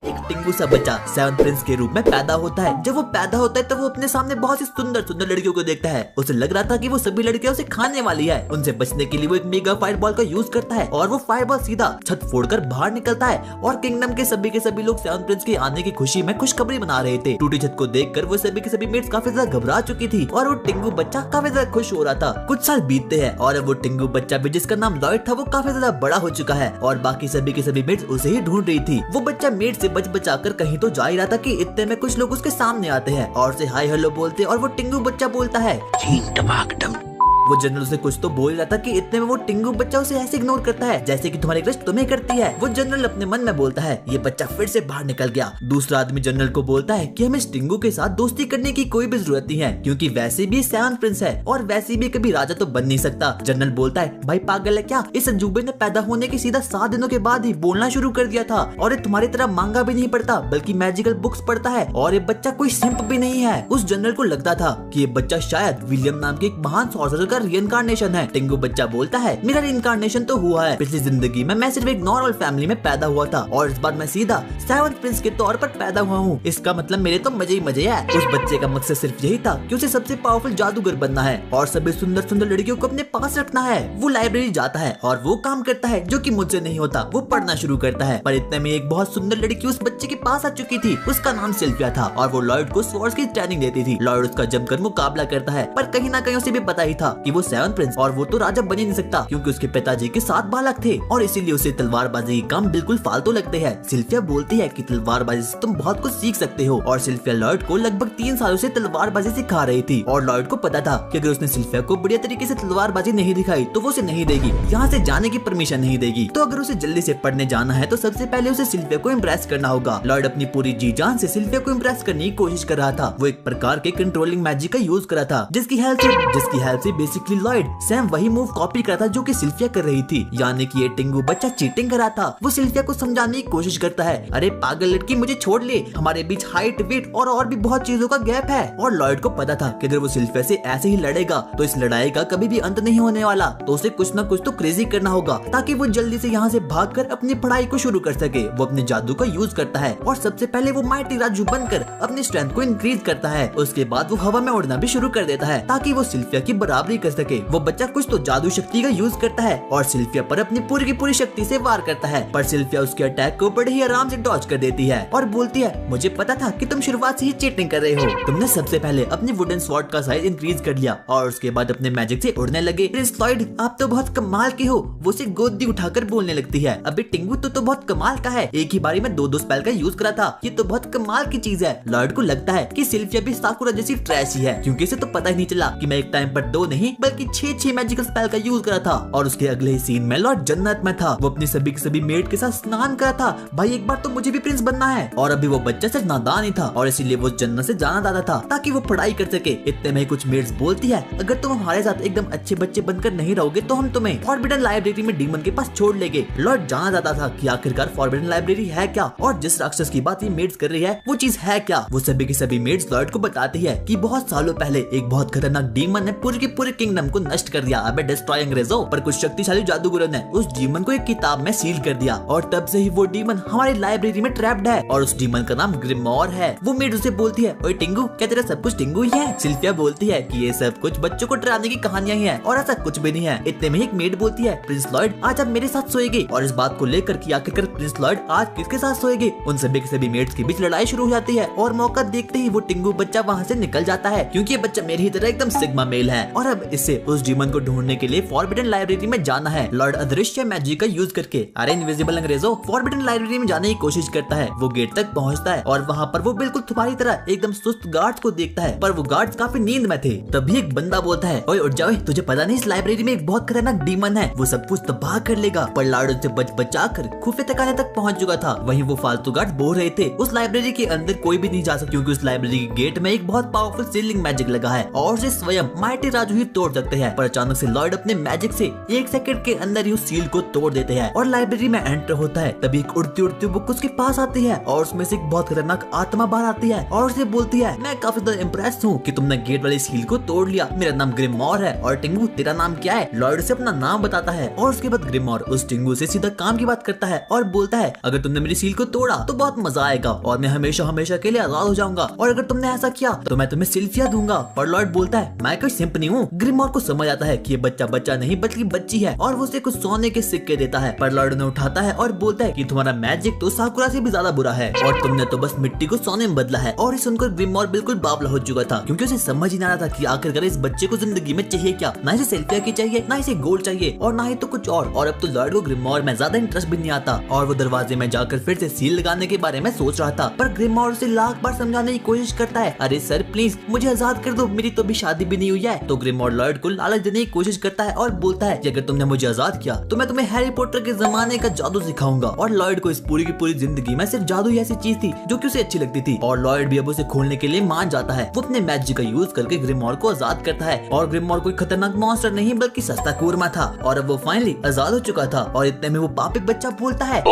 एक टिंगू सा बच्चा सेवन प्रिंस के रूप में पैदा होता है। जब वो पैदा होता है तब वो अपने सामने बहुत ही सुंदर सुंदर लड़कियों को देखता है। उसे लग रहा था कि वो सभी लड़कियां उसे खाने वाली है। उनसे बचने के लिए वो एक मेगा फायरबॉल का यूज करता है और वो फायरबॉल सीधा छत फोड़कर बाहर निकलता है और किंगडम के सभी लोग सेवन प्रिंस के आने की खुशी में खुशखबरी मना रहे थे। टूटी छत को देखकर वो सभी के सभी मेट्स काफी ज्यादा घबरा चुकी थी और वो टिंगू बच्चा काफी ज्यादा खुश हो रहा था। कुछ साल बीतते हैं और अब वो टिंगू बच्चा भी, जिसका नाम लॉयड था, वो काफी ज्यादा बड़ा हो चुका है और बाकी सभी के सभी मेट्स उसे ही ढूंढ रही थी। वो बच्चा मेट से बच बचाकर कहीं तो जा ही रहा था कि इतने में कुछ लोग उसके सामने आते हैं और उसे हाय हेलो बोलते हैं और वो टिंगू बच्चा बोलता है वो जनरल उसे कुछ तो बोल रहा था कि इतने में वो टिंगू बच्चा उसे ऐसे इग्नोर करता है जैसे कि तुम्हारी क्रश तुम्हें करती है। वो जनरल अपने मन में बोलता है ये बच्चा फिर से बाहर निकल गया। दूसरा आदमी जनरल को बोलता है कि हमें इस टिंगू के साथ दोस्ती करने की कोई भी जरूरत नहीं है क्योंकि वैसे भी सेवन प्रिंस है और वैसे भी कभी राजा तो बन नहीं सकता। जनरल बोलता है भाई पागल है क्या, इस अजूबे ने पैदा होने के सीधा 7 दिनों के बाद ही बोलना शुरू कर दिया था और ये तुम्हारी तरह मांगा भी नहीं पढ़ता बल्कि मैजिकल बुक्स पढ़ता है और ये बच्चा कोई सिंप भी नहीं है। उस जनरल को लगता था कि ये बच्चा शायद विलियम नाम के एक महान सॉर्सरर का रीइंकार्नेशन है। टिंगू बच्चा बोलता है मेरा रीइंकार्नेशन तो हुआ है, पिछली जिंदगी में मैं सिर्फ एक नॉर्मल फैमिली में पैदा हुआ था और इस बार मैं सीधा सेवंथ प्रिंस के तौर पर पैदा हुआ हूँ। इसका मतलब मेरे तो मजे ही मजे है। उस बच्चे का मकसद सिर्फ यही था कि उसे सबसे पावरफुल जादूगर बनना है और सभी सुंदर सुंदर लड़कियों को अपने पास रखना है। वो लाइब्रेरी जाता है और वो काम करता है जो कि मुझसे नहीं होता। वो पढ़ना शुरू करता है पर इतने में एक बहुत सुंदर लड़की उस बच्चे के पास आ चुकी थी। उसका नाम सिल्विया था और वो लॉयड को स्वॉर्ड्स की ट्रेनिंग देती थी। लॉयड उसका जमकर मुकाबला करता है पर कहीं ना कहीं उसे भी पता ही था कि वो सेवन प्रिंस और वो तो राजा बन ही नहीं सकता क्योंकि उसके पिताजी के 7 बालक थे और इसीलिए उसे तलवारबाजी के काम बिल्कुल फालतू लगते हैं। सिल्विया बोलती है कि तलवारबाजी से तुम बहुत कुछ सीख सकते हो और सिल्विया लॉयड को लगभग 3 सालों से तलवारबाजी सिखा रही थी और लॉयड को पता था कि अगर उसने सिल्विया को बढ़िया तरीके से तलवारबाजी नहीं दिखाई तो वो उसे नहीं देगी, यहाँ से जाने की परमिशन नहीं देगी। तो अगर उसे जल्दी से पढ़ने जाना है तो सबसे पहले उसे सिल्विया को इम्प्रेस करना होगा। लॉयड अपनी पूरी जी जान से सिल्विया को इम्प्रेस करने की कोशिश कर रहा था। वो एक प्रकार के कंट्रोलिंग मैजिक का यूज कर रहा था जिसकी हेल्प से बेसिकली लॉयड सेम वही मूव कॉपी करता था जो कि सिल्विया कर रही थी, यानी कि ये टिंगू बच्चा चीटिंग कर रहा था। वो सिल्विया को समझाने की कोशिश करता है अरे पागल लड़की मुझे छोड़ ले, हमारे बीच हाइट वेट और भी बहुत चीजों का गैप है। और लॉयड को पता था कि अगर वो सिल्विया से ऐसे ही लड़ेगा तो इस लड़ाई का कभी भी अंत नहीं होने वाला, तो उसे कुछ न कुछ तो क्रेजी करना होगा ताकि वो जल्दी से यहाँ से भागकर अपनी पढ़ाई को शुरू कर सके। वो अपने जादू का यूज करता है और सबसे पहले वो माइटी राजू बनकर अपनी स्ट्रेंथ को इंक्रीज करता है। उसके बाद वो हवा में उड़ना भी शुरू कर देता है ताकि वो सिल्विया की बराबरी कर सके। वो बच्चा कुछ तो जादू शक्ति का यूज करता है और सिल्विया पर अपनी पूरी की पूरी शक्ति से वार करता है पर सिल्विया उसके अटैक को बड़े ही आराम से डॉज कर देती है और बोलती है मुझे पता था कि तुम शुरुआत से ही चीटिंग कर रहे हो। तुमने सबसे पहले अपनी वुडन स्वॉर्ड का साइज इंक्रीज कर लिया और उसके बाद अपने मैजिक से उड़ने लगे। प्रिंस लॉयड आप तो बहुत कमाल के हो, वो उसे गोदी उठाकर बोलने लगती है अबे टिंगू तो बहुत कमाल का है, एक ही बारी में 2 स्पेल का यूज करा था, ये तो बहुत कमाल की चीज है। लॉयड को लगता है कि सिल्विया भी साकुरा जैसी ट्रैश ही है क्योंकि इसे तो पता ही नहीं चला कि मैं एक टाइम पर 2 नहीं बल्कि 6 मैजिकल स्पेल का यूज करा था। और उसके अगले ही सीन में लॉर्ड जन्नत में था। वो अपनी सभी के सभी मेट के साथ स्नान करा था। भाई एक बार तो मुझे भी प्रिंस बनना है। और अभी वो बच्चा सिर्फ नादान ही था और इसीलिए वो जन्नत से जाना चाहता था ताकि वो पढ़ाई कर सके। इतने में कुछ मेट्स बोलती है अगर तुम हमारे साथ एकदम अच्छे बच्चे बनकर नहीं रहोगे तो हम तुम्हें फॉरबिडन लाइब्रेरी में डीमन के पास छोड़ लेंगे। लॉर्ड जाना चाहता था कि आखिरकार फॉरबिडन लाइब्रेरी है क्या और जिस राक्षस की बात ये मेट्स कर रही है वो चीज है क्या। वो सभी के सभी मेट्स लॉर्ड को बताती है कि बहुत सालों पहले एक बहुत खतरनाक डीमन ने पूरे के पूरे किंगडम को नष्ट कर दिया। अबे डिस्ट्रॉय अंग्रेजों, पर कुछ शक्तिशाली जादूगरों ने उस डीमन को एक किताब में सील कर दिया और तब से ही वो डीमन हमारी लाइब्रेरी में ट्रैप्ड है और उस डीमन का नाम ग्रिमोर है। वो मेड उसे बोलती है ओए टिंगू क्या तेरा सब कुछ टिंगू ही है। सिल्विया बोलती है कि ये सब कुछ बच्चों को डराने की कहानियां ही है और ऐसा कुछ भी नहीं है। इतने में एक मेड बोलती है प्रिंस लॉयड आज आप मेरे साथ सोएंगे और इस बात को लेकर कि आखिरकार प्रिंस लॉयड आज किसके साथ सोएंगे। उन सभी के सभी मेट्स के बीच लड़ाई शुरू हो जाती है और मौका देखते ही वो टिंगू बच्चा वहाँ से निकल जाता है क्योंकि ये बच्चा मेरी ही तरह एकदम सिग्मा मेल है और अब इससे उस डीमन को ढूंढने के लिए फॉरबिडन लाइब्रेरी में जाना है। लॉर्ड अदृश्य मैजिक का यूज करके अरे इनविजिबल अंग्रेजों फॉरबिडन लाइब्रेरी में जाने की कोशिश करता है। वो गेट तक पहुंचता है और वहाँ पर वो बिल्कुल तुम्हारी तरह एकदम सुस्त गार्ड्स को देखता है पर वो गार्ड्स काफी नींद में थे। तभी एक बंदा बोलता है ओए उठ जाओ, तुझे पता नहीं इस लाइब्रेरी में एक बहुत खतरनाक डीमन है, वो सब कुछ तबाह कर लेगा। पर लॉर्ड उनसे बचा कर खुफिया ठिकाने तक पहुंच चुका था। वहीं वो फालतू गार्ड बोल रहे थे उस लाइब्रेरी के अंदर कोई भी नहीं जा सकता क्योंकि उस लाइब्रेरी के गेट में एक बहुत पावरफुल सीलिंग मैजिक लगा है और उसे स्वयं माइटी राजू ही तोड़ सकते हैं, पर अचानक से लॉयड अपने मैजिक से 1 सेकंड के अंदर ही सील को तोड़ देते हैं और लाइब्रेरी में एंटर होता है। तभी एक उड़ती उड़ती बुक उसके पास आती है और उसमें से एक बहुत खतरनाक आत्मा बाहर आती है और उसे बोलती है, मैं काफी ज्यादा इम्प्रेस हूँ कि तुमने गेट वाली सील को तोड़ लिया। मेरा नाम ग्रिमोर है और टिंगू तेरा नाम क्या है? लॉयड से अपना नाम बताता है और उसके बाद ग्रिमोर उस टिंगू से सीधा काम की बात करता है और बोलता है, अगर तुमने मेरी सील को तोड़ा तो बहुत मजा आएगा और मैं हमेशा हमेशा के लिए आजाद हो जाऊंगा, और अगर तुमने ऐसा किया तो मैं तुम्हें सिल्फिया दूंगा। पर लॉयड बोलता है, मैं कोई सिंप नहीं हूँ। ग्रिमोर को समझ आता है कि ये बच्चा बच्चा नहीं बल्कि बच्ची है और वो उसे कुछ सोने के सिक्के देता है। पर लॉयड उन्हें उठाता है और बोलता है कि तुम्हारा मैजिक तो साकुरा से भी ज्यादा बुरा है और तुमने तो बस मिट्टी को सोने में बदला है। और इस सुनकर ग्रिमोर बिल्कुल बावला हो चुका था, क्योंकि उसे समझ ही नहीं आ रहा था कि आखिरकार इस बच्चे को जिंदगी में चाहिए क्या। ना इसे सिल्फिया की चाहिए, ना इसे गोल्ड चाहिए और ना ही तो कुछ और अब तो लॉयड को ग्रिमोर में ज्यादा इंटरेस्ट भी नहीं आता और वो दरवाजे में जाकर फिर से सील लगाने के बारे में सोच रहा था। पर ग्रिमोर उसे लाख बार समझाने की कोशिश करता है, अरे सर प्लीज मुझे आजाद कर दो, मेरी तो अभी शादी भी नहीं हुई है। तो ग्रिमोर लॉयड को लालच देने की कोशिश करता है और बोलता है कि अगर तुमने मुझे आजाद किया तो मैं तुम्हें हैरी पॉटर के जमाने का जादू सिखाऊंगा। और लॉयड को इस पूरी की पूरी जिंदगी में सिर्फ जादू ही ऐसी चीज थी जो कि उसे अच्छी लगती थी और लॉयड भी अब उसे खोलने के लिए मान जाता है। वो अपने मैजिक का यूज करके ग्रिमोर को आजाद करता है और ग्रिमोर कोई खतरनाक मॉन्स्टर नहीं बल्कि सस्ता कूरमा था और अब वो फाइनली आजाद हो चुका था। और इतने में वो पापिक बच्चा बोलता है,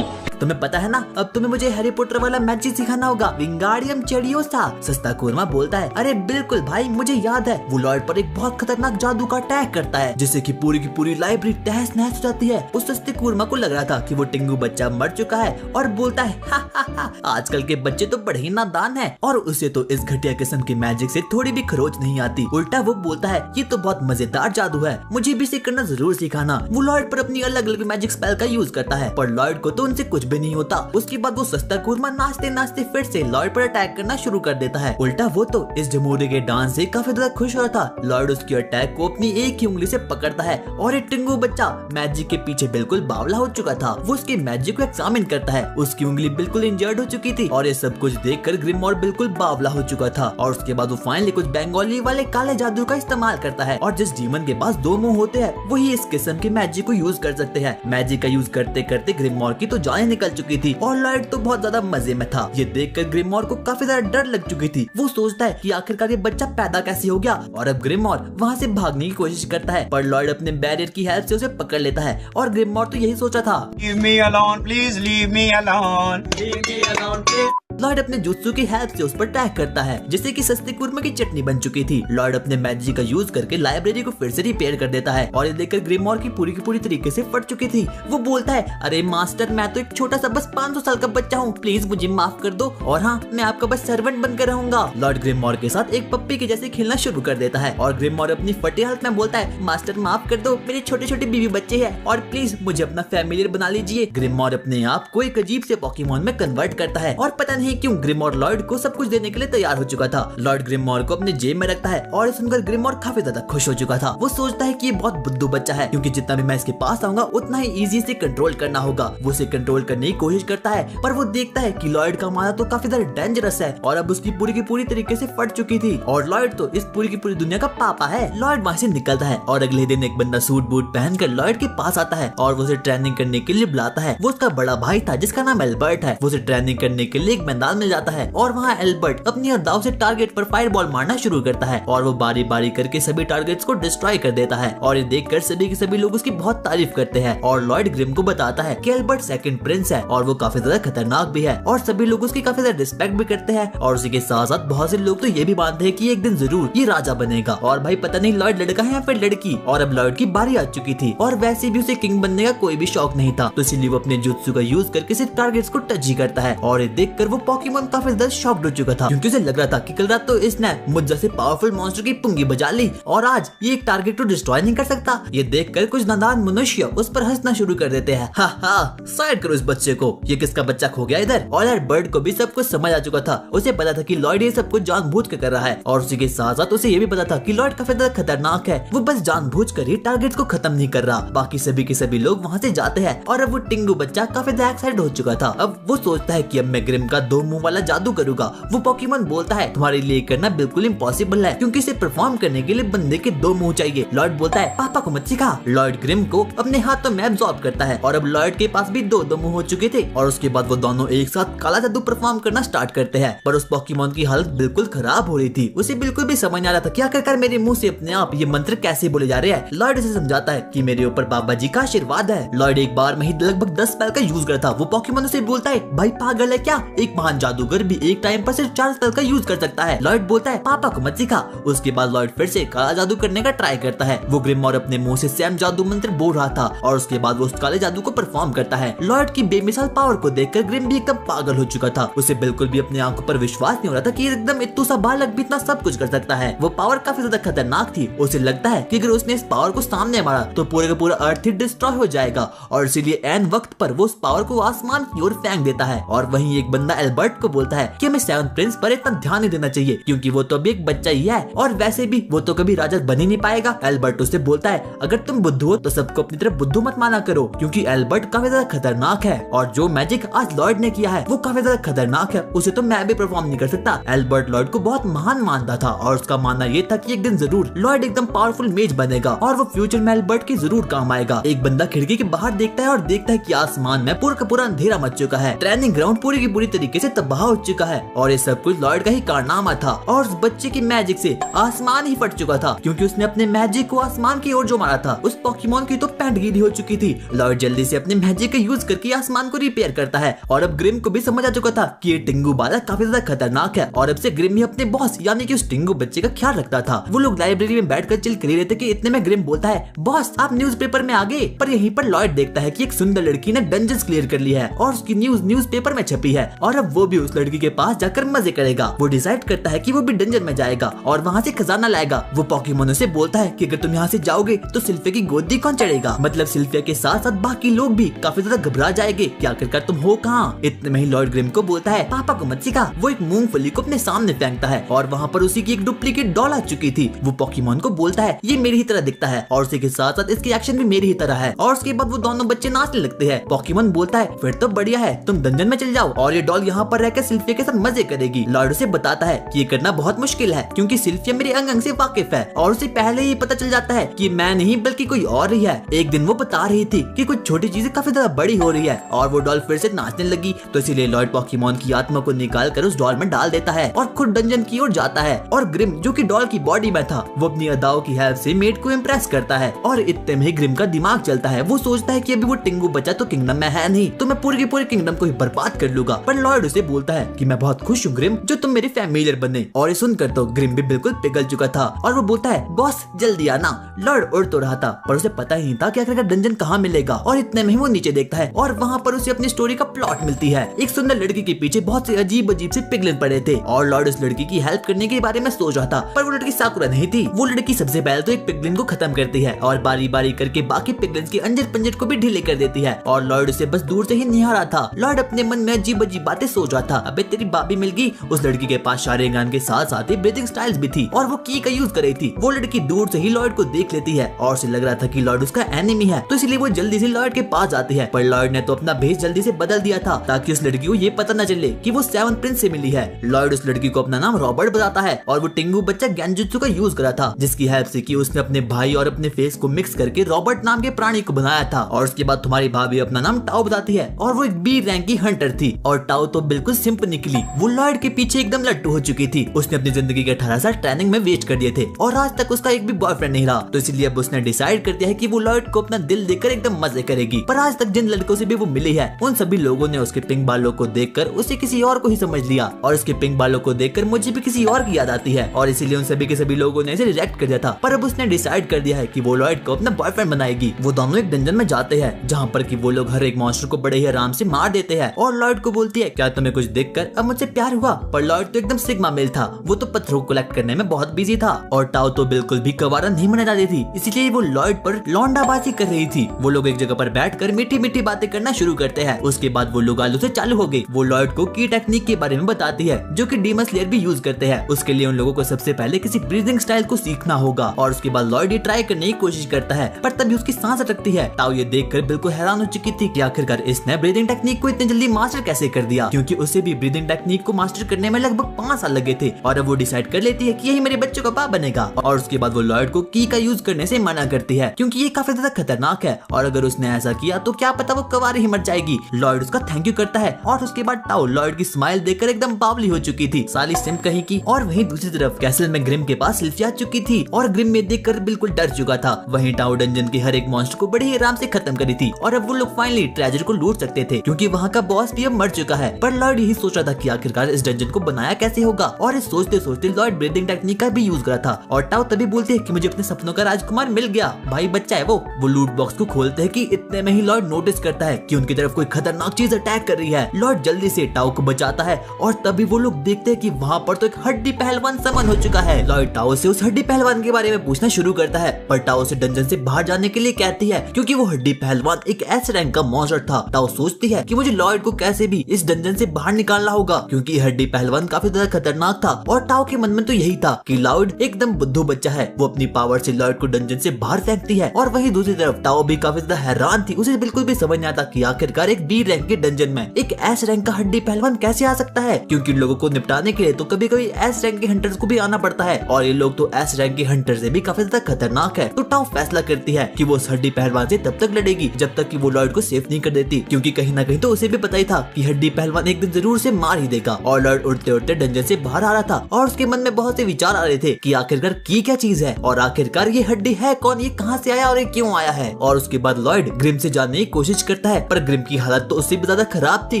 तुम्हें पता है ना, अब तुम्हें मुझे हैरी पॉटर वाला मैजिक सिखाना होगा, विंगाडियम चेरियोसा। सस्ता कूरमा बोलता है, अरे बिल्कुल भाई मुझे याद है। वो लॉयड पर एक बहुत खतरनाक जादू का अटैक करता है जिससे कि पूरी की पूरी लाइब्रेरी तहस नहस हो जाती है। उस सस्ते कूरमा को लग रहा था कि वो टिंगू बच्चा मर चुका है और बोलता है, हा, आजकल के बच्चे तो बड़े ही नादान है और उसे तो इस घटिया किस्म की मैजिक से थोड़ी भी खरोच नहीं आती। उल्टा वो बोलता है, ये तो बहुत मजेदार जादू है, मुझे भी इसे करना जरूर सिखाना। वो लॉयड पर अपनी अलग अलग मैजिक स्पेल का यूज करता है पर लॉयड को तो उनसे कुछ भी नहीं होता। उसके बाद वो सस्ता कूरमा नाचते नाचते फिर से लॉयड पर अटैक करना शुरू कर देता है। उल्टा वो तो इस जमूरे के डांस से काफी ज्यादा खुश हो रहा था। लॉयड उसके अटैक को अपनी एक ही उंगली से पकड़ता है और एक टिंगू बच्चा मैजिक के पीछे बिल्कुल बावला हो चुका था। वो उसके मैजिक को एग्जामिन करता है, उसकी उंगली बिल्कुल इंजर्ड हो चुकी थी और ये सब कुछ देखकर ग्रिमोर बिल्कुल बावला हो चुका था। और उसके बाद वो फाइनली कुछ बंगाली वाले काले जादू का इस्तेमाल करता है और जिस डीमन के पास 2 मुंह होते हैं वही इस किस्म के मैजिक को यूज कर सकते हैं। मैजिक का यूज करते करते ग्रिमोर की तो जानें निकल चुकी थी और लॉयड तो बहुत ज्यादा मजे में था। ये देखकर ग्रिमोर को काफी ज्यादा डर लग चुकी थी। वो सोचता है कि आखिरकार ये बच्चा पैदा कैसे हो गया और अब ग्रिमोर वहाँ से भागने की कोशिश करता है पर लॉयड अपने बैरियर की हेल्प से उसे पकड़ लेता है और ग्रिमोर तो यही सोचा था, Leave me alone, please leave me alone. Leave me alone, please. Lloyd अपने जुत्सु की हेल्प से उस पर अटैक करता है जिससे कि सस्ते कूरमा की चटनी बन चुकी थी। लॉयड अपने मैजिक का यूज करके लाइब्रेरी को फिर से रिपेयर कर देता है और ये देखकर ग्रिमोर की पूरी तरीके से फट चुकी थी। वो बोलता है, अरे मास्टर मैं तो एक छोटा सा बस 500 साल का बच्चा हूँ, प्लीज मुझे माफ कर दो और हाँ मैं आपका बस सर्वेंट बनकर रहूंगा। लॉर्ड ग्रिमोर के साथ एक पप्पी के जैसे खेलना शुरू कर देता है और ग्रिमोर अपनी फटी हालत में बोलता है, मास्टर माफ कर दो, मेरे छोटे छोटे बीवी बच्चे हैं और प्लीज मुझे अपना फैमिलियर बना लीजिए। ग्रिमोर अपने आप को एक अजीब से पोकेमॉन में कन्वर्ट करता है और पता नहीं क्यों ग्रिमोर लॉयड को सब कुछ देने के लिए तैयार हो चुका था। लॉर्ड ग्रिमोर को अपने जेब में रखता है और सुनकर ग्रिमोर काफी ज्यादा खुश हो चुका था। वो सोचता है कि ये बहुत बुद्धू बच्चा है क्योंकि जितना भी मैं इसके पास आऊंगा उतना ही इजी से कंट्रोल करना होगा। वो उसे कंट्रोल करने की कोशिश करता है पर वो देखता है कि लॉयड का मारा तो काफी ज्यादा डेंजरस है और अब उसकी पूरी की पूरी तरीके से फट चुकी थी और लॉयड तो इस पूरी की पूरी दुनिया का पापा है। लॉयड वहाँ से निकलता है और अगले दिन एक बंदा सूट बूट पहनकर लॉयड के पास आता है और वो उसे ट्रेनिंग करने के लिए बुलाता है। वो उसका बड़ा भाई था जिसका नाम एल्बर्ट है। वो उसे ट्रेनिंग करने के लिए एक मैदान मिल जाता है और वहाँ एल्बर्ट अपनी दाव से टारगेट पर फायरबॉल मारना शुरू करता है और वो बारी बारी करके सभी टारगेट्स को डिस्ट्रॉय कर देता है और ये देखकर सभी के सभी लोग उसकी बहुत तारीफ करते हैं और लॉयड ग्रिम को बताता है कि एल्बर्ट सेकंड प्रिंस है और वो काफी ज्यादा खतरनाक भी है और सभी लोग उसकी काफी ज्यादा रिस्पेक्ट भी करते हैं और उसी के साथ साथ बहुत से लोग तो ये भी मानते हैं कि एक दिन जरूर ये राजा बनेगा। और भाई पता नहीं लॉयड लड़का है या फिर लड़की और अब लॉयड की बारी आ चुकी थी और वैसे भी उसे किंग बनने का कोई भी शौक नहीं था तो इसीलिए वो अपने जुत्सु का यूज करके सिर्फ टारगेट्स को टच ही करता है और ये देखकर वो पोकेमॉन काफी ज्यादा शॉक्ड हो चुका था क्योंकि उसे लग रहा था कि कल रात तो इसने मुझ जैसे पावरफुल मॉन्स्टर की पुंगी बजा ली और आज ये एक टारगेट को डिस्ट्रॉय नहीं कर सकता। ये देखकर कुछ नादान मनुष्य उस पर हंसना शुरू कर देते हैं। हा हा, साइड करो इस बच्चे को, ये किसका बच्चा खो गया इधर। और यार बर्ड को भी सब कुछ समझ आ चुका था। उसे पता था कि लॉयड ये सब कुछ जानबूझ कर रहा है और उसी के साथ साथ उसे ये भी पता था कि लॉयड काफी ज्यादा खतरनाक है। वो बस जानबूझ कर ही टारगेट को खत्म नहीं कर रहा। बाकी सभी के सभी लोग वहाँ से जाते हैं और अब वो टिंगू बच्चा काफी ज्यादा एक्साइटेड हो चुका था। अब वो सोचता है कि अब मैं ग्रिम का 2 मुंह वाला जादू करूंगा। वो पोकेमॉन बोलता है तुम्हारे लिए करना बिल्कुल इम्पॉसिबल है क्योंकि इसे परफॉर्म करने के लिए बंदे के 2 मुंह चाहिए। लॉर्ड बोलता है पापा को मत सिखा। लॉर्ड ग्रिम को अपने हाथों में एब्सॉर्ब करता है और अब लॉर्ड के पास भी 2 मुंह हो चुके थे और उसके बाद वो दोनों एक साथ काला जादू परफॉर्म करना स्टार्ट करते हैं। पर उस पोकेमॉन की हालत बिल्कुल खराब हो रही थी। उसे बिल्कुल भी समझ नहीं आ रहा था क्या कर मेरे मुंह से अपने आप ये मंत्र कैसे बोले जा रहे हैं। लॉर्ड इसे समझाता है कि मेरे ऊपर बाबा जी का आशीर्वाद है। लॉर्ड एक बार में ही लगभग 10 स्पेल का यूज करता। वो पोकेमॉन उसे बोलता है भाई पागल है क्या, एक महान जादूगर भी एक टाइम पर सिर्फ 4 स्पेल का यूज कर सकता है। लॉर्ड बोलता है पापा को मत सिखा। उसके बाद लॉर्ड फिर से काला जादू करने का ट्राई करता है। वो ग्रिम और अपने मुंह से सेम जादू मंत्र बोल रहा था और उसके बाद वो उस काले जादू को परफॉर्म करता है। लॉर्ड की बेमिसाल पावर को देखकर ग्रिम भी एकदम पागल हो चुका था। उसे बिल्कुल भी अपनी आंखों पर विश्वास नहीं हो रहा था कि एकदम इतना सा बालक भी इतना सब कुछ कर सकता है। वो पावर काफी ज्यादा खतरनाक थी। उसे लगता है कि अगर उसने इस पावर को सामने मारा तो पूरे का पूरा अर्थ ही डिस्ट्रॉय हो जाएगा और इसीलिए एन वक्त पर वो उस पावर को आसमान की ओर फेंक देता है। और वहीं एक बंदा एल्बर्ट को बोलता है कि हमें 7th प्रिंस पर इतना ध्यान नहीं देना चाहिए क्योंकि वो तो अभी एक बच्चा ही है और वैसे भी वो तो कभी राजा बन ही नहीं पाएगा। एल्बर्ट उससे बोलता है अगर तुम बुद्धू हो तो सबको अपनी तरफ बुद्धू मत माना करो क्योंकि एल्बर्ट काफी ज्यादा खतरनाक है और जो मैजिक आज लॉर्ड ने किया है वो काफी ज्यादा खतरनाक है, उसे तो मैं भी परफॉर्म नहीं कर सकता। एल्बर्ट लॉर्ड को बहुत महान मानता था और उसका मानना ये था कि एक दिन जरूर लॉर्ड एकदम पावरफुल मेज बनेगा और वो फ्यूचर में एल्बर्ट की जरूर काम आएगा। एक बंदा खिड़की के बाहर देखता है और देखता है कि आसमान में पूरा का पूरा अंधेरा मच चुका है। ट्रेनिंग ग्राउंड पूरी की पूरी तरीके से तबाह हो चुका है और ये सब कुछ लॉर्ड का ही कारनामा था और उस बच्चे की मैजिक से आसमान ही फट चुका था क्योंकि उसने अपने मैजिक को आसमान की ओर जो मारा था। उस पोकेमॉन की तो पैंट गीली हो चुकी थी। लॉर्ड जल्दी से अपने मैजिक का यूज करके आसमान को रिपेयर करता है और अब ग्रिम को भी समझ आ चुका था कि ये टिंगू बालक काफी ज्यादा खतरनाक है और अब से ग्रिम ही अपने बॉस यानी कि उस टिंगू बच्चे का ख्याल रखता था। वो लोग लाइब्रेरी में बैठकर चिल कर रहे थे कि इतने में ग्रिम बोलता है बॉस आप न्यूज़पेपर में आ गए। पर यहीं पर लॉर्ड देखता है कि एक सुंदर लड़की ने डंजन्स क्लियर कर लिया है और उसकी न्यूज़पेपर में छपी है और अब वो भी उस लड़की के पास जाकर मजे करेगा। वो डिसाइड करता है कि वो भी डंजन में जाएगा और वहाँ से खजाना लाएगा। वो पोकेमॉन से बोलता है कि अगर तुम यहाँ से जाओगे तो सिल्फिया की गोदी कौन चढ़ेगा। मतलब सिल्फिया के साथ साथ बाकी लोग भी काफी ज्यादा घबरा जाएंगे कि आखिरकार तुम हो कहाँ। इतने में ही लॉर्ड ग्रिम को बोलता है पापा को मत सिखा। वो एक मूंगफली को अपने सामने फेंकता है और वहाँ पर उसी की एक डुप्लीकेट डॉल आ चुकी थी। वो पोकेमॉन को बोलता है ये मेरी ही तरह दिखता है और उसी के साथ साथ इसकी एक्शन भी मेरी ही तरह है और उसके बाद वो दोनों बच्चे नाचने लगते हैं। पोकेमॉन बोलता है फिर तो बढ़िया है, तुम डंजन में चल जाओ और ये डॉल यहाँ पर रहकर सिल्फिया के साथ मजे करेगी। लॉर्ड उसे बताता है कि ये करना बहुत मुश्किल है क्योंकि सिल्फिया मेरे अंग अंग से वाकिफ है और उसे पहले ही पता चल जाता है कि मैं नहीं बल्कि कोई और ही है। एक दिन वो बता रही थी कि कुछ छोटी चीजें काफी ज्यादा बड़ी हो रही है और वो डॉल फिर से नाचने लगी तो इसीलिए लॉर्ड पोकेमॉन की आत्मा को निकाल कर उस डॉल में डाल देता है और खुद डंजन की ओर जाता है। और ग्रिम जो कि डॉल की बॉडी में था वो अपनी अदाओं की हेल्प से मेड को इम्प्रेस करता है और इतने में ग्रिम का दिमाग चलता है। वो सोचता है कि अभी वो टिंगू बचा तो किंगडम में है नहीं तो मैं पूरे के पूरे किंगडम को ही बर्बाद कर लूंगा। पर लॉर्ड उसे बोलता है कि मैं बहुत खुश हूँ ग्रिम जो तुम मेरे फैमिलियर बने। और ये सुनकर तो ग्रिम भी बिल्कुल पिघल चुका था और वो बोलता है बॉस जल्दी आना। लॉर्ड उड़ तो रहा था पर उसे पता ही नहीं था कि आखिरकार डंजन कहाँ मिलेगा और इतने में वो नीचे देखता है और वहाँ पर उसे अपनी स्टोरी का प्लॉट मिलती है। एक सुंदर लड़की के पीछे बहुत से अजीब अजीब से पिगलिन पड़े थे और लॉर्ड उस लड़की की हेल्प करने के बारे में सोच रहा था पर वो लड़की साकुरा नहीं थी। वो लड़की सबसे पहले तो एक पिगलिन को खत्म करती है और बारी बारी करके बाकी पिगलिन्स के अंजर पंजर को भी ढीले कर देती है और लॉर्ड उसे बस दूर से ही निहारा था। लॉर्ड अपने मन में अजीब अजीब बातें सोच रहा था। अबे तेरी बाबी मिल गई। उस लड़की के पास शारेगान के साथ साथ ही ब्रीथिंग स्टाइल्स भी थी और वो की का यूज कर रही थी। वो लड़की दूर से ही लॉर्ड को देख लेती है और उसे लग रहा था कि लॉर्ड उसका एनिमी है तो इसलिए वो जल्दी से लॉर्ड के पास जाती है। पर लॉर्ड ने तो अपना भेष जल्दी से बदल दिया था ताकि उस लड़की को ये पता न चले कि वो 7th प्रिंस से मिली है। लॉर्ड उस लड़की को अपना नाम रॉबर्ट बताता है और वो टिंगू बच्चा गेंजुत्सु का यूज करा था जिसकी हेल्प से कि उसने अपने भाई और अपने फेस को मिक्स करके रॉबर्ट नाम के प्राणी को बनाया था। और उसके बाद तुम्हारी भाभी अपना नाम टाओ बताती है और वो एक बी रैंक की हंटर थी और टाओ तो बिल्कुल सिंपल निकली। वो लॉर्ड के पीछे एकदम लट्टू हो चुकी थी। उसने अपनी जिंदगी के 18 साल ट्रेनिंग में वेस्ट कर दिए थे और आज तक उसका एक भी बॉयफ्रेंड नहीं रहा तो इसलिए अब उसने डिसाइड कर दिया है कि वो लॉर्ड को अपना दिल देकर एकदम मजे करेगी। पर आज तक जिन लड़कों से भी वो मिली है उन सभी लोगों ने उसके पिंक बालों को देखकर उसे किसी और को ही समझ लिया और उसके पिंक बालों को देखकर मुझे भी किसी और की याद आती है और इसीलिए उन सभी के सभी लोगों ने इसे रिजेक्ट कर दिया था। पर अब उसने डिसाइड कर दिया है कि वो लॉर्ड को अपना बॉयफ्रेंड बनाएगी। वो दोनों एक डंजन में जाते हैं जहाँ पर कि वो लोग हर एक मॉन्स्टर को बड़े ही आराम से मार देते हैं और लॉर्ड को बोलती है क्या तुम्हें कुछ देखकर अब मुझसे प्यार हुआ। पर लॉर्ड तो एकदम सिग्मा मेल था। वो तो पत्थरों को कलेक्ट करने में बहुत बिजी था और टाओ तो बिल्कुल भी कवारा नहीं मना जाती थी इसलिए वो लॉर्ड पर लौंडाबाजी कर रही थी। वो लोग एक जगह पर बैठकर मीठी मीठी बातें करना शुरू करते हैं। उसके बाद वो लोग आलू से चालू हो गए। वो लॉर्ड को की टेक्निक के बारे में बताती है जो कि डीमन स्लेयर भी यूज करते हैं। उसके लिए उन लोगों को सबसे पहले किसी ब्रीदिंग स्टाइल को सीखना होगा और उसके बाद लॉर्ड ये ट्राई करने की कोशिश करता है पर तभी उसकी सांस अटकती है। टाओ ये देखकर बिल्कुल हैरान हो चुकी थी कि आखिरकार इसने ब्रीदिंग टेक्निक को इतनी जल्दी मास्टर कैसे कर दिया क्योंकि उसे भी ब्रीदिंग टेक्निक को मास्टर करने में लगभग 5 साल लगे थे। और अब वो डिसाइड कर लेती है कि यही मेरे बच्चों का बाप बनेगा। और उसके बाद वो लॉयड को की का यूज करने से मना करती है क्योंकि ये काफी ज्यादा खतरनाक है और अगर उसने ऐसा किया तो क्या पता वो कवारी ही मर जाएगी। लॉयड उसका थैंक यू करता है और उसके बाद टाओ लॉयड की स्माइल देखकर एकदम बावली हो चुकी थी, साली सिम कहीं की। और वहीं दूसरी तरफ कैसल में ग्रिम के पास सिल्फी आ चुकी थी और ग्रिम में देखकर बिल्कुल डर चुका था। वहीं टाओ डंजन के हर एक मॉन्स्टर को बड़ी आराम से खत्म करी थी और अब वो लोग फाइनली ट्रेजर को लूट सकते थे क्योंकि वहाँ का बॉस भी अब मर चुका है। पर लॉयड यही सोच रहा था कि आखिरकार इस डंजन को बनाया कैसे होगा और इस सोचते सोचते लॉयड ब्रीदिंग टेक्निक का भी यूज करा था। और टाओ तभी बोलते है कि मुझे अपने सपनों का राजकुमार मिल गया, भाई बच्चा है वो लूट बॉक्स को खोलते हैं कि इतने में ही लॉयड नोटिस करता है कि उनकी तरफ कोई खतरनाक चीज अटैक कर रही है। लॉयड जल्दी से टाओ को बचाता है और तभी वो लोग देखते हैं कि वहाँ पर तो एक हड्डी पहलवान समन हो चुका है। लॉयड टाओ से उस हड्डी पहलवान के बारे में पूछना शुरू करता है पर टाओ से डंजन से बाहर जाने के लिए कहती है क्योंकि वो हड्डी पहलवान एक एस रैंक का मॉन्स्टर था। टाओ सोचती है कि मुझे लॉयड को कैसे भी इस डंजन से बाहर निकालना होगा क्योंकि हड्डी पहलवान काफी ज्यादा खतरनाक था। और टाओ के मन में तो यही था कि लॉयड एकदम बुद्धू बच्चा है, वो अपनी पावर से लॉयड को डंजन से बाहर फेंकती है। और वहीं दूसरी तरफ टाओ भी काफी ज्यादा हैरान थी, उसे बिल्कुल भी समझ नहीं आता कि आखिरकार एक बी रैंक के डंजन में एक एस रैंक का हड्डी पहलवान कैसे आ सकता है क्योंकि लोगों को निपटाने के लिए तो कभी कभी एस रैंक के हंटर्स को भी आना पड़ता है और ये लोग तो एस रैंक के हंटर से भी काफी ज्यादा खतरनाक है। तो टाओ फैसला करती है कि वो उस हड्डी पहलवान से तब तक लड़ेगी जब तक कि वो लॉयड को सेफ नहीं कर देती क्योंकि कहीं ना कहीं तो उसे भी पता ही था कि हड्डी पहलवान एक दिन जरूर से मार ही देगा। और लॉयड उड़ते उड़ते डंजन से बाहर आ रहा था और उसके मन में बहुत से विचार आ रहे थे कि आखिरकार की क्या चीज है और आखिरकार ये हड्डी है कौन, ये कहां से आया और ये क्यों आया है। और उसके बाद लॉयड ग्रिम से जानने की कोशिश करता है पर ग्रिम की हालत तो उससे भी ज्यादा खराब थी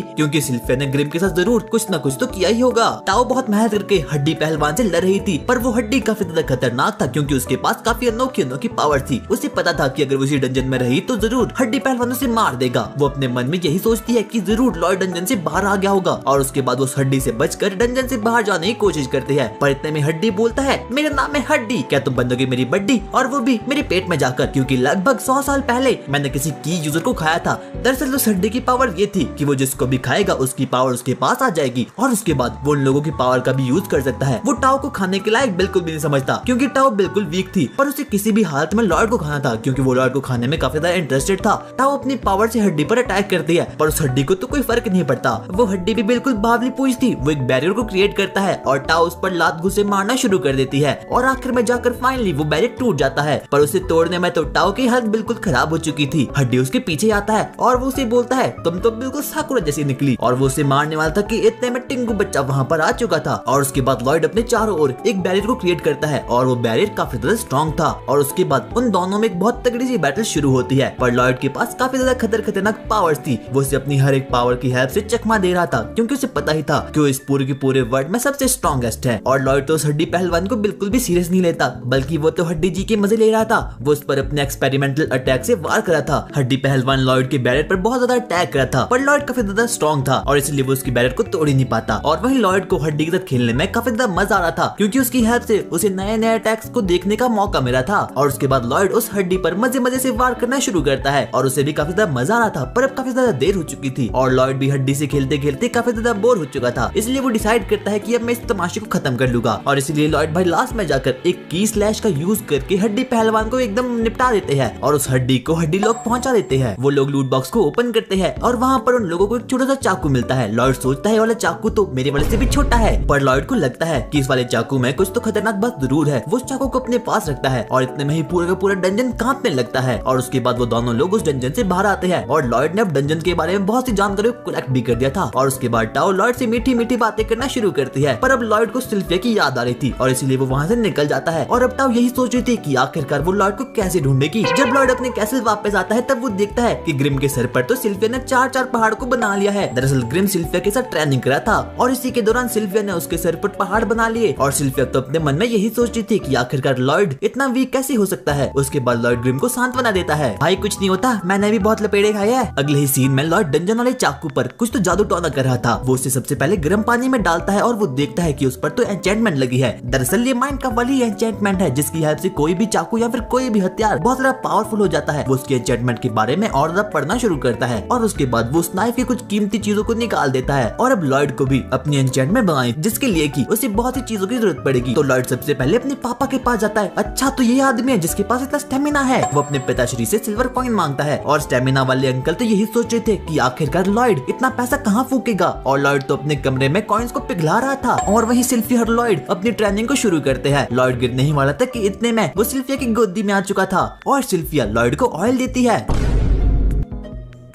क्योंकि सिल्फिया ने ग्रिम के साथ जरूर कुछ न कुछ तो किया ही होगा। टाओ बहुत मेहनत करके हड्डी पहलवान से लड़ रही थी पर वो हड्डी काफी ज्यादा खतरनाक था क्योंकि उसके पास काफी अनोखी पावर थी। उसे पता था कि अगर वो उसी डंजन में रही तो जरूर हड्डी पहलवान उसे मार देगा। वो अपने मन में यही सोचती है कि जरूर लॉयड डंजन से बाहर आ गया होगा और उसके बाद वो हड्डी से बचकर डंजन से बाहर जाने की कोशिश करती है। पर इतने में हड्डी बोलता है मेरा नाम है हड्डी, क्या तुम बनोगे मेरी बड्डी और वो भी मेरे पेट में जाकर क्योंकि लगभग 100 साल पहले मैंने किसी की यूजर को खाया था। दरअसल उस हड्डी की पावर ये थी कि वो जिसको भी खाएगा उसकी पावर उसके पास आ जाएगी और उसके बाद वो उन लोगों की पावर का भी यूज कर सकता है। वो टाओ को खाने के लायक बिल्कुल भी नहीं समझता क्योंकि टाओ बिल्कुल वीक थी पर उसे किसी भी हालत में लॉयड को खाना था क्योंकि वो लॉयड को खाने में काफी ज्यादा इंटरेस्टेड था। टाओ अपनी पावर से हड्डी पर अटैक करती है पर उस हड्डी को तो कोई फर्क नहीं पड़ता। वो हड्डी भी बिल्कुल बावली पूछ थी, वो एक बैरियर को क्रिएट करता है और टाओ उस पर लात घुसे मारना शुरू कर देती है और आखिर में जाकर फाइनली वो बैरियर टूट जाता है। पर उसे तोड़ने में तो टाओ की हालत बिल्कुल खराब हो चुकी थी। हड्डी उसके पीछे आता है और वो उसे बोलता है तुम तो बिल्कुल साकुरा जैसी निकली और वो उसे मारने वाला था कि इतने में टिंगू बच्चा वहाँ पर आ चुका था। और उसके बाद लॉयड अपने चारों ओर एक बैरियर को क्रिएट करता है और वो बैरियर काफी ज्यादा स्ट्रॉन्ग था और उसके बाद उन दोनों में एक बहुत तगड़ी सी बैटल शुरू होती है। पर लॉयड के पास काफी ज्यादा खतरनाक पावर्स थी, वो उसे अपनी हर एक पावर की हेल्प से चकमा दे रहा था क्योंकि उसे पता ही था कि वो इस पूरे के पूरे वर्ल्ड में सबसे स्ट्रॉन्गेस्ट है। और लॉयड तो उस हड्डी पहलवान को बिल्कुल भी सीरियस नहीं लेता बल्कि वो तो हड्डी जी के मजे ले रहा था। वो उस पर अपने एक्सपेरिमेंटल अटैक से वार करा था। हड्डी पहलवान लॉयड के बैरियर पर बहुत ज्यादा अटैक करा था पर लॉयड काफी ज्यादा स्ट्रॉन्ग था और इसलिए वो उसकी बैरियर को तोड़ ही नहीं पाता। और वहीं लॉयड को हड्डी के साथ खेलने में काफी ज्यादा मजा आ रहा था क्योंकि उसकी हेल्प से उसे नए नए अटैक्स को देखने का मौका मिला था। और उसके बाद लॉयड उस हड्डी पर मजे से वार करना शुरू करता है और उसे भी काफी ज्यादा मजा आ रहा था। पर अब काफी ज्यादा देर हो चुकी थी और लॉयड भी हड्डी से खेलते खेलते काफी ज्यादा बोर हो चुका था, इसलिए वो डिसाइड करता है कि अब मैं इस तमाशे को खत्म कर लूंगा। और इसलिए लॉयड भाई लास्ट में जाकर एक की स्लैश का यूज करके हड्डी पहलवान को एकदम निपटा देते हैं और उस हड्डी को हड्डी लोग पहुंचा देते हैं। वो लोग लूट बॉक्स को ओपन करते हैं और वहाँ पर उन लोगों को एक छोटा सा चाकू मिलता है। लॉयड सोचता है वाला चाकू तो मेरे वाले से भी छोटा है पर लॉयड को लगता है कि इस वाले चाकू में कुछ तो खतरनाक बात जरूर है। वो उस चाकू को अपने पास रखता है और इतने में ही पूरा का पूरा डंजन कांपने लगता है। और उसके बाद वो दोनों लोग उस डंजन से बाहर आते हैं और लॉयड ने अब डंजन के बारे में बहुत सी जानकारी कलेक्ट भी कर दिया था। और उसके बाद टाओ लॉयड से मीठी मीठी बातें करना शुरू करती है पर अब लॉयड को सिल्फिया की याद आ रही थी और इसलिए वो वहाँ से निकल जाता है। और अब टाओ यही सोच रही थी कि आखिरकार वो लॉयड को कैसे ढूंढेगी। जब लॉयड अपने कैसल वापस आता है तब वो देखता है कि ग्रिम के सर पर तो सिल्फिया ने 4 पहाड़ को बना लिया है। दरअसल ग्रिम सिल्फिया के साथ ट्रेनिंग करा था और इसी के दौरान सिल्फिया ने उसके सर पर पहाड़ बना लिए। और सिल्फिया तो अपने मन में यही सोच रही थी कि आखिरकार लॉयड इतना वीक कैसे हो सकता है। उसके बाद लॉयड ग्रिम को सांत्वना देता है, भाई कुछ नहीं होता, मैंने भी बहुत लपेड़े खाए हैं। अगले ही सीन में लॉयड डंजन वाले चाकू पर कुछ तो जादू टोना कर रहा था। वो उसे सबसे पहले गर्म पानी में डालता है और वो देखता है कि उस पर तो एन्चेंटमेंट लगी है। दरअसल ये माइंड का वाली एन्चेंटमेंट है जिसकी हेल्प से कोई भी चाकू या फिर कोई भी हथियार बहुत ज्यादा पावरफुल हो जाता है। वो उसके एन्चेंटमेंट के बारे में और ज्यादा पढ़ना शुरू करता है और उसके बाद वो उस नाइफ की कुछ कीमती चीजों को निकाल देता है। और अब लॉयड को भी अपनी एन्चेंटमेंट बनाई जिसके लिए कि उसे बहुत सी चीजों की जरूरत पड़ेगी। तो लॉयड सबसे पहले अपने पापा के पास जाता है। अच्छा तो ये आदमी है जिसके पास इतना स्टेमिना है। वो अपने पिताश्री से सिल्वर कॉइन मांगता है और स्टेमिना वाले अंकल तो यही सोच रहे थे कि आखिरकार लॉयड इतना पैसा कहाँ फूकेगा। और लॉयड तो अपने कमरे में कॉइन्स को पिघला रहा था और वहीं सिल्फी और लॉयड अपनी ट्रेनिंग को शुरू करते हैं। लॉयड गिरने ही वाला था कि इतने में वो सिल्फिया की गोदी में आ चुका था और सिल्फिया लॉयड को ऑयल देती है।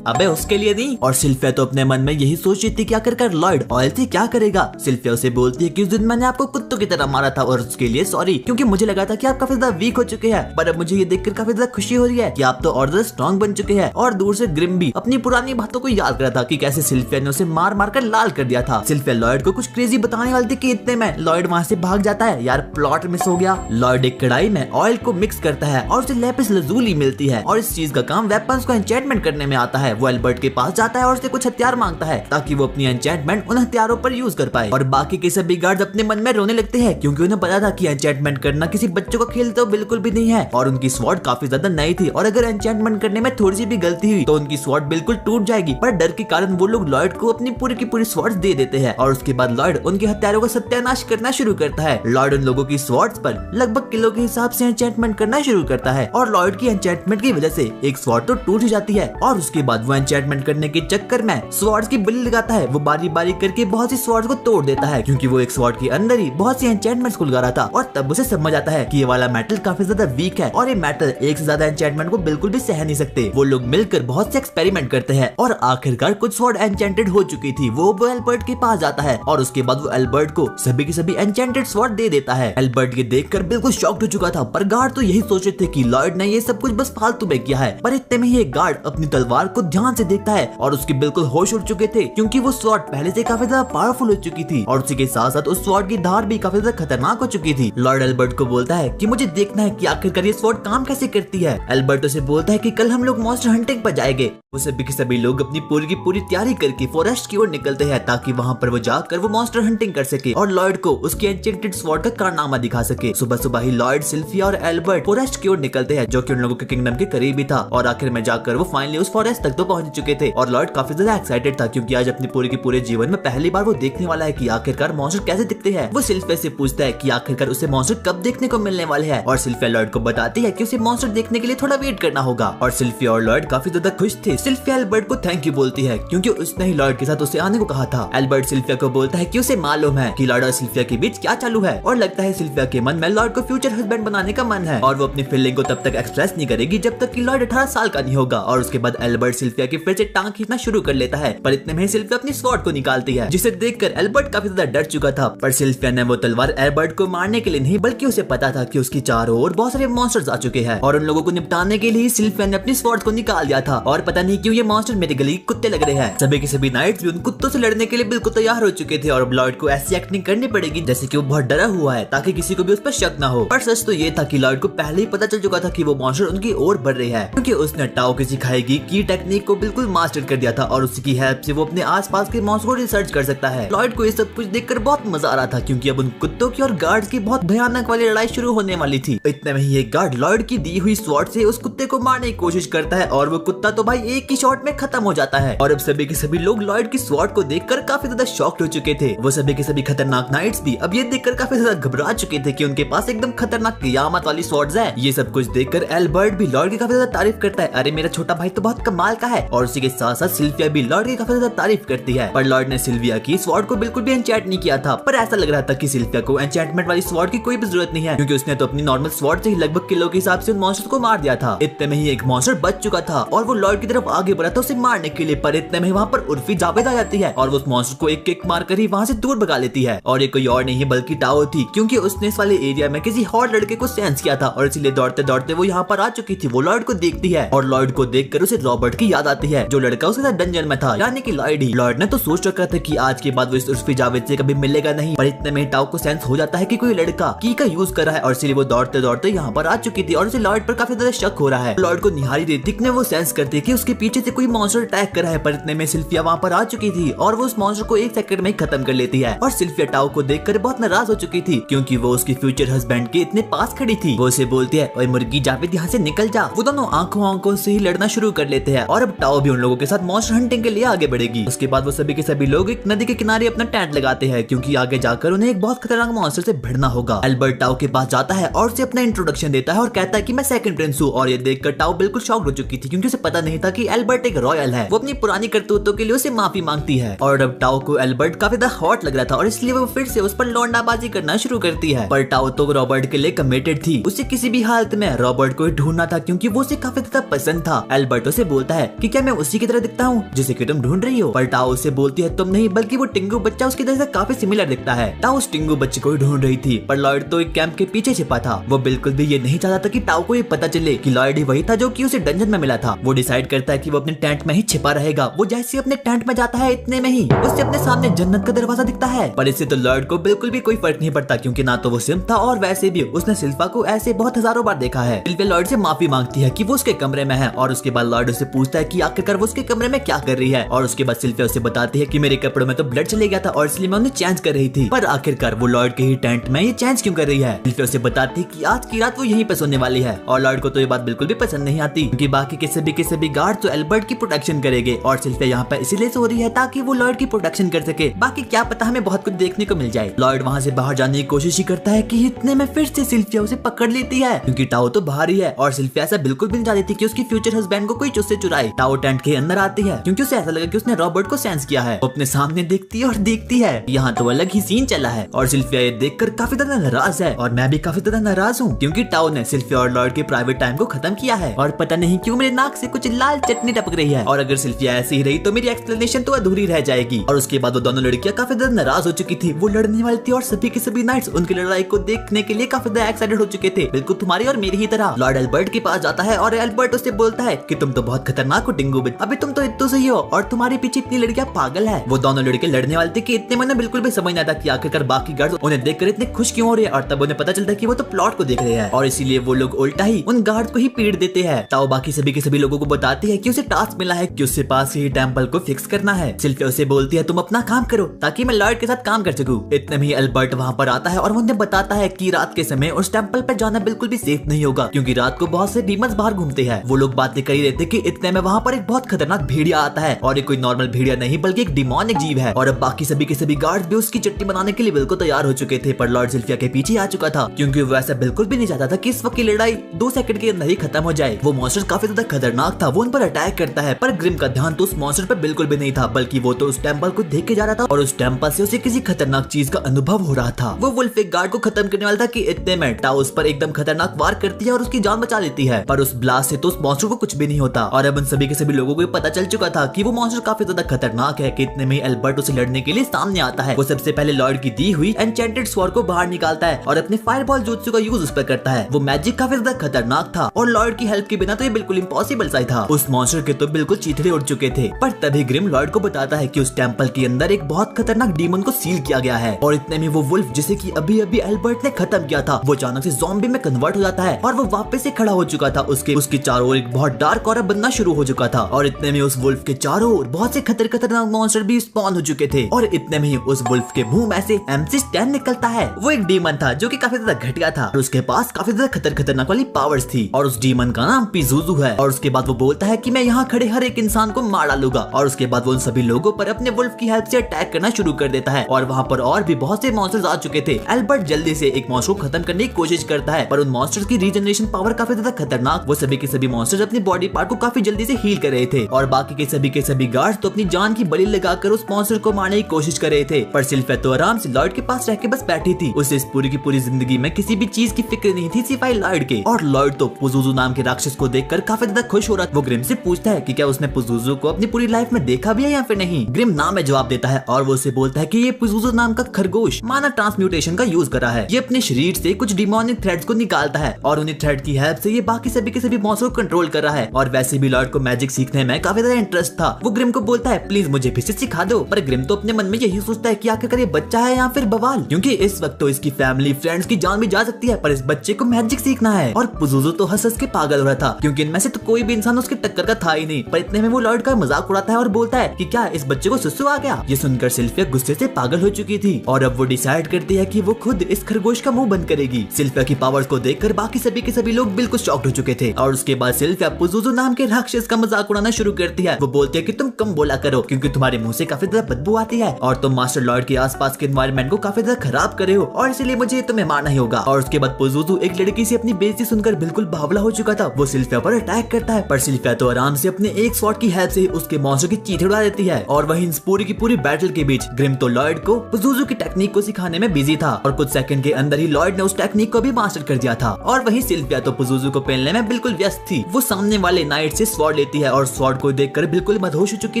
अबे उसके लिए नहीं। और सिल्फिया तो अपने मन में यही सोच रही थी कि आखिरकार लॉयड ऑयल से क्या करेगा। सिल्फिया उसे बोलती है कि उस दिन मैंने आपको कुत्तों की तरह मारा था और उसके लिए सॉरी, क्योंकि मुझे लगा था कि आप काफी ज्यादा वीक हो चुके हैं, पर अब मुझे ये देखकर काफी ज्यादा खुशी हो रही है कि आप तो और ज्यादा स्ट्रॉन्ग बन चुके हैं। और दूर से ग्रिम भी अपनी पुरानी बातों को याद कर रहा था कि कैसे सिल्फिया ने उसे मार मार कर लाल कर दिया था। सिल्फिया लॉयड को कुछ क्रेजी बताने वाली थी कि इतने में लॉयड वहाँ से भाग जाता है। यार प्लॉट मिस हो गया। लॉयड एक कढ़ाई में ऑयल को मिक्स करता है और उसे लेपिस लजूली मिलती है और इस चीज का काम वेपन्स को एन्चेंटमेंट करने में आता है। वो एल्बर्ट के पास जाता है और उससे कुछ हथियार मांगता है ताकि वो अपनी एन्चेंटमेंट उन हथियारों पर यूज कर पाए। और बाकी के सभी गार्ड्स अपने मन में रोने लगते हैं क्योंकि उन्हें पता था कि एन्चेंटमेंट करना किसी बच्चों का खेल तो बिल्कुल भी नहीं है और उनकी स्वॉर्ड काफी ज्यादा नई थी और अगर एन्चेंटमेंट करने में थोड़ी सी भी गलती हुई तो उनकी स्वॉर्ड बिल्कुल टूट जाएगी। पर डर के कारण वो लोग लॉयड को अपनी पूरी की पूरी स्वॉर्ड्स दे देते हैं और उसके बाद लॉयड उनके हथियारों का सत्यानाश करना शुरू करता है। लॉयड उन लोगों की स्वॉर्ड्स पर लगभग किलो के हिसाब से एन्चेंटमेंट करना शुरू करता है और लॉयड की एन्चेंटमेंट की वजह से एक स्वॉर्ड तो टूट ही जाती है और उसके बाद वो एन्चेंटमेंट करने के चक्कर में स्वॉर्ड्स की बलि लगाता है। वो बारी बारी करके बहुत सी स्वॉर्ड्स को तोड़ देता है क्योंकि वो एक स्वॉर्ड के अंदर ही बहुत सी एन्चेंटमेंट्स को लगा रहा था और तब उसे समझ आता है कि ये वाला मेटल काफी ज्यादा वीक है और ये मेटल एक से ज्यादा एन्चेंटमेंट को बिल्कुल भी सह नहीं सकते। वो लोग मिलकर बहुत से एक्सपेरिमेंट करते हैं और आखिरकार कुछ स्वॉर्ड एन्चेंटेड हो चुकी थी। वो एल्बर्ट के पास जाता है और उसके बाद वो एल्बर्ट को सभी के सभी एन्चेंटेड स्वॉर्ड दे देता है। एल्बर्ट ये देखकर बिल्कुल शॉक्ड हो चुका था पर गार्ड तो यही सोच रहे थे कि लॉयड ने ये सब कुछ बस फालतू में किया है। पर इतने में ही एक गार्ड अपनी तलवार को ध्यान से देखता है और उसके बिल्कुल होश उड़ चुके थे क्योंकि वो स्वॉर्ड पहले से काफी ज्यादा पावरफुल हो चुकी थी और उसी के साथ साथ उस स्वॉर्ड की धार भी काफी ज्यादा खतरनाक हो चुकी थी। लॉर्ड एल्बर्ट को बोलता है कि मुझे देखना है कि आखिरकार ये स्वॉर्ड काम कैसे करती है। एल्बर्ट उसे बोलता है कि कल हम लोग मॉन्स्टर हंटिंग पर जाएंगे। वो सभी के सभी लोग अपनी पूरी की पूरी तैयारी करके फॉरेस्ट की ओर निकलते हैं ताकि वहाँ पर वो जाकर वो मॉन्स्टर हंटिंग कर सके और लॉयड को उसके एन्चेंटेड स्वॉर्ड का कारनामा दिखा सके। सुबह सुबह ही लॉयड, सिल्फिया और एल्बर्ट फॉरेस्ट की ओर निकलते हैं जो कि उन लोगों के किंगडम के करीब ही था और आखिर में जाकर वो फाइनली उस फॉरेस्ट तक तो पहुंच चुके थे। और लॉयड काफी ज्यादा एक्साइटेड था क्योंकि आज अपने पूरे के पूरे जीवन में पहली बार वो देखने वाला है कि आखिरकार मॉन्स्टर कैसे दिखते हैं। वो सिल्फिया से पूछता है कि आखिरकार उसे मॉन्स्टर कब देखने को मिलने वाले हैं और सिल्फिया लॉयड को बताती है कि उसे मॉन्स्टर देखने के लिए थोड़ा वेट करना होगा। और सिल्फिया और लॉयड काफी ज्यादा खुश थे। सिल्फिया एल्बर्ट को थैंक यू बोलती है क्योंकि उसने ही लॉयड के साथ उसे आने को कहा था। एल्बर्ट सिल्फिया को बोलता है कि उसे मालूम है कि लॉयड और सिल्फिया के बीच क्या चालू है और लगता है सिल्फिया के मन में लॉयड को फ्यूचर हस्बैंड बनाने का मन है और वो अपनी फीलिंग को तब तक एक्सप्रेस नहीं करेगी जब तक कि लॉयड 18 साल का नहीं होगा। और उसके बाद एल्बर्ट सिल्फिया की फिर से टांग खींचना शुरू कर लेता है पर इतने में सिल्फिया अपनी स्वॉर्ड को निकालती है जिसे देखकर एल्बर्ट काफी ज्यादा डर चुका था। पर सिल्फिया ने वो तलवार एल्बर्ट को मारने के लिए नहीं बल्कि उसे पता था कि उसकी चारों ओर बहुत सारे मॉन्स्टर्स आ चुके हैं और उन लोगों को निपटाने के लिए सिल्फिया ने अपनी स्वॉर्ड को निकाल दिया था। और पता नहीं क्यों ये मॉन्स्टर मेरे गली के कुत्ते लग रहे हैं। सभी के सभी नाइट्स भी उन कुत्तों से लड़ने के लिए बिल्कुल तैयार हो चुके थे और लॉयड को ऐसी एक्टिंग करनी पड़ेगी जैसे कि वो बहुत डरा हुआ है ताकि किसी को भी उस पर शक ना हो। पर सच तो ये था कि लॉयड को पहले ही पता चल चुका था कि वो मॉन्स्टर उनकी ओर बढ़ रहे हैं क्योंकि उसने टाओ की सिखाई गई की टेक्निक को बिल्कुल मास्टर कर दिया था और उसी की हेल्प से वो अपने आसपास के मॉन्स्टर को रिसर्च कर सकता है। लॉयड को ये सब कुछ देखकर बहुत मजा आ रहा था क्योंकि अब उन कुत्तों की और गार्ड्स की बहुत भयानक वाली लड़ाई शुरू होने वाली थी। इतने में ही एक गार्ड लॉयड की दी हुई स्वॉर्ड से उस कुत्ते को मारने की कोशिश करता है और वो कुत्ता तो भाई एक ही शॉट में खत्म हो जाता है। और अब सभी के सभी लोग लॉयड की स्वॉर्ड को देखकर काफी ज्यादा शॉक्ड हो चुके थे। वो सभी के सभी खतरनाक नाइट्स भी अब ये देखकर काफी ज्यादा घबरा चुके थे कि उनके पास एकदम खतरनाक कियामत वाली स्वॉर्ड्स है। ये सब कुछ देखकर एल्बर्ट भी लॉयड की काफी ज्यादा तारीफ करता है, अरे मेरा छोटा भाई तो बहुत कमाल का है। और उसी के साथ साथ सिल्फिया भी लॉयड की काफी ज्यादा तारीफ करती है। पर लॉयड ने सिल्विया की स्वॉर्ड को बिल्कुल भी एन्चेंट नहीं किया था पर ऐसा लग रहा था कि सिल्फिया को एन्चेंटमेंट वाली स्वॉर्ड की कोई भी जरूरत नहीं है क्योंकि उसने तो अपनी नॉर्मल स्वॉर्ड से ही लगभग किलो के हिसाब से उन मॉन्स्टर को मार दिया था। इतने में ही एक मॉन्स्टर बच चुका था और वो लॉयड की तरफ आगे बढ़ा था उसे मारने के लिए। पर इतने में वहाँ पर उर्फी जावेद आ जाती है और उस मॉन्स्टर को एक किक मारकर ही वहाँ से दूर भगा लेती है। और ये कोई और नहीं है बल्कि टाओ थी क्योंकि उसने इस वाले एरिया में किसी हॉट लड़के को सेंस किया था और इसलिए दौड़ते दौड़ते वो यहाँ पर आ चुकी थी। वो लॉयड को देखती है और लॉयड को देखकर उसे रॉबर्ट की याद आती है जो लड़का उसके साथ डंजन में था यानी कि लॉयड ही। लॉयड ने तो सोच रखा था कि आज के बाद वो इस उर्फी जावेद से कभी मिलेगा नहीं पर इतने में टाओ को सेंस हो जाता है कि कोई लड़का की का यूज कर रहा है और इसलिए वो दौड़ते दौड़ते यहाँ पर आ चुकी थी और उसे लॉयड पर काफी ज्यादा शक हो रहा है। लॉयड को निहारी देती ने वो सेंस करती कि उसके पीछे से कोई मॉन्स्टर अटैक कर रहा है पर इतने में सिल्फिया वहाँ पर आ चुकी थी और वो उस मॉन्स्टर को एक सेकंड में खत्म कर लेती है। और सिल्फिया टाओ को देखकर बहुत नाराज हो चुकी थी क्योंकि वो उसके फ्यूचर हस्बैंड के इतने पास खड़ी थी। वो उसे बोलती है ओए मुर्गी जावेद यहाँ से निकल जा। वो दोनों आंखों आंखों से ही लड़ना शुरू कर लेते हैं और अब टाओ भी उन लोगों के साथ मॉन्स्टर हंटिंग के लिए आगे बढ़ेगी। उसके बाद वो सभी के सभी लोग एक नदी के किनारे अपना टेंट लगाते हैं, क्योंकि आगे जाकर उन्हें एक बहुत खतरनाक मॉन्स्टर से भिड़ना होगा। एल्बर्ट टाओ के पास जाता है और उसे अपना इंट्रोडक्शन देता है और कहता है कि मैं सेकंड प्रिंस हूँ। और ये देखकर टाओ बिल्कुल शॉक्ड हो चुकी थी, क्योंकि उसे पता नहीं था कि एल्बर्ट एक रॉयल है। वो अपनी पुरानी करतूतों के लिए उसे माफी मांगती है और अब टाओ को एल्बर्ट काफी ज्यादा हॉट लग रहा था और इसलिए वो फिर से उस पर लौंडाबाजी करना शुरू करती है। पर टाओ तो रॉबर्ट के लिए कमिटेड थी, उसे किसी भी हालत में रॉबर्ट को ढूंढना था, क्योंकि वो उसे काफी ज्यादा पसंद था। एल्बर्ट उसे बोलता है कि क्या मैं उसी की तरह दिखता हूँ जिसे कि तुम ढूंढ रही हो? पर टाओ उसे बोलती है तुम नहीं, बल्कि वो टिंगू बच्चा उसकी तरह से काफी सिमिलर दिखता है। टाओ उस टिंगू बच्चे को ढूंढ रही थी, पर लॉयड तो एक कैंप के पीछे छिपा था। वो बिल्कुल भी ये नहीं चाहता था कि टाओ को ये पता चले कि लॉयड ही वही था जो कि उसे डंजन में मिला था। वो डिसाइड करता है कि वो अपने टेंट में ही छिपा रहेगा। वो जैसे अपने टेंट में जाता है, इतने में ही उससे अपने सामने जन्नत का दरवाजा दिखता है। पर इससे तो लॉयड को बिल्कुल भी कोई फर्क नहीं पड़ता, क्योंकि ना तो वो सिम था और वैसे भी उसने सिल्फा को ऐसे बहुत हजारों बार देखा है। सिल्फा लॉयड से माफी मांगती है कि वो उसके कमरे में है और उसके बाद लॉयड उसे पूछता है कि आखिरकार वो उसके कमरे में क्या कर रही है। और उसके बाद सिल्फा उसे बताती है कि मेरे कपड़ों में तो ब्लड चले गया था और इसलिए मैं उन्हें चेंज कर रही थी। पर आखिरकार वो लॉयड के ही टेंट में ये चेंज क्यों कर रही है? सिल्फा उसे बताती है कि आज की रात वो यहीं पे सोने वाली है। और लॉयड को तो ये बात बिल्कुल भी पसंद नहीं आती, क्योंकि बाकी के सभी गार्ड तो एल्बर्ट की प्रोटेक्शन करेंगे और सिल्फा यहाँ पे इसीलिए सो रही है ताकि वो लॉयड की प्रोटेक्शन कर सके। बाकी क्या पता हमें बहुत कुछ देखने को मिल जाए। लॉयड वहाँ से बाहर जाने की कोशिश ही करता है कि इतने में फिर से सिल्फिया उसे पकड़ लेती है, क्योंकि टाओ तो बाहर ही है और सिल्फिया ऐसा बिल्कुल भी नहीं चाहती थी कि उसकी फ्यूचर हस्बैंड को कोई उससे चुराए। टाओ टेंट के अंदर आती है, क्योंकि उसे ऐसा लगा कि उसने रॉबर्ट को सेंस किया है। वो अपने सामने देखती है और देखती है यहाँ तो अलग ही सीन चला है और सिल्फिया ये देखकर काफी ज्यादा नाराज है और मैं भी काफी ज्यादा नाराज हूँ, क्योंकि टाओ ने सिल्फिया और लॉयड के प्राइवेट टाइम को खत्म किया है और पता नहीं क्यों मेरे नाक से कुछ लाल चटनी टपक रही है। और अगर सिल्फिया ऐसी ही रही तो मेरी एक्सप्लेनेशन तो अधूरी रह जाएगी। और उसके बाद वो दोनों लड़कियां काफी ज्यादा नाराज हो चुकी थी। वो लड़ने वाली थी और सभी के सभी नाइट्स उनकी लड़ाई को देखने के लिए काफी ज्यादा एक्साइटेड हो चुके थे, बिल्कुल तुम्हारी और मेरी ही तरह। लॉर्ड एल्बर्ट के पास जाता है और एल्बर्ट उससे बोलता है कि तुम तो बहुत खतरनाक हो टिंगू बिच, अभी तुम तो इतने सही हो और तुम्हारे पीछे इतनी लड़कियां पागल है। वो दोनों लड़के लड़ने वाले थे कि इतने में बिल्कुल भी समझ नहीं आता कि आखिरकार बाकी गार्ड्स उन्हें देखकर इतने खुश क्यों हो रहे हैं। और तब उन्हें पता चलता है कि वो तो प्लॉट को देख रहे हैं और इसीलिए वो लोग उल्टा ही उन गार्ड को ही पीट देते हैं। टाओ बाकी सभी के सभी लोगों को बताती है कि उसे टास्क मिला है कि उससे पास ही टेंपल को फिक्स करना है। सिल्फिया उसे बोलती है तुम अपना काम करो ताकि मैं लॉर्ड के साथ काम कर सकूं। इतने में एल्बर्ट वहाँ पर आता है और उन्हें बताता है कि रात के समय उस टेंपल पर जाना बिल्कुल भी सेफ नहीं होगा, क्योंकि रात को बहुत से डीमंस बाहर घूमते हैं। वो लोग बातें कर ही रहते कि इतने में वहाँ पर एक बहुत खतरनाक भेड़िया आता है और ये कोई नॉर्मल भेड़िया नहीं बल्कि एक डिमोनिक जीव है। और अब बाकी सभी के सभी गार्ड्स भी उसकी चट्टी बनाने के लिए बिल्कुल तैयार हो चुके थे, पर लॉर्ड सिल्फिया के पीछे आ चुका था, क्योंकि वो ऐसा बिल्कुल भी नहीं चाहता था कि इस वक्त की लड़ाई 2 सेकंड के अंदर ही खत्म हो जाए। वो मॉन्स्टर काफी ज्यादा खतरनाक था, वो उन पर अटैक करता है, पर ग्रिम का ध्यान तो उस मॉन्स्टर पर बिल्कुल भी नहीं था, बल्कि वो तो उस टेंपल को देख के जा रहा था और उस टेंपल से उसे किसी खतरनाक चीज का अनुभव हो रहा था। वो वुल्फ एक गार्ड को खत्म करने वाला था कि इतने में टाओ उस पर एकदम खतरनाक वार करती है और उसकी जान बचा लेती है, पर उस ब्लास्ट से तो उस मॉन्स्टर को कुछ भी नहीं होता। और अब उन सभी के सभी लोगों को पता चल चुका था कि वो मॉन्स्टर काफी ज्यादा खतरनाक है कि इतने में एल्बर्ट उसे लड़ने के लिए सामने आता है। वो सबसे पहले लॉर्ड की दी हुई एन्चेंटेड स्वॉर्ड को बाहर निकालता है और अपने फायरबॉल jutsu का यूज उस पर करता है। वो मैजिक काफी ज्यादा खतरनाक था और लॉर्ड की हेल्प के बिना तो ये बिल्कुल इम्पॉसिबल सा था। उस मॉन्स्टर के तो बिल्कुल चीथड़े उड़ चुके थे, पर तभी ग्रिम लॉर्ड को बताता है कि उस टेंपल के अंदर एक बहुत खतरनाक डीमन को सील किया गया है। और इतने में वो वुल्फ जिसे कि अभी अभी एल्बर्ट ने खत्म किया था, वो अचानक से ज़ॉम्बी में कन्वर्ट हो जाता है और वो वापस से खड़ा हो चुका था। उसके चारों ओर एक बहुत डार्क ऑरा बनना शुरू हो चुका था और इतने में उस वुल्फ के चारों ओर बहुत से खतरनाक मॉन्स्टर भी स्पॉन हो चुके थे। और इतने में ही उस वुल्फ के मुंह में से MC10 निकलता है। वो एक डीमन था जो कि काफी ज्यादा घटिया था और उसके पास काफी ज्यादा खतरनाक वाली पावर्स थी और उस डीमन का नाम पिजुजू है। और उसके बाद वो बोलता है कि मैं यहाँ खड़े हर एक इंसान को मार डालूंगा और उसके बाद वो उन सभी लोगों पर अपने वुल्फ की हेल्प से अटैक करना शुरू कर देता है। और वहाँ पर और भी बहुत से मॉन्स्टर्स आ चुके थे। एल्बर्ट जल्दी से एक मॉन्स्टर को खत्म करने की कोशिश करता है, पर उन मॉन्स्टर्स की रीजनरेशन पावर काफी ज्यादा खतरनाक। वो सभी के सभी मॉन्स्टर्स अपनी बॉडी पार्ट को काफी जल्दी से हील कर रहे थे और बाकी के सभी गार्ड्स तो अपनी जान की बलि लगाकर उस मॉन्स्टर को मारने की कोशिश कर रहे थे। पर सिल्फा तो आराम से लॉर्ड के पास रह के बस बैठी थी। उसे इस पूरी की पूरी जिंदगी में किसी भी चीज की फिक्र नहीं थी सिवाय लॉर्ड के। और लॉर्ड तो पुजुजू नाम के राक्षस को देखकर काफी ज्यादा खुश हो रहा था। वो ग्रिम से पूछता है कि क्या उसने पुजुजू को अपनी पूरी लाइफ में देखा भी है या फिर नहीं। ग्रिम ना में जवाब देता है और वो उसे बोलता है कि ये पुजुजू नाम का खरगोश माना ट्रांसम्यूटेशन का यूज करा है। ये अपने शरीर से कुछ डिमोनिक थ्रेड्स को निकालता है और उन्हीं थ्रेड की हेल्प से ये बाकी सभी के सभी मॉन्स्टर को कंट्रोल कर रहा है। और वैसे भी लॉर्ड को मैजिक सीखने में काफी ज्यादा इंटरेस्ट था। वो ग्रिम को बोलता है प्लीज मुझे फिर से सिखा दो, पर ग्रिम तो अपने मन में यही सोचता है कि आखिरकार ये बच्चा है या फिर बवाल, क्योंकि इस वक्त तो इसकी फैमिली फ्रेंड्स की जान भी जा सकती है, पर इस बच्चे को मैजिक सीखना है। और पुजुजू तो हंस के पागल हो रहा था, क्योंकि इनमें से तो कोई भी इंसान उसके टक्कर का था ही नहीं। पर इतने में वो लॉर्ड का मजाक उड़ाता है और बोलता है कि क्या इस बच्चे को सुसु आ गया। ये सुनकर सिल्फिया गुस्से से पागल हो चुकी थी और अब वो डिसाइड करती है कि वो खुद इस खरगोश का मुंह बंद करेगी। सिल्फिया की पावर्स को देखकर बाकी सभी के सभी लोग बिल्कुल शॉक्ड हो चुके थे और उसके बाद सिल्फिया पुजुजू नाम के राक्षस इसका मजाक उड़ाना शुरू करती है। वो बोलती है कि तुम कम बोला करो क्योंकि तुम्हारे मुंह से काफी ज्यादा बदबू आती है और तुम मास्टर लॉर्ड के आसपास के एनवायरनमेंट को काफी ज्यादा खराब कर रहे हो और इसीलिए मुझे तुम्हें मारना ही होगा। और उसके बाद पुजुजू एक लड़की से अपनी बेइज्जती सुनकर बिल्कुल बावला हो चुका था। वो सिल्फिया पर अटैक करता है पर सिल्फिया तो आराम से अपने एक शॉट की हेल्प से उसके मॉन्स्टर की चीथी उड़ा देती है। और वहीं इस पूरी की पूरी बैटल के बीच ग्रिम तो लॉर्ड को पुजुजू की टेक्निक को सिखाने में बिजी था और कुछ सेकंड के अंदर ही लॉर्ड ने उस टेक्निक को भी मास्टर कर दिया था। और वहीं सिल्फिया तो पुजुजू को पहनने में बिल्कुल व्यस्त थी। वो सामने वाले नाइट से स्वॉर्ड लेती है और स्वॉर्ड को देखकर बिल्कुल मदहोश हो चुकी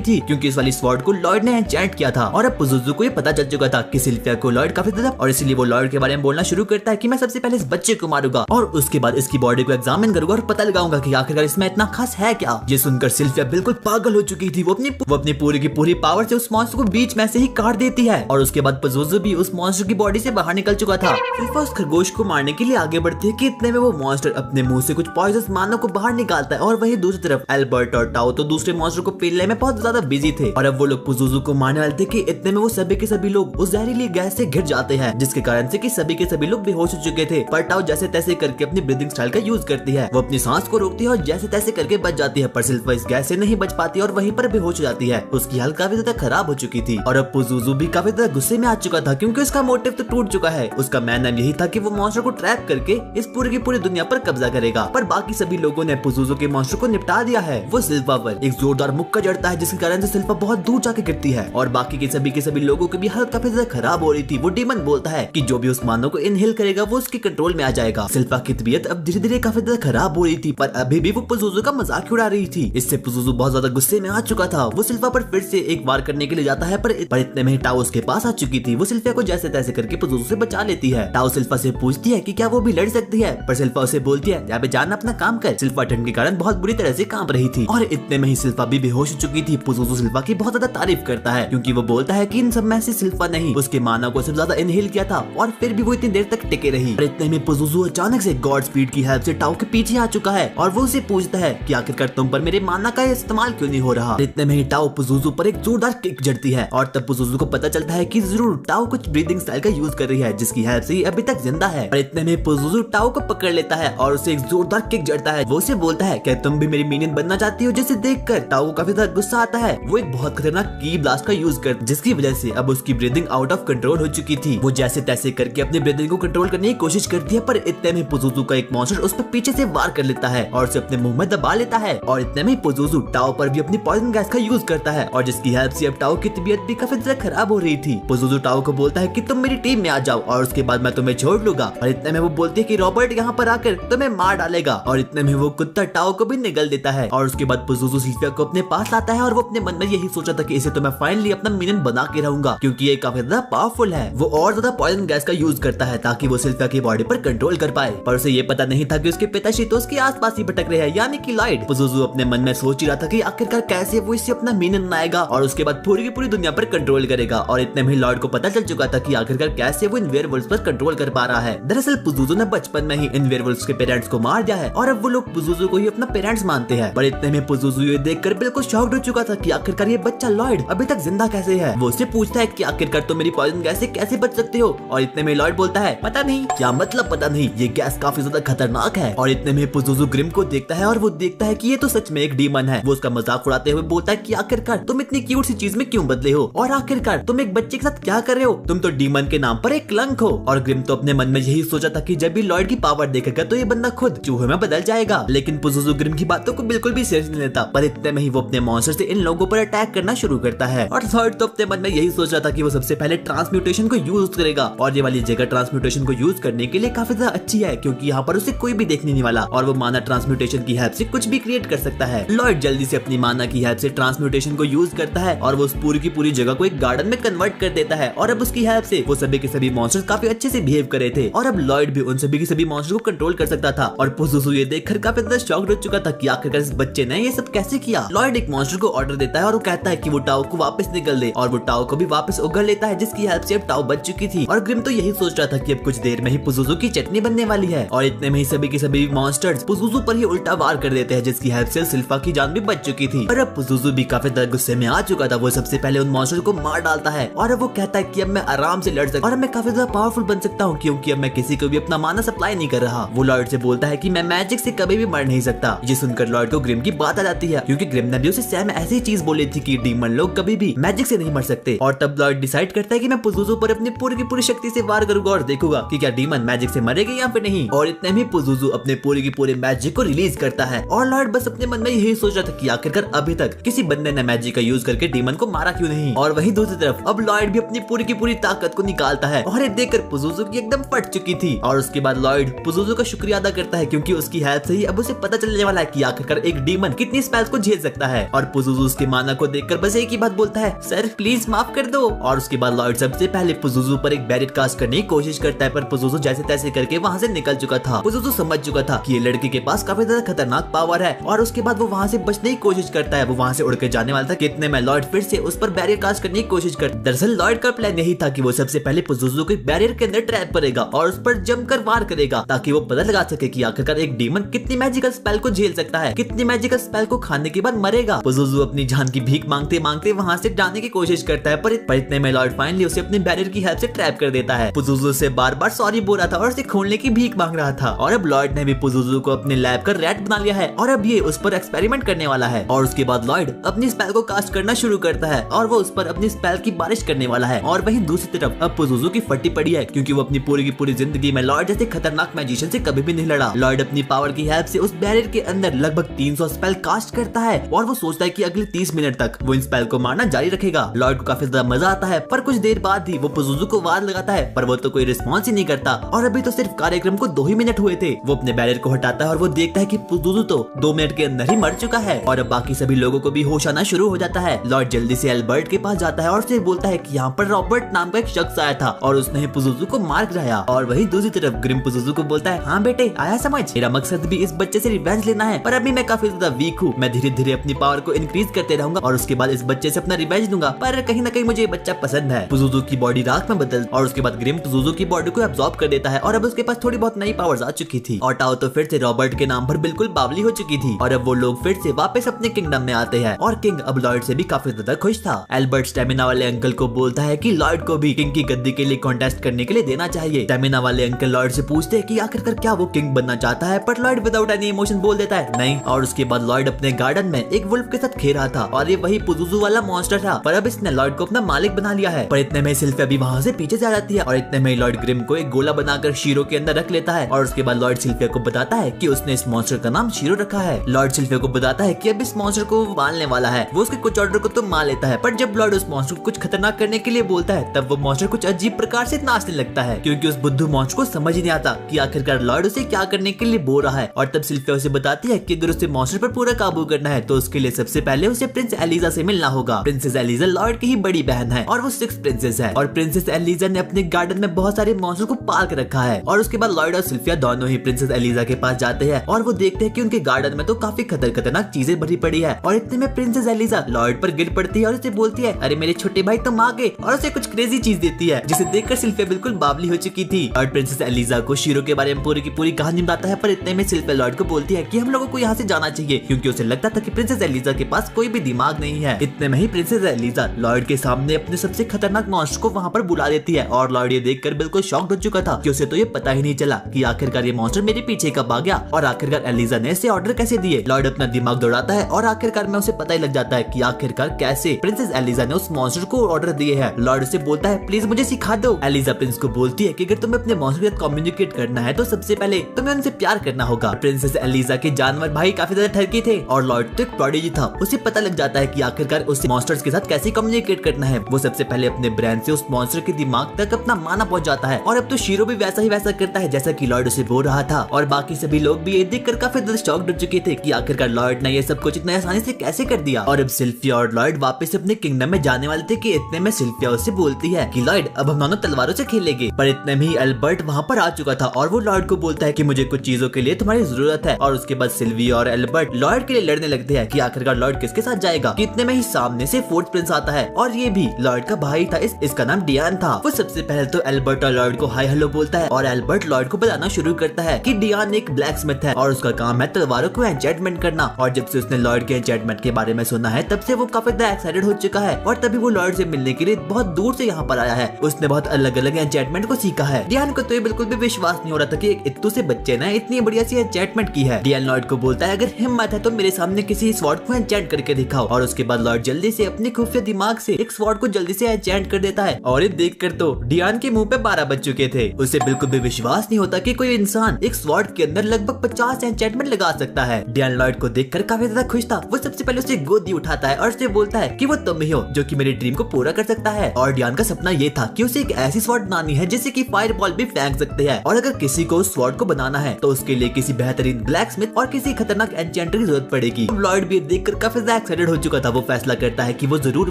थी क्योंकि इस वाली स्वॉर्ड को लॉर्ड ने एन्चेंट किया था। और अब पुजुजू को ये पता चल चुका था कि सिल्फिया को लॉर्ड काफी ज्यादा और इसीलिए वो लॉर्ड के बारे में बोलना शुरू करता है कि मैं सबसे पहले इस बच्चे को मारूंगा और उसके बाद इसकी बॉडी को एग्जामिन करूंगा और पता लगाऊंगा कि आखिरकार इसमें इतना खास है क्या। ये सुनकर सिल्फिया बिल्कुल पागल हो चुकी थी। वो अपनी पूरी की पूरी पावर से उस मॉन्स्टर को बीच में से ही काट देती है और उसके बाद पुजुजू भी उस मॉन्स्टर की बॉडी से बाहर निकल चुका था। सिल्फिया उस खरगोश को मारने के लिए आगे बढ़ती है कि इतने में वो मॉन्स्टर अपने मुंह से कुछ पॉइजनस मानव को बाहर निकालता है। और वहीं दूसरी तरफ एल्बर्ट और टाओ तो दूसरे मॉन्स्टर को पीलने में बहुत ज्यादा बिजी थे और अब वो लोग पुजुजू को मारने वाले थे कि इतने में वो सभी के सभी लोग उस जहरीली गैस से घिर जाते हैं जिसके कारण से कि सभी के सभी लोग बेहोश हो चुके थे। पर टाओ जैसे तैसे करके अपनी ब्रीदिंग स्टाइल का यूज करती है। वो अपनी सांस को रोकती है और जैसे तैसे करके बच जाती है पर सिल्फिया इस गैस से नहीं बच पाती और वहीं पर बेहोश हो जाती है। उसकी हालत काफी ज्यादा खराब हो चुकी थी और अब पुजुजू भी काफी ज्यादा गुस्से में आ चुका था क्योंकि उसका मोटिव तो टूट चुका है। उसका मेन एम यही था कि वो मॉन्स्टर को ट्रैप करके इस पूरी की पूरी दुनिया पर कब्जा करेगा। पर बाकी सभी लोगों ने पुजुजू के मॉन्स्टर को निपटा दिया है। वो सिल्फा पर एक जोरदार मुक्का जड़ता है जिसके कारण से सिल्फा बहुत दूर जाके गिरती है और बाकी के सभी लोगों की भी हालत काफी ज्यादा खराब हो रही थी। वो डीमन बोलता है कि जो भी उस मानव को इनहेल करेगा वो उसके कंट्रोल में आ जाएगा। सिल्फा की तबीयत अब धीरे धीरे काफी ज्यादा खराब हो रही थी पर अभी भी वो पुजुजू का मजाक उड़ा रही थी। इससे पुजुजू बहुत ज्यादा गुस्से में आ चुका था। वो सिल्फा पर फिर से एक वार करने के लिए जाता है पर इतने में टाओ उसके पास आ चुकी थी। वो सिल्फिया को जैसे तैसे करके पुजुजू से बचा लेती है। टाओ सिल्फा से पूछती है कि क्या वो भी लड़ सकती है पर सिल्फा उसे बोलती है यहाँ पे जान अपना काम कर। सिल्फा ठंड के कारण बहुत बुरी तरह से कांप रही थी और इतने में ही सिल्फा भी बेहोश हो चुकी थी। पुजुजू सिल्फा की बहुत ज्यादा तारीफ करता है क्योंकि वो बोलता है कि इन सब में से सिल्फा नहीं उसके मानव को सबसे ज्यादा इनहेल किया था और फिर भी वो इतनी देर तक टिके रही। और इतने में पुजुजू अचानक से गॉड स्पीड की हेल्प से टाओ के पीछे आ चुका है और वो उसे पूछता है कि आखिरकार तुम पर मेरे माना का इस्तेमाल क्यों नहीं हो रहा। इतने में ही टाओ पुजुजू पर एक जोरदार किक जड़ती है और तब पुजुजू को पता चलता है कि जरूर टाओ कुछ ब्रीदिंग स्टाइल का यूज कर रही है जिसकी हेल्प से अभी तक जिंदा है। और इतने में पुजुजू टाओ को पकड़ लेता है और उसे एक जोरदार किक जड़ता है। वो उसे बोलता है क्या तुम भी मेरी मिनियन बनना चाहती हो। जिसे देखकर टाओ को काफी ज्यादा गुस्सा आता है। वो एक बहुत खतरनाक की ब्लास्ट का यूज कर जिसकी वजह से अब उसकी ब्रीदिंग आउट ऑफ कंट्रोल हो चुकी थी। वो जैसे तैसे करके अपनी ब्रीदिंग को कंट्रोल करने की कोशिश करती है पर इतने में पुजुजू का एक मॉन्स्टर उस पर पीछे से वार कर लेता है और उसे अपने मुंह में दबा लेता है। और इतने में पुजुजू टाओ पर भी अपनी पॉइजन गैस का यूज करता है और जिसकी हेल्प से अब टाओ की तबीयत भी काफी ज्यादा खराब हो रही थी। पुजुजू टाओ को बोलता है कि तुम मेरी टीम में आ जाओ और उसके बाद मैं तुम्हें छोड़ लूंगा। और इतने में वो बोलती है कि रॉबर्ट यहाँ पर आकर तुम्हें मार डालेगा। और इतने में वो कुत्ता टाओ को भी निगल देता है और उसके बाद पुजुजू सिल्फिया को अपने पास लाता है और वो अपने मन में यही सोचा था कि इसे तो मैं फाइनली अपना मिनियन बना के रहूंगा क्योंकि ये काफी ज्यादा पावरफुल है। वो और ज्यादा पॉइजन गैस का यूज करता है ताकि वो सिल्फिया की बॉडी पर कंट्रोल कर पाए पर उसे ये पता नहीं था कि उसके पिताश्री तो उसके आसपास ही भटक रहे हैं यानी कि लॉयड। पुजुजू अपने मन में सोच ही रहा था कि आखिरकार कैसे वो इससे अपना मिनियन बनाएगा और उसके बाद पूरी की पूरी दुनिया पर कंट्रोल करेगा। और इतने में लॉयड को पता चल चुका था कि आखिरकार कैसे वो इन वेयरवुल्व्स पर कंट्रोल कर पा रहा है। दरअसल पुजुजू ने बचपन में ही इन वेयरवुल्व्स के पेरेंट्स को मार दिया है और अब वो लोग पुजुजू को ही अपना पेरेंट्स मानते हैं। पर इतने में पुजुजू ये देखकर बिल्कुल शॉक्ड हो चुका था कि आखिरकार ये बच्चा लॉयड अभी तक जिंदा कैसे है। वो उससे पूछता है कि आखिरकार तुम मेरी पॉइजन गैस से कैसे बच सकते हो। और इतने में लॉयड बोलता है पता नहीं। क्या मतलब पता नहीं, ये गैस काफी ज्यादा खतरनाक है। और इतने में पुजुजू ग्रिम को देखता है और वो देखता है कि ये तो सच में एक डीमन है। वो उसका मजाक उड़ाते हुए बोलता है कि आखिरकार तुम इतनी क्यूट सी चीज में क्यों बदले हो और आखिरकार तुम एक बच्चे के साथ क्या कर रहे हो। तुम तो डीमन के नाम पर एक कलंक हो। और ग्रिम तो अपने मन में यही सोचा था कि जब भी लॉयड की पावर देखेगा तो ये बंदा खुद चूहे में बदल जाएगा। लेकिन पुजुजू ग्रिम की बातों को बिल्कुल भी सीरियस नहीं लेता। पर इतने में ही वो अपने मॉन्स्टर से इन लोगों पर अटैक करना शुरू करता है। और थर्ड तो अपने मन में यही सोच रहा था कि वो सबसे पहले ट्रांसम्यूटेशन को यूज करेगा और ये वाली जगह ट्रांसम्यूटेशन को यूज करने के लिए काफी ज्यादा अच्छी है क्योंकि यहाँ पर उसे कोई भी देखने नहीं वाला और वो माना ट्रांसम्यूटेशन की हेल्प से कुछ भी क्रिएट कर सकता है। लॉयड जल्दी से अपनी माना की हेल्प से ट्रांसम्यूटेशन को यूज करता है और वो उस पूरी की पूरी जगह को एक गार्डन में कन्वर्ट कर देता है। और अब उसकी हेल्प से वो सभी के सभी मॉन्स्टर्स काफी अच्छे से बिहेव कर रहे थे और अब लॉयड भी उन सभी के सभी मॉन्स्टर्स को कंट्रोल कर सकता था। और पुजुजू ये देखकर काफी ज्यादा शॉक्ड हो चुका था कि आखिरकार इस बच्चे ने ये सब कैसे किया। लॉयड एक मॉन्स्टर को ऑर्डर देता है और वो कहता है कि वो टाओ को वापस निकल दे और वो टाओ को भी वापस उगल लेता है जिसकी हेल्प से अब टाओ बच चुकी थी। और ग्रिम तो यही सोच रहा था कि अब कुछ देर में ही पुजुजू की चटनी बनने वाली है। और इतने में ही सभी के सभी मॉन्स्टर्स पुजुजू पर ही उल्टा वार कर देते हैं जिसकी हेल्प से सिल्फा की जान भी बच चुकी थी। पर अब पुजुजू भी काफी ज्यादा गुस्से में आ चुका था। वो सबसे पहले उन मॉन्स्टर को मार डालता है और अब वो कहता है कि अब मैं आराम से लड़ सकता और मैं काफी ज्यादा पावरफुल बन सकता हूँ क्योंकि अब मैं किसी को भी अपना माना सप्लाई नहीं कर रहा। वो लॉयड से बोलता है कि मैं मैजिक से कभी भी मर नहीं सकता। ये सुनकर लॉयड को ग्रिम ग्रिम की बात आ जाती है, क्योंकि ग्रिम ने भी उसे सैम ऐसी चीज बोली थी कि डीमन लोग कभी भी मैजिक से नहीं मर सकते। और तब लॉयड डिसाइड करता है कि मैं पुजुजु पर अपनी पूरी की पूरी शक्ति से वार करूंगा और देखूंगा कि क्या डीमन मैजिक से मरेगी या फिर नहीं। और इतने में पुजुजु अपने पूरे की पूरे मैजिक को रिलीज करता है और लॉयड बस अपने मन में यही सोच रहा था कि आखिरकार अभी तक किसी बंदे ने मैजिक का यूज करके डीमन को मारा क्यों नहीं। और वहीं दूसरी तरफ अब लॉयड भी अपनी पूरी की पूरी ताकत को निकालता है और ये देखकर पुजुजु की एकदम फट चुकी थी। और उसके बाद लॉयड पुजुजु का शुक्रिया अदा करता है, क्योंकि उसकी हेल्प से ही अब उसे पता चलने वाला है कि आखिरकार एक डीमन कितनी स्पेल्स को झेल सकता है। और पुजुजु उसके माना को देखकर बस एक ही बात बोलता है, सर प्लीज माफ कर दो। और उसके बाद लॉयड सबसे पहले पुजुजु पर एक बैरियर कास्ट करने की कोशिश करता है, पर पुजुजु जैसे तैसे करके वहाँ से निकल चुका था। पुजुजु समझ चुका था कि ये लड़के के पास काफी ज्यादा खतरनाक पावर है और उसके बाद वो वहाँ से बचने की कोशिश करता है। वो वहाँ से उड़ के जाने वाला था, कितने में लॉयड फिर से उस पर बैरियर कास्ट करने की कोशिश करता है। दरअसल लॉयड का प्लान यही था कि वो सबसे पहले पुजुजु को बैरियर के अंदर ट्रैप करेगा और उस पर जमकर वार करेगा, ताकि वो पता लगा सके कि आखिरकार एक डीमन कितनी मैजिकल स्पेल को झेल सकता है, कितनी मैजिकल स्पेल को खाने के बाद मरेगा। पुजुजु अपनी जान की भीख मांगते मांगते वहाँ से जाने की कोशिश करता है, पर इतने में लॉयड फाइनली उसे अपने बैरियर की हेल्प से ट्रैप कर देता है। पुजुजु से बार बार सॉरी बोल रहा था और उसे खोलने की भीख मांग रहा था। और अब लॉयड ने भी पुजुजु को अपने लैब का रैट बना लिया है और अब ये उस पर एक्सपेरिमेंट करने वाला है। और उसके बाद लॉयड अपनी स्पेल को कास्ट करना शुरू करता है और वो उस पर अपनी स्पेल की बारिश करने वाला है। और वहीं दूसरी तरफ अब पुजुजु की फटी पड़ी है, क्योंकि वो अपनी पूरी की पूरी जिंदगी में लॉयड जैसे खतरनाक मैजिशियन से कभी भी नहीं लड़ा। लॉयड अपनी पावर की हेल्प से उस बैरियर के अंदर लगभग 300 स्पेल कास्ट करता है और वो सोचता है कि अगले 30 मिनट तक वो इन स्पेल को मारना जारी रखेगा। लॉयड को काफी ज्यादा मजा आता है, पर कुछ देर बाद ही वो पुजुजु को वार लगाता है, पर वो तो कोई रिस्पॉन्स ही नहीं करता। और अभी तो सिर्फ कार्यक्रम को 2 ही मिनट हुए थे। वो अपने बैरियर को हटाता है और वो देखता है कि पुजुजु तो 2 मिनट के अंदर ही मर चुका है। और अब बाकी सभी लोगों को भी होश आना शुरू हो जाता है। लॉयड जल्दी से एल्बर्ट के पास जाता है और उसे बोलता है कि यहाँ पर रॉबर्ट नाम का एक शख्स आया था और उसने ही पुजुजु को मार गिराया। और वहीं दूसरी तरफ ग्रिम पुजुजु को बोलता है, हाँ बेटे आया समझ, मेरा मकसद भी इस बच्चे से रिवेंज लेना है, पर अभी मैं काफी ज्यादा वीक हूँ। मैं धीरे धीरे अपनी पावर को इंक्रीज करते रहूंगा और उसके बाद इस बच्चे से अपना रिवेंज लूंगा, पर कहीं ना कहीं मुझे ये बच्चा पसंद है। पुजुजु की बॉडी राख में बदल और उसके बाद ग्रिम पुजुजु की बॉडी को एब्जॉर्ब कर देता है और अब उसके पास थोड़ी बहुत नई पावर्स आ चुकी थी। और टाओ तो फिर से रॉबर्ट के नाम पर बिल्कुल बावली हो चुकी थी और अब वो लोग फिर से वापस अपने किंगडम में आते हैं। और किंग अब लॉयड से भी काफी ज्यादा खुश था। एल्बर्ट स्टेमिना वाले अंकल को बोलता है कि लॉयड को भी किंग की गद्दी के लिए कॉन्टेस्ट करने के लिए देना चाहिए। स्टेमिना वाले अंकल लॉयड से पूछते हैं कि आखिरकार क्या वो किंग बनना चाहता है, पर लॉयड विदाउट एनी इमोशन बोल देता है नहीं। और उसके बाद लॉयड अपने गार्डन में एक वुल्फ के साथ खेल रहा था और ये वही पुजुजु वाला मॉन्स्टर था, पर अब इसने लॉयड को अपना मालिक बना लिया है। पर इतने में सिल्फिया भी वहाँ से पीछे से आ जाती है और इतने में लॉयड ग्रिम को एक गोला बनाकर शीरो के अंदर रख लेता है। और उसके बाद लॉयड सिल्फिया को बताता है कि उसने इस मॉन्स्टर का नाम शीरो रखा है। लॉयड सिल्फिया को बताता है कि अब इस मॉन्स्टर को मारने वाला है। वो उसके कुछ ऑर्डर को तो मार लेता है, पर जब लॉयड उस मॉन्स्टर को कुछ खतरनाक करने के लिए बोलता है तब वो मॉन्स्टर कुछ अजीब प्रकार से नाचने लगता है, क्योंकि उस बुद्धू मॉन्स्टर को समझ ही नहीं आता कि आखिरकार लॉयड उसे क्या करने के लिए बोल रहा है। और तब सिल्फिया उसे बताती है कि अगर उसे मॉन्स्टर पर पूरा काबू करना है तो उसके लिए सबसे पहले उसे प्रिंस एलिजा से मिलना होगा। प्रिंसेस एलिजा लॉयड की ही बड़ी बहन है और वो 6 प्रिंसेस है और प्रिंसेस एलिजा ने अपने गार्डन में बहुत सारे मॉन्स्टर को पाल के रखा है। और उसके बाद लॉयड और सिल्फिया दोनों ही प्रिंसेस एलिजा के पास जाते हैं और वो देखते हैं कि उनके गार्डन में तो काफी खतरनाक चीजें भरी पड़ी है। और इतने में प्रिंसेस एलिजा लॉयड पर गिर पड़ती है और उसे बोलती है, अरे मेरे छोटे भाई तुम आ गए, और उसे कुछ क्रेजी चीज देती है जिसे देखकर सिल्फिया बिल्कुल बावली हो चुकी थी। और प्रिंसेस एलिजा को शीरो के बारे में पूरी की पूरी कहानी बताता है, पर इतने में सिल्फिया लॉयड को बोलती है कि हम लोगों को यहाँ से जाना चाहिए, क्योंकि उसे लगता था कि प्रिंसेस एलिजा के पास कोई भी दिमाग नहीं है। इतने में ही प्रिंसेस एलिजा लॉयड के सामने अपने सबसे खतरनाक मॉन्स्टर को वहाँ पर बुला देती है और लॉयड ये देखकर बिल्कुल शॉक्ड हो चुका था कि उसे तो ये पता ही नहीं चला कि आखिरकार ये मॉन्स्टर मेरे पीछे कब आ गया और आखिरकार एलिजा ने इसे ऑर्डर कैसे दिए। लॉयड अपना दिमाग दौड़ाता है और आखिरकार में उसे पता ही लग जाता है कि आखिरकार कैसे प्रिंसेस एलिजा ने उस मॉन्स्टर को ऑर्डर दिए हैं। लॉयड से बोलता है प्लीज मुझे सिखा दो। एलिजा प्रिंस को बोलती है कि अगर तुम्हें अपने मॉन्स्टर के साथ कम्युनिकेट करना है तो सबसे पहले तुम्हें उनसे प्यार करना होगा। प्रिंसेस एलिजा के जानवर भाई काफी ज्यादा ठरकी थे और लॉयड तो एक प्रोडिजी था। उसे पता लग जाता है कि आखिरकार उसे मॉन्स्टर्स के साथ कैसे कम्युनिकेट करना है। वो सबसे पहले अपने ब्रेन से उस मॉन्स्टर के दिमाग तक अपना माना पहुंच जाता है और अब तो शीरो भी वैसा करता है जैसा कि लॉयड उसे बोल रहा था। और बाकी सभी लोग भी ये देखकर काफी ज्यादा शॉक्ड हो चुके थे कि आखिरकार लॉयड ने ये सब कुछ इतने आसानी से कैसे कर दिया। और अब सिल्फिया और लॉयड वापस अपने किंगडम में जाने वाले थे कि इतने में सिल्फिया उससे बोलती है कि लॉयड अब हम दोनों तलवारों से खेलेंगे। पर इतने में ही एल्बर्ट वहाँ पर आ चुका था और वो लॉयड को बोलता है कि मुझे कुछ चीजों के लिए तुम्हारी जरूरत है। और उसके बाद सिल्वी और एल्बर्ट लॉयड के लिए लड़ने लगते हैं कि आखिरकार लॉयड किसके साथ जाएगा। इतने में ही सामने से 4th प्रिंस आता है और ये भी लॉयड का भाई था। इसका नाम डियान था। वो सबसे पहले तो एल्बर्ट और लॉयड को हाय हेलो बोलता है और एल्बर्ट लॉयड को बताना शुरू करता है कि डियान एक ब्लैक स्मिथ है और उसका काम है तलवारों को एन्चेंटमेंट करना। और जब से उसने लॉयड के एन्चेंटमेंट के बारे में सुना है तब से वो काफी ज्यादा एक्साइटेड हो चुका है और तभी वो लॉयड से मिलने के लिए बहुत दूर से यहाँ पर आया है। उसने बहुत अलग अलग एन्चेंटमेंट को सीखा है। डियान को तो ये बिल्कुल भी विश्वास नहीं हो रहा था कि एक इत्तू से बच्चे ने इतनी बढ़िया सी एन्चेंटमेंट की है। डियान लॉयड को बोलता है अगर हिम्मत है तो मेरे सामने किसी स्वॉर्ड को एन्चेंट करके दिखाओ। और उसके बाद लॉर्ड जल्दी से अपने खुफिया दिमाग से एक स्वॉर्ड को जल्दी से एन्चेंट कर देता है। और ये देखकर तो डियान के मुंह पे 12 बज चुके थे। उसे बिल्कुल भी विश्वास नहीं होता कि कोई इंसान एक स्वॉर्ड के अंदर लगभग 50 एन्चेंटमेंट लगा सकता है। डियान लॉर्ड को देखकर काफी ज्यादा खुश था। वो सबसे पहले उसे गोदी उठाता है और उसे बोलता है कि वो तुम ही हो जो कि मेरे ड्रीम को पूरा कर सकता है। और डियान का सपना ये था कि उसे एक ऐसी स्वॉर्ड बनानी है जिससे कि फायर बॉल भी फेंक सकते हैं। और अगर किसी को स्वॉर्ड को बनाना है तो उसके लिए किसी बेहतरीन ब्लैक स्मिथ और किसी खतरनाक एन्चेंटर की जरूरत पड़ेगी। लॉर्ड भी देखकर काफी ज्यादा एक्साइटेड हो चुका था। वो फैसला करता है कि वो जरूर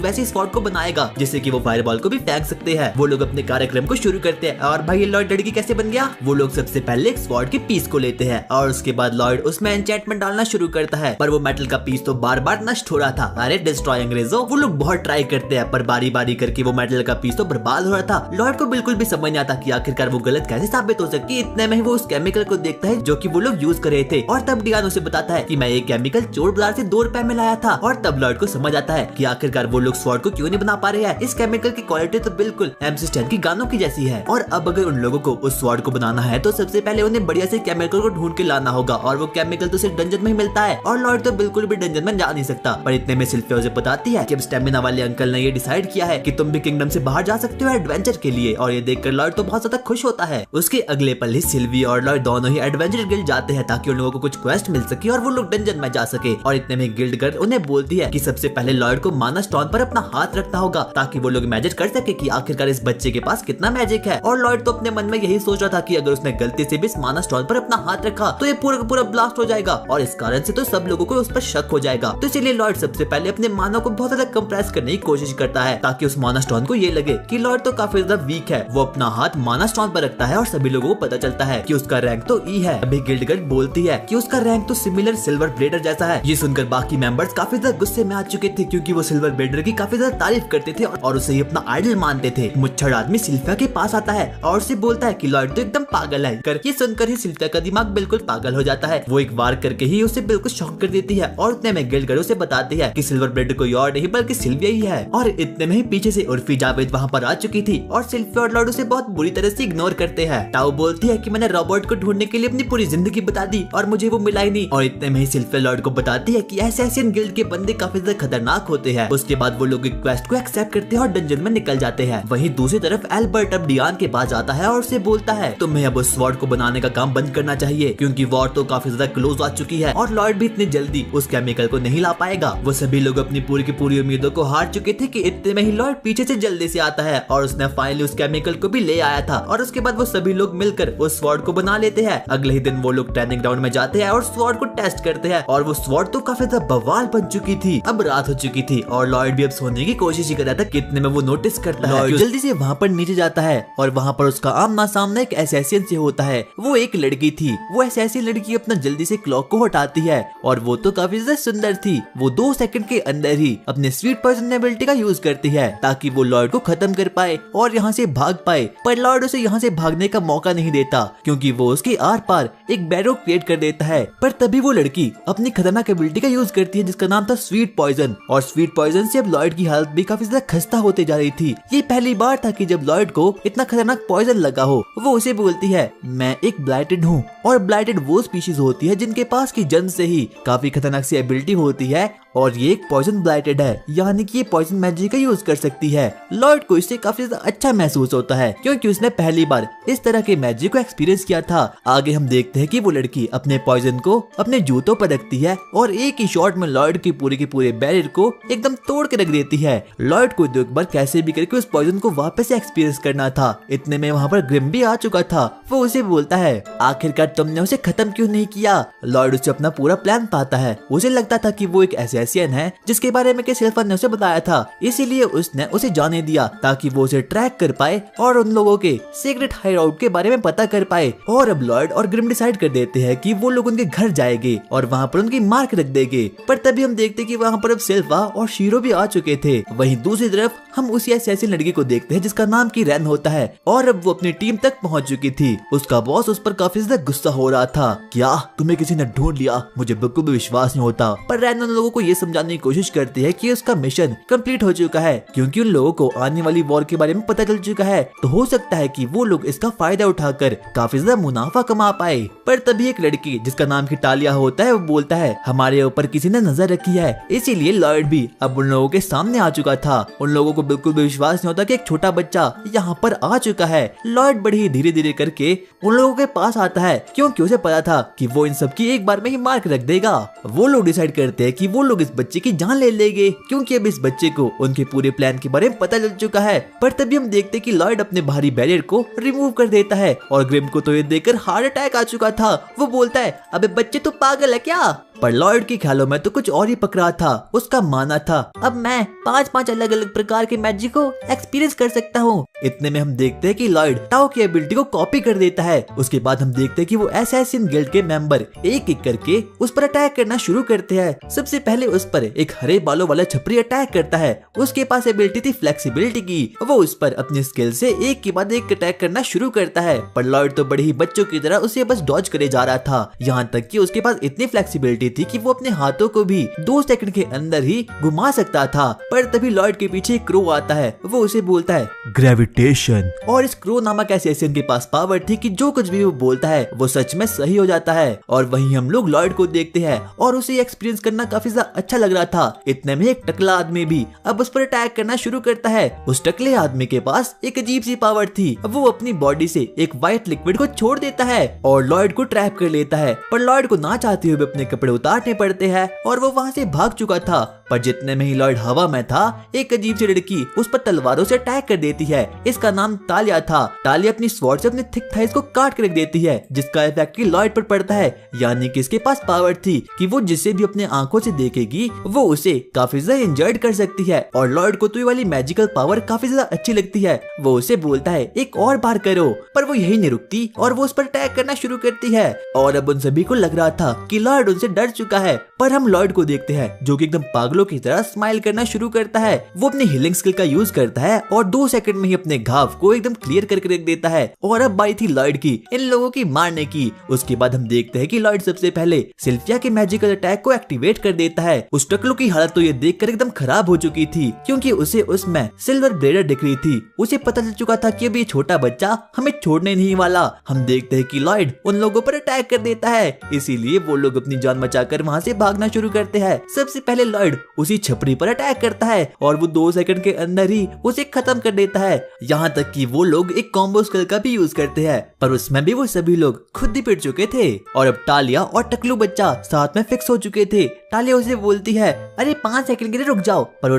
वैसे स्वॉर्ड को बनाएगा जिससे कि वो फायर बॉल को भी फेंक सकते हैं। वो लोग अपने कार्यक्रम को शुरू करते हैं। और भाई लॉर्ड लड़की कैसे बन गया? वो लोग सबसे पहले एक स्वॉर्ड के पीस को लेते हैं और उसके बाद लॉर्ड उसमें एन्चेंटमेंट डालना शुरू करता है। पर वो मेटल का पीस तो बार बार नष्ट हो रहा था। अरे डिस्ट्रॉय अंग्रेजों, वो लोग बहुत ट्राई करते हैं पर बारी बारी करके वो मेटल का पीस तो बर्बाद हो रहा था। लॉर्ड को बिल्कुल भी समझ नहीं आता कि आखिरकार वो गलत कैसे साबित हो सकती। इतने में ही वो उस केमिकल को देखता है जो कि वो लोग यूज कर रहे थे। और तब डियान उसे बताता है कि मैं ये केमिकल चोर बाजार से 2 रुपए में लाया था। और तब लॉर्ड को समझ आता है कि आखिरकार वो लोग स्वॉर्ड को क्यों नहीं बना पा रहे हैं। इस केमिकल की क्वालिटी तो बिल्कुल MC स्टैन की गानों की जैसी है। और अब अगर उन लोगों को उस स्वॉर्ड को बनाना है तो सबसे पहले उन्हें बढ़िया से केमिकल को ढूंढ के लाना होगा। और वो केमिकल तो सिर्फ डंजन में ही मिलता है। और लॉर्ड तो बिल्कुल भी डंजन में जा नहीं सकता। पर इतने में सिल्फिया उसे बताती है कि अब स्टेमिना वाले अंकल ने ये डिसाइड किया है कि तुम भी किंगडम से बाहर जा सकते हो एडवेंचर के लिए। और ये देखकर लॉर्ड तो बहुत ज्यादा खुश होता है। उसके अगले पल ही सिल्वी और लॉर्ड दोनों ही एडवेंचर गिल्ड जाते हैं ताकि उन लोगों को कुछ क्वेस्ट मिल सके और वो लोग डंजन में जा सके। और इतने में गिल्ड गर्ल उन्हें बोलती है कि सबसे पहले लॉर्ड को माना स्टोन पर अपना हाथ रखना होगा ताकि वो लोग मैजिक कर सके कि आखिरकार इस बच्चे के पास कितना मैजिक है। और लॉर्ड तो अपने मन में यही सोच रहा था कि अगर उसने गलती से भी माना स्टोन पर अपना हाथ रखा तो ये पूरा का पूरा ब्लास्ट हो जाएगा और इस कारण से तो सब लोगों को उस पर शक हो जाएगा। तो इसलिए लॉर्ड सबसे पहले अपने माना को बहुत ज्यादा कंप्रेस करने की कोशिश करता है ताकि उस माना स्टोन को ये लगे कि लॉर्ड तो काफी ज्यादा वीक है। वो अपना हाथ माना स्टोन पर रखता है और सभी लोगों को पता चलता है कि उसका रैंक तो ई है। अभी गिल्ड गर्ल बोलती है कि उसका रैंक तो सिमिलर सिल्वर ब्लेडर जैसा है। ये सुनकर बाकी मेंबर्स काफी ज्यादा गुस्से में आ चुके थे क्योंकि वो सिल्वर ब्लेडर की काफी ज्यादा तारीफ करते थे और उसे अपना आइडल मानते थे। मुच्छड़ आदमी सिल्फिया के पास आता है और उसे बोलता है कि लॉर्ड तो एकदम पागल है। करके सुनकर ही सिल्फिया का दिमाग बिल्कुल पागल हो जाता है। वो एक बार करके ही उसे बिल्कुल शॉक कर देती है। और उतने में गिल्ड गर्ल उसे बताती है कि सिल्वर ब्लेडर कोई और नहीं बल्कि सिल्विया ही है। और इतने में ही पीछे से उर्फी जावेद वहाँ पर आ चुकी थी और सिल्फिया और लॉर्ड उसे बहुत बुरी तरह से इग्नोर करते हैं। टाओ बोलती है कि मैंने रॉबर्ट को ढूंढने के लिए अपनी पूरी जिंदगी बता दी और मुझे वो मिला ही नहीं। और इतने में ही सिल्फिया लॉर्ड को बताती है कि असैसिन गिल्ड के बंदे काफी ज्यादा खतरनाक होते हैं। उसके बाद वो लोग एक क्वेस्ट को एक्सेप्ट करते हैं और डंजन में निकल जाते हैं। वहीं दूसरी तरफ एल्बर्ट अब डियान के पास जाता है और उसे बोलता है तुम्हें अब उस स्वॉर्ड को बनाने का काम बंद करना चाहिए क्योंकि वॉर तो काफी ज्यादा क्लोज आ चुकी है और लॉर्ड भी इतनी जल्दी उस केमिकल को नहीं ला पाएगा। वो सभी लोग अपनी पूरी की पूरी उम्मीदों को हार चुके थे कि इतने में ही लॉर्ड पीछे से जल्दी से आता है और उसने फाइनली उस केमिकल को भी ले आया था। और उसके बाद वो सभी लोग मिलकर उस स्वॉर्ड को बना लेते हैं। अगले ही दिन वो लोग ट्रेनिंग ग्राउंड में जाते हैं और स्वॉर्ड को टेस्ट करते हैं और वो स्वॉर्ड तो काफी ज्यादा बवाल बन चुकी थी। अब रात हो चुकी थी और लॉर्ड भी अब सोने की कोशिश ही कर रहा था। कितने में वो नोटिस करता है जल्दी से वहाँ पर नीचे जाता है और वहाँ पर उसका आमना सामना एक असैसिन से होता है। वो एक लड़की थी। वो असैसिन लड़की अपना जल्दी से क्लॉक को हटाती है और वो तो काफी ज्यादा सुंदर थी। वो 2 सेकंड के अंदर ही अपने स्वीट पॉइजन एबिलिटी का यूज करती है ताकि वो लॉर्ड को खत्म कर पाए और यहाँ से भाग पाए। पर लॉर्ड उसे यहाँ से भागने का मौका नहीं देता क्योंकि वो उसके आर पार एक बैरो क्रिएट कर देता है। पर तभी वो लड़की अपनी खतरनाक एबिलिटी का यूज करती है जिसका नाम था स्वीट पॉइजन। और स्वीट पॉइजन से अब लॉर्ड की हालत भी काफी ज्यादा खस्ता होते जा रही थी। ये पहली बार था कि जब लॉर्ड को इतना खतरनाक पॉइजन लगा हो। वो उसे बोलती है मैं एक ब्लाइटेड हूँ और ब्लाइटेड वो स्पीशीज होती है जिनके पास की जन्म से ही काफी खतरनाक सी एबिलिटी होती है और ये एक पॉइजन ब्लाइटेड है यानी कि ये पॉइजन मैजिक का यूज कर सकती है। लॉर्ड को इससे काफी ज्यादा अच्छा महसूस होता है क्योंकि उसने पहली बार इस तरह के मैजिक को एक्सपीरियंस किया था। आगे हम देखते हैं कि वो लड़की अपने पॉइजन को अपने जूतों पर रखती है और एक ही शॉट में लॉर्ड की पूरे बैरियर को एकदम तोड़ के रख देती है। लॉर्ड को एक बार कैसे भी करके उस पॉइजन को वापस एक्सपीरियंस करना था। इतने में वहाँ पर ग्रिम भी आ चुका था। वो उसे बोलता है आखिरकार तुमने उसे खत्म क्यों नहीं किया। लॉर्ड उसे अपना पूरा प्लान पाता है। उसे लगता था कि वो एक असैसिन है जिसके बारे में सिल्फर ने उसे बताया था, इसीलिए उसने उसे जाने दिया ताकि वो उसे ट्रैक कर पाए और उन लोगों के सीक्रेट हाइड आउट के बारे में पता कर पाए। और अब लॉर्ड और ग्रिम डिसाइड कर देते हैं कि वो लोग उनके घर जाएंगे और वहाँ पर उनकी मार्क रख देंगे। पर तभी हम देखते कि वहाँ पर अब सिल्फा और शीरो भी आ चुके थे। वहीं दूसरी तरफ हम उसी असैसिन लड़की को देखते हैं जिसका नाम की रैन होता है और अब वो अपनी टीम तक पहुँच चुकी थी। उसका बॉस उस पर काफी ज्यादा गुस्सा हो रहा था। क्या तुम्हें किसी ने ढूंढ लिया? मुझे बिल्कुल भी विश्वास नहीं होता। पर रैन उन लोगों को ये समझाने की कोशिश करती है कि उसका मिशन कंप्लीट हो चुका है, क्योंकि उन लोगों को आने वाली वॉर के बारे में पता चल चुका है। तो हो सकता है कि वो लोग इसका फायदा उठाकर काफी ज्यादा मुनाफा कमा पाए। पर तभी एक लड़की जिसका नाम की टालिया होता है वो बोलता है, हमारे ऊपर किसी ने नजर रखी है। इसीलिए लॉयड भी अब उन लोगों के सामने आ चुका था। उन लोगों को बिल्कुल भी विश्वास नहीं होता कि एक छोटा बच्चा यहाँ पर आ चुका है। लॉयड बड़ी ही धीरे धीरे करके उन लोगों के पास आता है, क्योंकि उसे पता था कि वो इन सब की एक बार में ही मार्क रख देगा। वो लोग डिसाइड करते हैं कि वो लोग इस बच्चे की जान ले लेंगे, क्योंकि अब इस बच्चे को उनके पूरे प्लान के बारे में पता चल चुका है। पर तभी हम देखते कि लॉयड अपने भारी बैरियर को रिमूव कर देता है और ग्रिम को तो ये देखकर हार्ट अटैक आ चुका था। वो बोलता है, अबे बच्चे तो पागल है क्या? पर लॉयड के ख्यालों में तो कुछ और ही पकड़ा था। उसका मानना था, अब मैं 5 अलग अलग प्रकार के मैजिक को एक्सपीरियंस कर सकता हूँ। इतने में हम देखते हैं कि लॉयड टाओ की एबिलिटी को कॉपी कर देता है। उसके बाद हम देखते हैं कि वो असैसिन गिल्ड के मेंबर एक एक करके उस पर अटैक करना शुरू करते हैं। सबसे पहले उस पर एक हरे बालों वाला छपरी अटैक करता है। उसके पास एबिलिटी थी फ्लेक्सिबिलिटी की। वो उस पर अपनी स्किल से एक के बाद एक अटैक करना शुरू करता है। पर लॉयड तो बड़े ही बच्चों की तरह उसे बस डॉज करे जा रहा था। यहाँ तक कि उसके पास इतनी फ्लेक्सिबिलिटी थी कि वो अपने हाथों को भी 2 सेकंड के अंदर ही घुमा सकता था। पर तभी लॉयड के पीछे एक क्रो आता है। वो उसे बोलता है, ग्रेविटेशन। और इस क्रो नामक असैसिन के पास पावर थी कि जो कुछ भी वो बोलता है वो सच में सही हो जाता है। और वहीं हम लोग लॉयड को देखते हैं और उसे एक्सपीरियंस करना काफी ज्यादा अच्छा लग रहा था। इतने में एक टकला आदमी भी अब उस पर अटैक करना शुरू करता है। उस टकले आदमी के पास एक अजीब सी पावर थी। वो अपनी बॉडी से एक व्हाइट लिक्विड को छोड़ देता है और लॉयड को ट्रैप कर लेता है। पर लॉयड को ना चाहते हुए अपने कपड़े उतारने पड़ते हैं और वो वहाँ से भाग चुका था। पर जितने में ही लॉयड हवा में था, एक अजीब सी लड़की उस पर तलवारों से अटैक कर देती है। इसका नाम तालिया था। तालिया अपनी स्वॉर्ड से अपने थिक थाइस को काट कर रख देती है, जिसका इफेक्ट लॉयड पर पड़ता है। यानी कि इसके पास पावर थी कि वो जिसे भी अपने आंखों से देखेगी वो उसे काफी ज्यादा इंजर्ड कर सकती है। और लॉयड को तो ये वाली मैजिकल पावर काफी ज्यादा अच्छी लगती है। वो उसे बोलता है, एक और बार करो। पर वो यही नहीं रुकती और वो उस पर अटैक करना शुरू करती है। और अब उन सभी को लग रहा था कि लॉयड उनसे डर चुका है। पर हम लॉयड को देखते हैं जो कि एकदम पागलों की तरह स्माइल करना शुरू करता है। वो अपनी हीलिंग स्किल का यूज करता है और 2 सेकंड में ही अपने घाव को एकदम क्लियर करके रख देता है। और अब बारी थी लॉयड की इन लोगों की मारने की। उसके बाद हम देखते हैं कि लॉयड सबसे पहले सिल्फिया के मैजिकल अटैक को एक्टिवेट कर देता है। उस टकलू की हालत तो ये देखकर एकदम खराब हो चुकी थी, क्योंकि उसे उसमें सिल्वर ब्लेडर दिख रही थी। उसे पता चल चुका था कि अब ये छोटा बच्चा हमें छोड़ने नहीं वाला। हम देखते हैं कि लॉयड उन लोगों पर अटैक कर देता है। इसीलिए वो लोग अपनी जान बचाकर वहाँ से भागना शुरू करते हैं। सबसे पहले लॉयड उसी छपरी पर अटैक करता है और वो 2 सेकंड के अंदर ही उसे खत्म कर देता है। यहाँ तक कि वो लोग एक कॉम्बो स्किल का भी यूज करते हैं, पर उसमें भी वो सभी लोग खुद ही पिट चुके थे। और अब टालिया और टकलू बच्चा साथ में फिक्स हो चुके थे। टालिया उसे बोलती है, अरे 5 सेकंड के लिए रुक जाओ। पर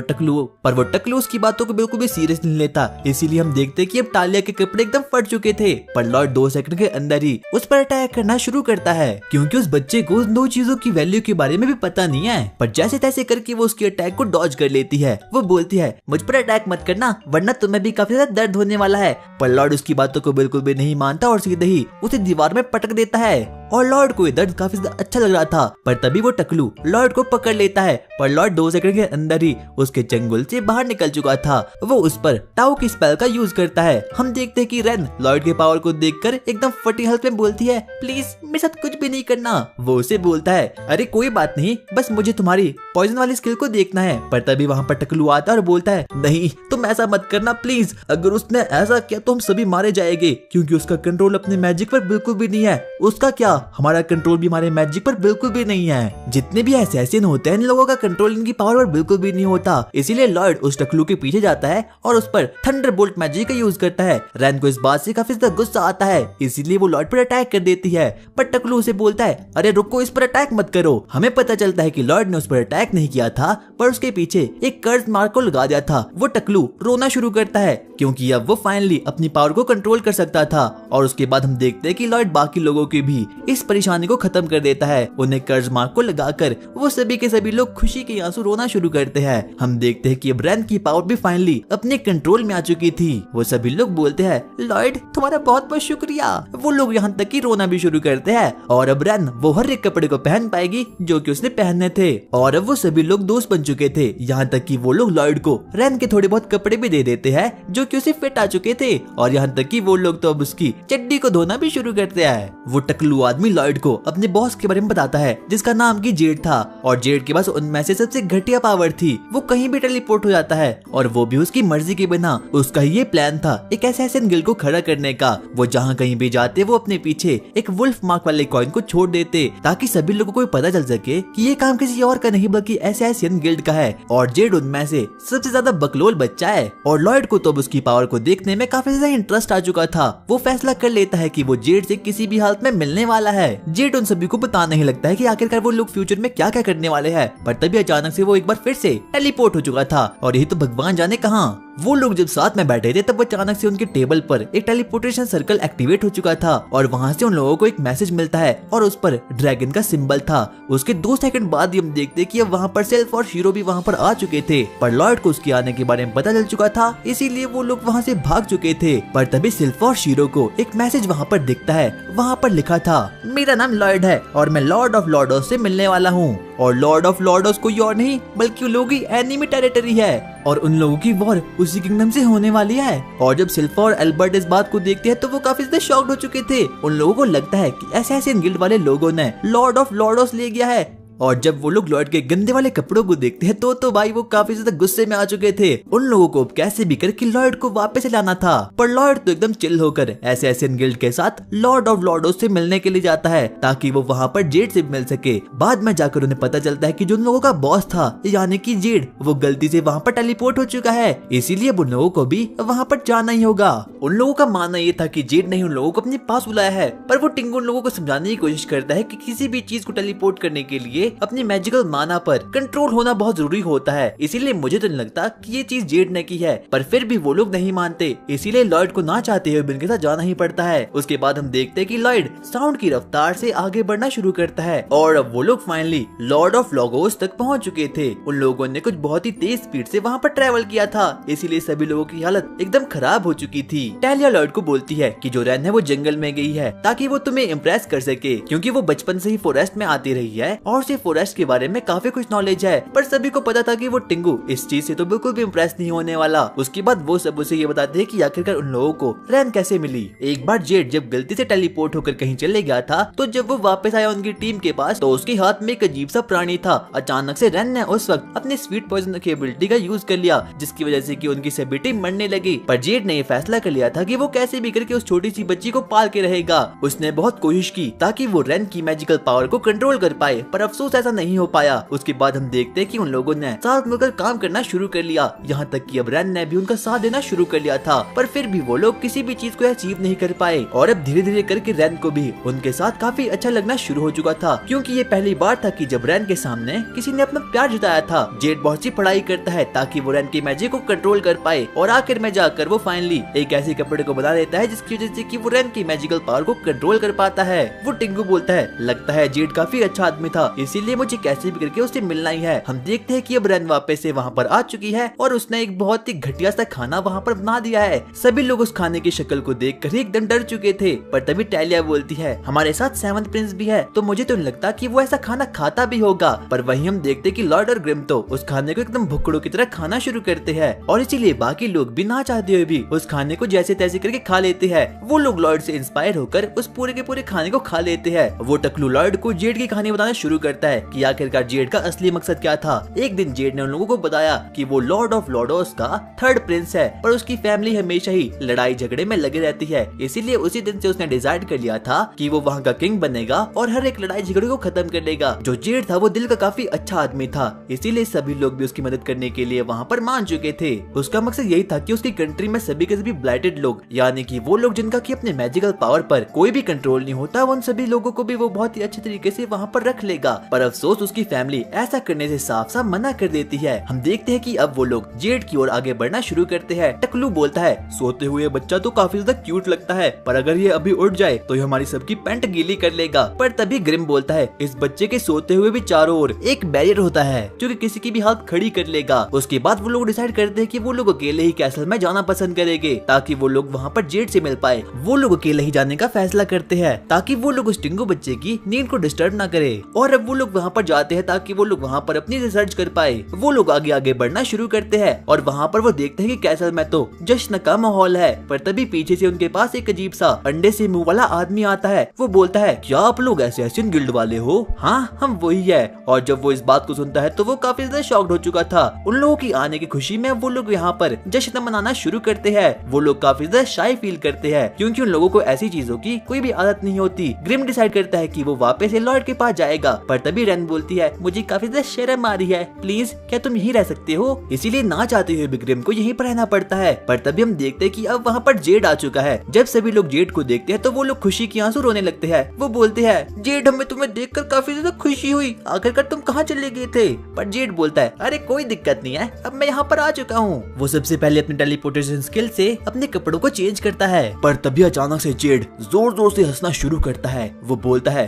वो टकलू उसकी बातों को बिल्कुल भी सीरियस नहीं लेता। इसीलिए हम देखते हैं कि अब टालिया के कपड़े एकदम फट चुके थे। पर लॉयड 2 सेकंड के अंदर ही उस पर अटैक करना शुरू करता है, क्योंकि उस बच्चे को उन 2 चीजों की वैल्यू के बारे में भी पता नहीं है। पर जैसे तैसे करके वो उसके अटैक को डॉज कर लेती है। वो बोलती है, मुझ पर अटैक मत करना वरना तुम्हें भी काफी ज्यादा दर्द होने वाला है। पर लॉयड उसकी बातों को बिल्कुल भी नहीं मानता और सीधे ही उसे दीवार में पटक देता है। और लॉयड को ये दर्द काफी ज्यादा अच्छा लग रहा था। पर तभी वो टकलू लॉयड को पकड़ लेता है। पर लॉयड 2 सेकंड के अंदर ही उसके चंगुल से बाहर निकल चुका था। वो उस पर टाओ की स्पेल का यूज करता है। हम देखते हैं कि रेन लॉयड के पावर को देखकर एकदम फटी हालत में बोलती है, प्लीज मेरे साथ कुछ भी नहीं करना। वो उसे बोलता है, अरे कोई बात नहीं, बस मुझे तुम्हारी पॉइजन वाली स्किल को देखना है। पर तभी वहाँ पर टकलू आता है और बोलता है, नहीं तुम ऐसा मत करना प्लीज। अगर उसने ऐसा किया तो हम सभी मारे जाएंगे, क्योंकि उसका कंट्रोल अपने मैजिक पर बिल्कुल भी नहीं है। उसका क्या, हमारा कंट्रोल भी हमारे मैजिक पर बिल्कुल भी नहीं है। जितने भी असैसिन होते हैं इन लोगों का कंट्रोल इनकी पावर पर बिल्कुल भी नहीं होता। इसीलिए लॉयड उस टकलू के पीछे जाता है और उस पर थंडरबोल्ट मैजिक का यूज करता है। रैन को इस बात से काफी ज्यादा गुस्सा आता है, इसीलिए वो लॉयड पर अटैक कर देती है। पर टकलू उसे बोलता है, अरे रुको, इस पर अटैक मत करो। हमें पता चलता है कि लॉयड ने उस पर अटैक नहीं किया था, पर उसके पीछे एक कर्ज मार्क को लगा दिया था। वो टकलू रोना शुरू करता है, क्योंकि अब वो फाइनली अपनी पावर को कंट्रोल कर सकता था। और उसके बाद हम देखते हैं कि लॉयड बाकी लोगों की भी इस परेशानी को खत्म कर देता है। उन्हें कर्ज मार्क को लगाकर वो सभी के सभी लोग खुशी के आंसू रोना शुरू करते हैं। हम देखते हैं कि अब रैन की पावर भी फाइनली अपने कंट्रोल में आ चुकी थी। वो सभी लोग बोलते हैं, लॉयड तुम्हारा बहुत बहुत शुक्रिया। वो लोग यहाँ तक कि रोना भी शुरू करते हैं। और अब रैन वो हर एक कपड़े को पहन पाएगी जो कि उसने पहनने थे। और अब वो सभी लोग दोस्त बन चुके थे, यहाँ तक कि वो लोग लॉयड को रैन के थोड़े बहुत कपड़े भी दे देते हैं जो कि उसे फिट आ चुके थे। और यहाँ तक कि वो लोग तो अब उसकी चड्डी को धोना भी शुरू करते हैं। वो टकलू आदमी लॉयड को अपने बॉस के बारे में बताता है जिसका नाम की जेड था, और जेड के पास उनमें से सबसे घटिया पावर थी, वो कहीं भी टेलीपोर्ट हो जाता है और वो भी उसकी मर्जी के बिना। उसका ये प्लान था एक असैसिन गिल्ड को खड़ा करने का। वो जहाँ कहीं भी जाते वो अपने पीछे एक वुल्फ मार्क वाले कॉइन को छोड़ देते ताकि सभी लोगों को पता चल सके कि ये काम किसी और का नहीं बल्कि असैसिन गिल्ड का है, और जेड उनमें से सबसे ज्यादा बकलोल बच्चा है। और लॉयड को तो उसकी पावर को देखने में काफी ज्यादा इंटरेस्ट आ चुका था। वो फैसला कर लेता है कि वो जेड से किसी भी हालत में मिलने वाला है। जेड उन सभी को पता नहीं लगता है कि आखिरकार वो लोग फ्यूचर में क्या क्या करने वाले हैं, पर तभी अचानक से वो एक बार फिर से टेलीपोर्ट हो चुका था, और यही तो भगवान जाने कहाँ। वो लोग जब साथ में बैठे थे तब अचानक से उनके टेबल पर एक टेलीपोर्टेशन सर्कल एक्टिवेट हो चुका था, और वहाँ से उन लोगों को एक मैसेज मिलता है और उस पर ड्रैगन का सिंबल था। उसके 2 सेकंड बाद ही हम देखते कि अब वहाँ पर सेल्फ और शीरो भी वहाँ पर आ चुके थे, पर लॉयड को उसके आने के बारे में पता चल चुका था, इसीलिए वो लोग वहाँ से भाग चुके थे। पर तभी सेल्फ और शीरो को एक मैसेज वहाँ पर दिखता है। वहाँ पर लिखा था, मेरा नाम लॉयड है और मैं लॉर्ड ऑफ लॉर्डोस से मिलने वाला हूँ। और लॉर्ड ऑफ लॉर्डोस कोई और नहीं बल्कि उन लोगों की एनिमी टेरिटरी है, और उन लोगों की वॉर उसी किंगडम से होने वाली है। और जब सिल्फा और एल्बर्ट इस बात को देखते हैं तो वो काफी ज्यादा शॉक्ड हो चुके थे। उन लोगों को लगता है कि असैसिन गिल्ड वाले लोगों ने लॉर्ड ऑफ लॉर्डोस ले गया है। और जब वो लोग लॉयड के गंदे वाले कपड़ों को देखते हैं तो भाई वो काफी ज्यादा गुस्से में आ चुके थे। उन लोगों को कैसे भी करके लॉयड को वापस लाना था, पर लॉयड तो एकदम चिल होकर असैसिन गिल्ड के साथ लॉर्ड ऑफ लॉर्डोस से मिलने के लिए जाता है ताकि वो वहाँ पर जेड से मिल सके। बाद में जाकर उन्हें पता चलता है कि जो उन लोगों का बॉस था यानी कि जेड, वो गलती से वहाँ पर टेलीपोर्ट हो चुका है, इसीलिए उन लोगों को भी वहाँ पर जाना ही होगा। उन लोगों का मानना ये था कि जेड ने उन लोगों को अपने पास बुलाया है, पर वो टिंगू उन लोगों को समझाने की कोशिश करता है कि किसी भी चीज को टेलीपोर्ट करने के लिए अपनी मैजिकल माना पर कंट्रोल होना बहुत जरूरी होता है, इसीलिए मुझे तो नहीं लगता कि ये चीज जेड ने की है। पर फिर भी वो लोग नहीं मानते, इसीलिए लॉयड को ना चाहते हुए उनके साथ जाना ही पड़ता है। उसके बाद हम देखते हैं कि लॉयड साउंड की रफ्तार से आगे बढ़ना शुरू करता है, और अब वो लोग फाइनली लॉर्ड ऑफ लॉगोस तक पहुंच चुके थे। उन लोगों ने कुछ बहुत ही तेज स्पीड से वहाँ पर ट्रेवल किया था, इसीलिए सभी लोगों की हालत एकदम खराब हो चुकी थी। टैलिया लॉयड को बोलती है कि जो रैन है वो जंगल में गई है ताकि वो तुम्हें इम्प्रेस कर सके, क्योंकि वो बचपन से ही फॉरेस्ट में आती रही है और उसे फॉरेस्ट के बारे में काफी कुछ नॉलेज है। पर सभी को पता था कि वो टिंगू इस चीज से तो बिल्कुल भी इम्प्रेस नहीं होने वाला। उसके बाद वो सब उसे ये बताते हैं कि आखिरकार उन लोगों को रैन कैसे मिली। एक बार जेड जब गलती से टेलीपोर्ट होकर कहीं चले गया था, तो जब वो वापस आया उनकी टीम के पास तो उसके हाथ में एक अजीब सा प्राणी था। अचानक से रैन ने उस वक्त अपनी स्वीट पॉइजन की एबिलिटी का यूज कर लिया, जिसकी वजह से कि उनकी सभी टीम मरने लगी। पर जेड ने ये फैसला कर लिया था कि वो कैसे भी करके उस छोटी सी बच्ची को पाल के रहेगा। उसने बहुत कोशिश की ताकि वो रैन की मैजिकल पावर को कंट्रोल कर पाए, पर अफसोस ऐसा नहीं हो पाया। उसके बाद हम देखते हैं कि उन लोगों ने साथ मिलकर काम करना शुरू कर लिया, यहाँ तक कि अब रैन ने भी उनका साथ देना शुरू कर लिया था। पर फिर भी वो लोग किसी भी चीज को अचीव नहीं कर पाए, और अब धीरे धीरे करके रैन को भी उनके साथ काफी अच्छा लगना शुरू हो चुका था, क्योंकि ये पहली बार था कि जब रैन के सामने किसी ने अपना प्यार जताया था। जेड बहुत सी पढ़ाई करता है ताकि वो रैन की मैजिक को कंट्रोल कर पाए, और आखिर में जाकर वो फाइनली एक ऐसे कपड़े को बना देता है जिसकी वजह से कि वो रैन की मैजिकल पावर को कंट्रोल कर पाता है। वो टिंगू बोलता है, लगता है जेड काफी अच्छा आदमी था, इसीलिए मुझे कैसे भी करके उससे मिलना ही है। हम देखते हैं कि अब रैन वापस से वहाँ पर आ चुकी है और उसने एक बहुत ही घटिया सा खाना वहाँ पर बना दिया है। सभी लोग उस खाने की शक्ल को देखकर ही एकदम डर चुके थे, पर तभी टैलिया बोलती है, हमारे साथ 7th प्रिंस भी है, तो मुझे तो नहीं लगता कि वो ऐसा खाना खाता भी होगा। पर वहीं हम देखते कि लॉर्ड और ग्रिम तो उस खाने को एकदम भुक्कड़ों की तरह खाना शुरू करते हैं, और इसीलिए बाकी लोग भी ना चाहते हुए भी उस खाने को जैसे तैसे करके खा लेते हैं। वो लोग लॉर्ड से इंस्पायर होकर उस पूरे के पूरे खाने को खा लेते हैं। वो टकलू लॉर्ड को जेड की कहानी बताना शुरू करता है कि आखिरकार जेड का असली मकसद क्या था। एक दिन जेड ने उन लोगों को बताया कि वो लॉर्ड ऑफ लॉर्डोस का 3rd प्रिंस है, पर उसकी फैमिली हमेशा ही लड़ाई झगड़े में लगी रहती है, इसीलिए उसी दिन से उसने डिसाइड कर लिया था कि वो वहाँ का किंग बनेगा और हर एक लड़ाई झगड़े को खत्म कर देगा। जो जेड था वो दिल का काफी अच्छा आदमी था, इसीलिए सभी लोग भी उसकी मदद करने के लिए वहाँ पर मान चुके थे। उसका मकसद यही था कि उसकी कंट्री में सभी के सभी ब्लाइटेड लोग, यानी कि वो लोग जिनका कि अपने मैजिकल पावर पर कोई भी कंट्रोल नहीं होता, उन सभी लोगों को भी वो बहुत ही अच्छे तरीके से वहाँ पर रख लेगा। पर अफसोस उसकी फैमिली ऐसा करने से साफ साफ मना कर देती है। हम देखते हैं कि अब वो लोग जेड की ओर आगे बढ़ना शुरू करते हैं। टकलू बोलता है, सोते हुए बच्चा तो काफी ज्यादा क्यूट लगता है, पर अगर ये अभी उठ जाए तो ये हमारी सबकी पैंट गीली कर लेगा। पर तभी ग्रिम बोलता है, इस बच्चे के सोते हुए भी चारों ओर एक बैरियर होता है जो कि किसी की भी हालत खड़ी कर लेगा। उसके बाद वो लोग डिसाइड करते हैं कि वो लोग अकेले ही कैसल में जाना पसंद करेंगे ताकि वो लोग वहाँ पर जेड से मिल पाए। वो लोग अकेले ही जाने का फैसला करते हैं ताकि वो लोग उस टिंगू बच्चे की नींद को डिस्टर्ब ना करे। और अब वो लोग वहाँ पर जाते हैं ताकि वो लोग वहाँ पर अपनी रिसर्च कर पाए। वो लोग आगे आगे बढ़ना शुरू करते हैं और वहाँ पर वो देखते हैं कि कैसल में तो जश्न का माहौल है। पर तभी पीछे से उनके पास एक अजीब सा अंडे से मुंह वाला आदमी आता है। वो बोलता है, क्या आप लोग असैसिन गिल्ड वाले हो? हाँ, हम वही है। और जब वो इस बात को सुनता है तो वो काफी ज्यादा शॉक्ड हो चुका था। उन लोगों की आने की खुशी में वो लोग यहाँ पर जश्न मनाना शुरू करते हैं। वो लोग काफी ज्यादा शाय फील करते हैं क्योंकि उन लोगों को ऐसी चीजों की कोई भी आदत नहीं होती। ग्रिम डिसाइड करता है कि वो वापस से लॉर्ड के पास जाएगा। पर तभी रेन बोलती है, मुझे काफी ज्यादा शर्म आ रही है, प्लीज क्या तुम यहीं रह सकते हो? इसीलिए ना चाहते हुए भी ग्रिम को यहीं पर रहना पड़ता है। पर तभी हम देखते हैं कि अब वहाँ पर जेड आ चुका है। जब सभी लोग जेड को देखते हैं तो वो लोग खुशी के आंसू रोने लगते हैं। वो बोलते हैं, जेड हमें तुम्हें देखकर काफी ज्यादा खुशी हुई, आखिरकार तुम कहाँ चले गए थे? पर जेड बोलता है, अरे कोई दिक्कत नहीं है, अब मैं यहाँ पर आ चुका हूँ। वो सबसे पहले अपने टेलीपोर्टेशन स्किल से अपने कपड़ों को चेंज करता है। पर तभी अचानक से जेड जोर जोर से हंसना शुरू करता है। वो बोलता है,